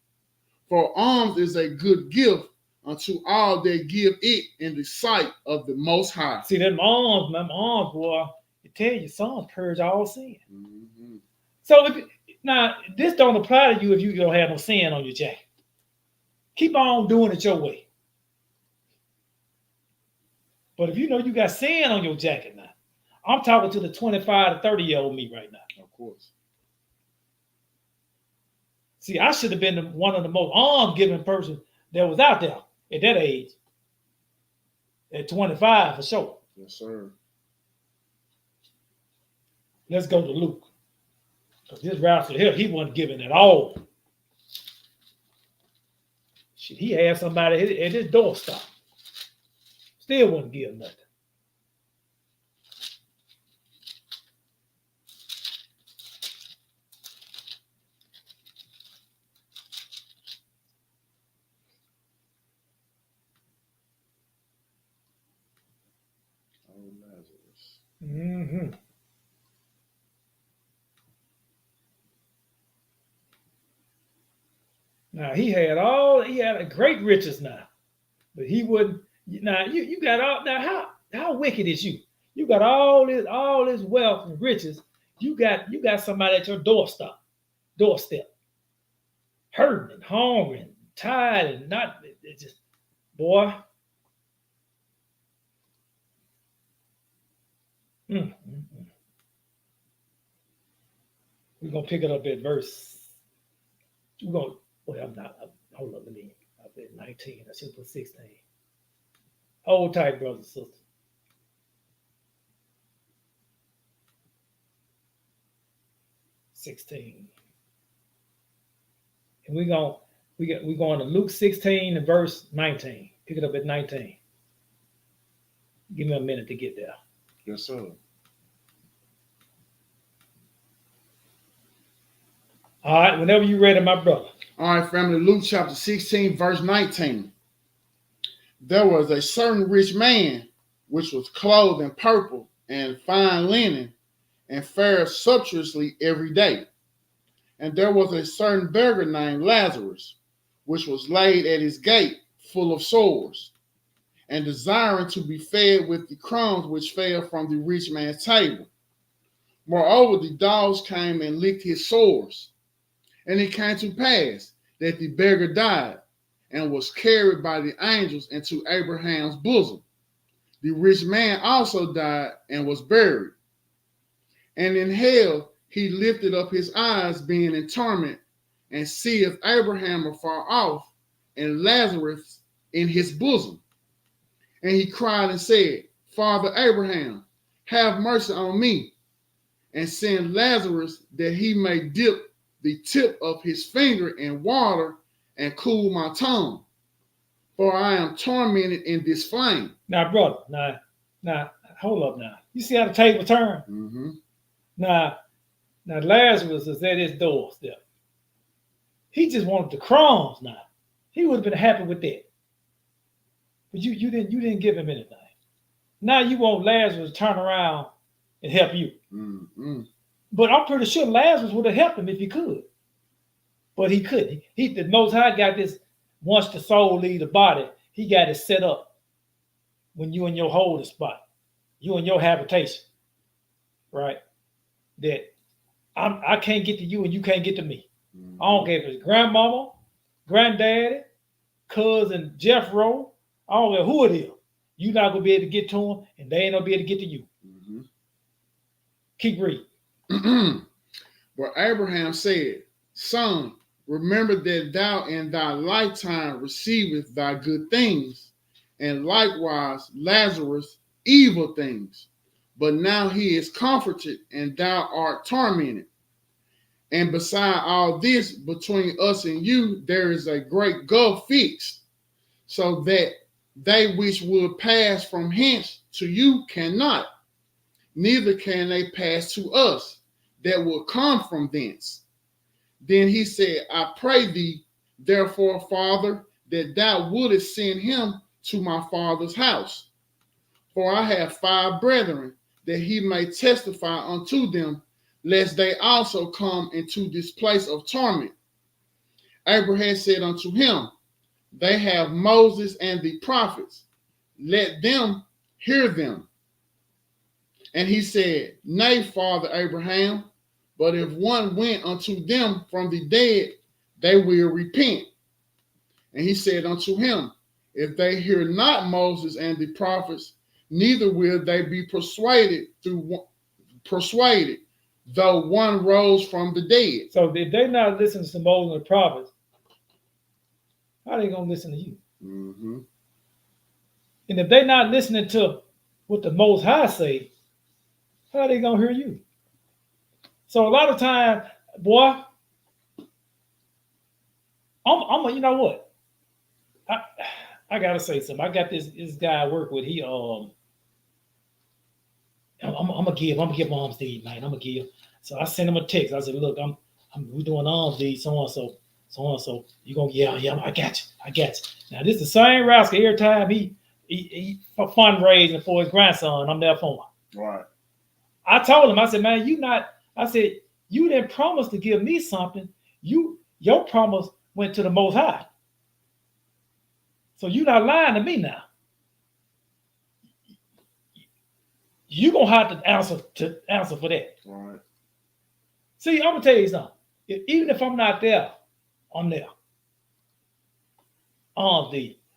For alms is a good gift unto all that give it in the sight of the Most High. See, them arms, boy, it tell you some purge all sin. Mm-hmm. So now this don't apply to you if you don't have no sin on your jacket. Keep on doing it your way. But if you know you got sin on your jacket now, I'm talking to the 25 to 30-year-old me right now. Of course. See, I should have been one of the most alms-giving person that was out there at that age. at 25 for sure. Yes, sir. Let's go to Luke. Because this rascal here, he wasn't giving at all. Shit, he had somebody at his doorstep. Still wouldn't give nothing. Oh, Lazarus. Mm-hmm. Now he had a great riches now, but he wouldn't. Now you got all now. How wicked is you? You got all this wealth and riches. You got somebody at your doorstep, hurting and hungry and tired and not. It just, boy. We're gonna pick it up at verse. We're gonna. Wait, I'm not. Hold up, let me. I said 19. I should put 16. Hold tight, brothers and sisters. 16. And we're going to Luke 16 and verse 19. Pick it up at 19. Give me a minute to get there. Yes, sir. All right, whenever you're ready, my brother. All right, family. Luke chapter 16, verse 19. There was a certain rich man which was clothed in purple and fine linen and fared sumptuously every day. And there was a certain beggar named Lazarus, which was laid at his gate, full of sores, and desiring to be fed with the crumbs which fell from the rich man's table. Moreover, the dogs came and licked his sores. And it came to pass that the beggar died and was carried by the angels into Abraham's bosom. The rich man also died and was buried. And in hell he lifted up his eyes, being in torment, and seeth Abraham afar off, and Lazarus in his bosom. And he cried and said, Father Abraham, have mercy on me, and send Lazarus that he may dip the tip of his finger in water and cool my tongue, for I am tormented in this flame. Now, brother, now, hold up now. You see how the table turned? Mm-hmm. Now Lazarus is at his doorstep. He just wanted the crumbs now. He would have been happy with that. But you didn't give him anything. Now you want Lazarus to turn around and help you. Mm-hmm. But I'm pretty sure Lazarus would have helped him if he could. But he couldn't. The Most High got this, once the soul leaves the body, he got it set up when you in your holding spot, you in your habitation, right? That I can't get to you and you can't get to me. Mm-hmm. I don't care if it's grandmama, granddaddy, cousin Jeffro, I don't care who it is. You're not going to be able to get to them and they ain't going to be able to get to you. Mm-hmm. Keep reading. But Abraham said, Son, remember that thou in thy lifetime receivest thy good things, and likewise Lazarus evil things. But now he is comforted, and thou art tormented. And beside all this, between us and you, there is a great gulf fixed, so that they which would pass from hence to you cannot, neither can they pass to us that will come from thence. Then he said, I pray thee, therefore, Father, that thou wouldest send him to my father's house. For I have 5 brethren, that he may testify unto them, lest they also come into this place of torment. Abraham said unto him, They have Moses and the prophets. Let them hear them. And he said, Nay, Father Abraham, but if one went unto them from the dead, they will repent. And he said unto him, If they hear not Moses and the prophets, neither will they be persuaded, though one rose from the dead. So if they not listen to Moses and the prophets, how are they going to listen to you? Mm-hmm. And if they're not listening to what the Most High say, how are they gonna hear you? So a lot of time, boy, you know what? I gotta say something. I got this guy I work with. I'm gonna give alms deed, man. I'm gonna give. So I sent him a text. I said, look, we doing alms deed, so and so. You gonna yeah, I got you. Now this is the same rascal every time he fundraising for his grandson. I'm there for him. Right. I told him, I said, man, you didn't promise to give me something. Your promise went to the Most High. So you're not lying to me now. You're gonna have to answer for that. Right. See, I'm gonna tell you something. Even if I'm not there, I'm there. I'm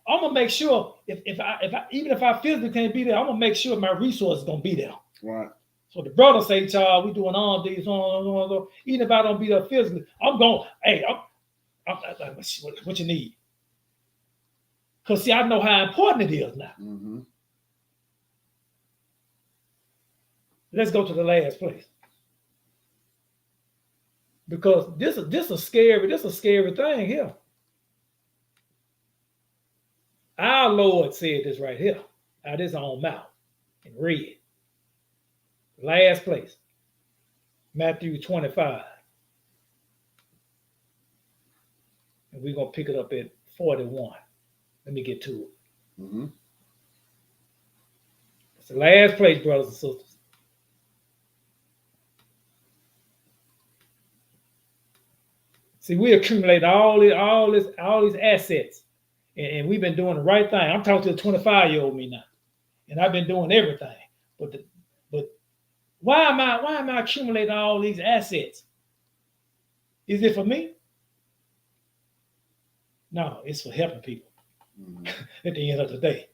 gonna make sure if I physically can't be there, I'm gonna make sure my resources gonna be there. Right. So the brother say, "Child, we doing all these, even if I don't be there physically, I'm going. Hey, what you need? Cause see, I know how important it is now. Mm-hmm. Let's go to the last place because this is a scary thing here. Our Lord said this right here out of his own mouth and read. Last place, Matthew 25. And we're going to pick it up at 41. Let me get to it. Mm-hmm. It's the last place, brothers and sisters. See, we accumulate all these assets, and we've been doing the right thing. I'm talking to the 25-year-old me now, and I've been doing everything. But why am I accumulating all these assets? Is it for me? No, it's for helping people. Mm-hmm. At the end of the day.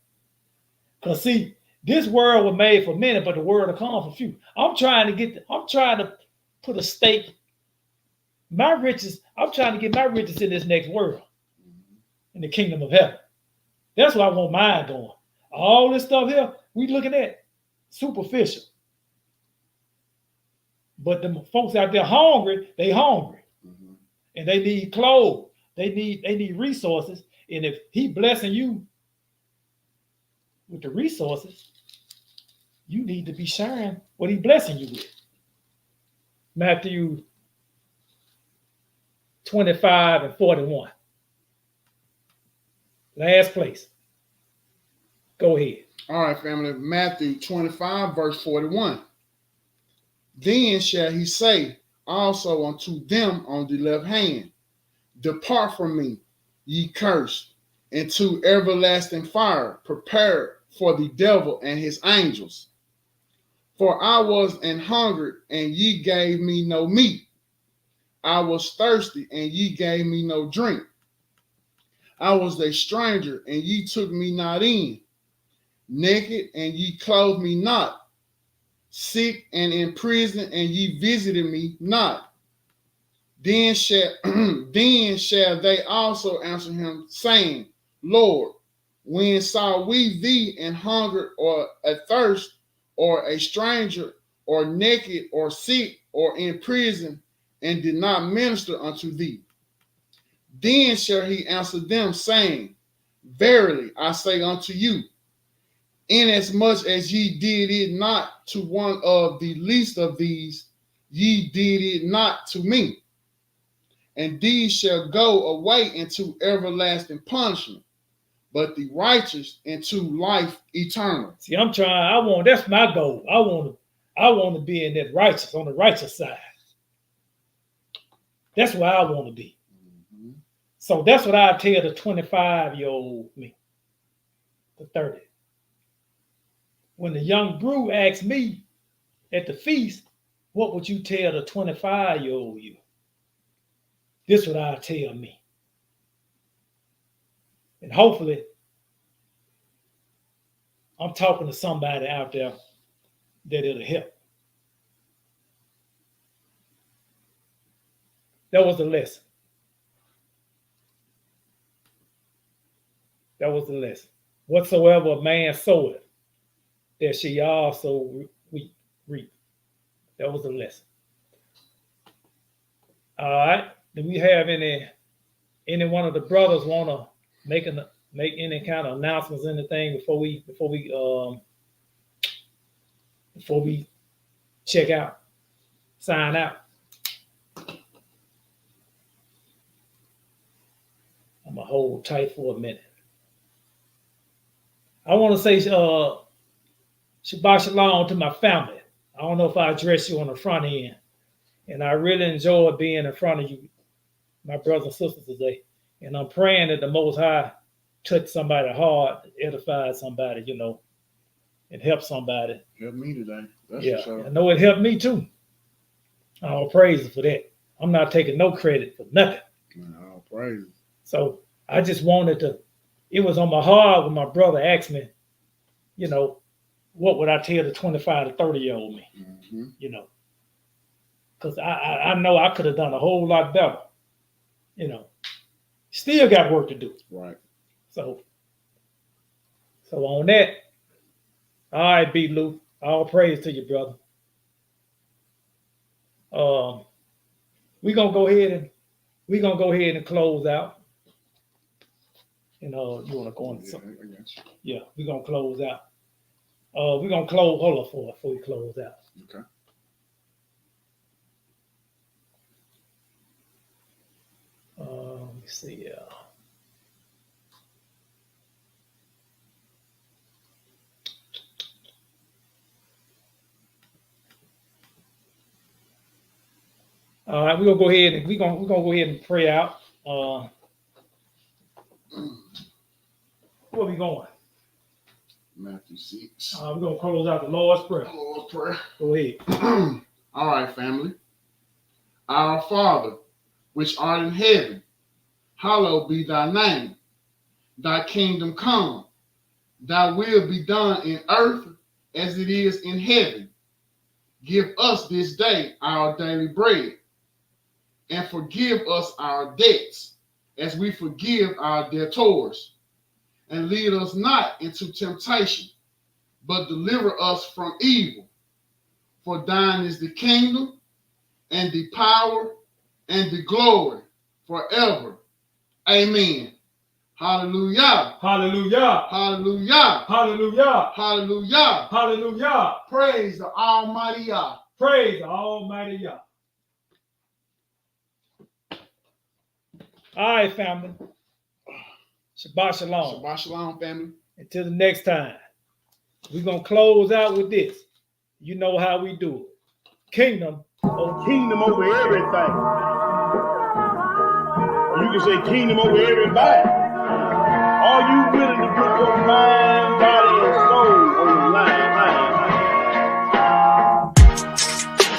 Because see, this world was made for many, but the world will come for few. I'm trying to put a stake. My riches, I'm trying to get my riches in this next world, in the kingdom of heaven. That's what I want mine going. All this stuff here, we looking at superficial. But the folks out there hungry, they hungry. Mm-hmm. And they need clothes. They need resources. And if he blessing you with the resources, you need to be sharing what he blessing you with. Matthew 25 and 41. Last place. Go ahead. All right, family. Matthew 25, verse 41. Then shall he say also unto them on the left hand, depart from me, ye cursed, into everlasting fire, prepared for the devil and his angels. For I was an hungered, and ye gave me no meat. I was thirsty, and ye gave me no drink. I was a stranger, and ye took me not in. Naked, and ye clothed me not. Sick and in prison, and ye visited me not. Then shall they also answer him, saying, Lord, when saw we thee in hunger or athirst, or a stranger, or naked, or sick, or in prison, and did not minister unto thee? Then shall he answer them, saying, Verily I say unto you, inasmuch as ye did it not to one of the least of these, ye did it not to me. And these shall go away into everlasting punishment, but the righteous into life eternal. See, that's my goal. I want to be in that righteous, on the righteous side. That's where I want to be. Mm-hmm. So that's what I tell the 25-year-old me, the 30. When the young brew asked me at the feast, what would you tell the 25-year-old you? This is what I tell me. And hopefully, I'm talking to somebody out there that it'll help. That was the lesson. That was the lesson. whatsoever a man soweth, that she also reap. That was the lesson. All right. Do we have any one of the brothers want to make any kind of announcements, anything before we check out, sign out? I'm gonna hold tight for a minute. I want to say Shabbat Shalom to my family. I don't know if I addressed you on the front end, and I really enjoyed being in front of you, my brothers and sisters, today. And I'm praying that the Most High touch somebody hard, edify somebody, and help somebody. Help me today. That's Yeah, for sure. I know it helped me too. All praises for that. I'm not taking no credit for nothing. All praise. So I just wanted to, it was on my heart when my brother asked me, what would I tell the 25 to 30-year-old me? Mm-hmm. Because I know I could have done a whole lot better. Still got work to do. Right. So on that, all right, B. Lou, all praise to you, brother. We're gonna go ahead and close out. You wanna go on something? I got you. Yeah, we're gonna close out. We're gonna close. Hold on before we close out. Okay. Let me see. All right, we're gonna go ahead and pray out. Where we going? Matthew 6. We're gonna close out the Lord's Prayer. Lord's Prayer. Go ahead. All right, family. Our Father, which art in heaven, hallowed be thy name. Thy kingdom come. Thy will be done in earth as it is in heaven. Give us this day our daily bread, and forgive us our debts as we forgive our debtors. And lead us not into temptation, but deliver us from evil. For thine is the kingdom, and the power, and the glory forever. Amen. Hallelujah. Hallelujah. Hallelujah. Hallelujah. Hallelujah. Hallelujah. Praise the Almighty Yah. Praise the Almighty Yah. All right, family. Shabbat Shalom. Shabbat Shalom, family. Until the next time, we're going to close out with this. You know how we do it. Kingdom Over everything. You can say kingdom over everybody. Are you willing to put your mind, body, and soul on the line?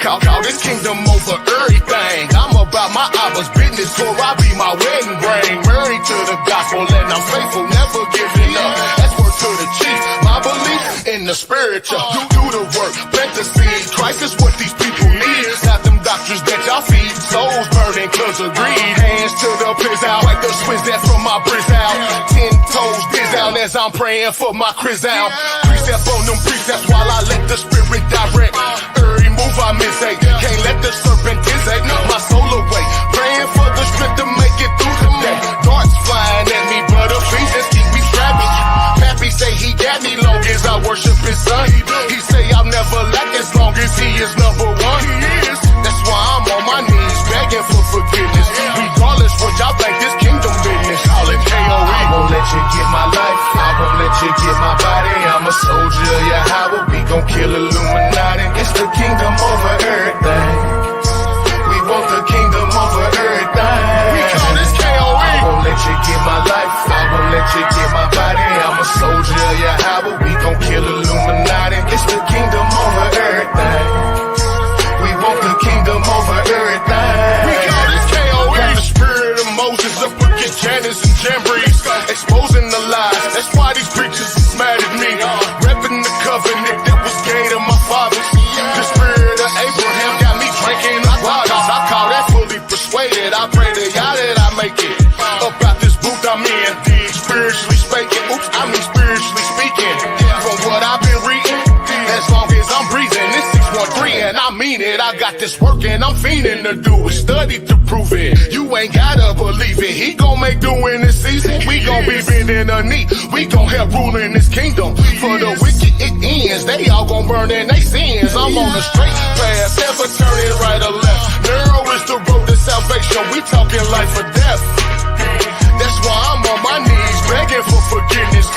Call this kingdom over everything. I'm about my Abba's business, for I be my wedding ring. Married to the gospel and I'm faithful, never giving up. That's word to the chief. My belief in the spiritual. Do the work, plant the seed. Christ is what these people need. Not them doctors that y'all feed. Souls burning cause of greed. Hands to the piss out. Wipe the swizz that from my brizz out. 10 toes biz out as I'm praying for my criz out. Precept on them precepts while I let the spirit direct. Every move I miss, can't let the serpent insect my soul away. Praying for the strength to make it through the day. Darts flying at me, but a feast just keep me strapping. Pappy say he got me long as I worship his son. He say I'll never lack as long as he is number one. That's why I'm on my knees begging for forgiveness. Regardless what y'all think, this kingdom business. Call it KOE. I won't let you get my life. I won't let you get my body. I'm a soldier of Yahweh. We gon' kill Illuminati. It's the kingdom over everything. We want the kingdom over everything. We call this KOE. I won't let you get my life. I won't let you get my body. I'm a soldier of Yahweh. We gon' kill Illuminati. It's the kingdom over everything. We want the kingdom over everything. We call this KOE. The spirit of Moses up against Janus and Jambres, exposing the lies. That's why these preachers is mad at me. Repping the covenant that was gave to my fathers. The spirit of Abraham got me drinking the waters. I call that fully persuaded. I pray to Yah that I make it up out this booth I'm in. Spiritually speaking, spiritually it. I got this work and I'm fiending to do it. Study to prove it. You ain't gotta believe it. He gon' make do in this season. We gon' be bending a knee. We gon' help rule in this kingdom. For the wicked it ends. They all gon' burn in they sins. I'm on a straight path, never turning right or left. Narrow is the road to salvation. We talking life or death. That's why I'm on my knees begging for forgiveness.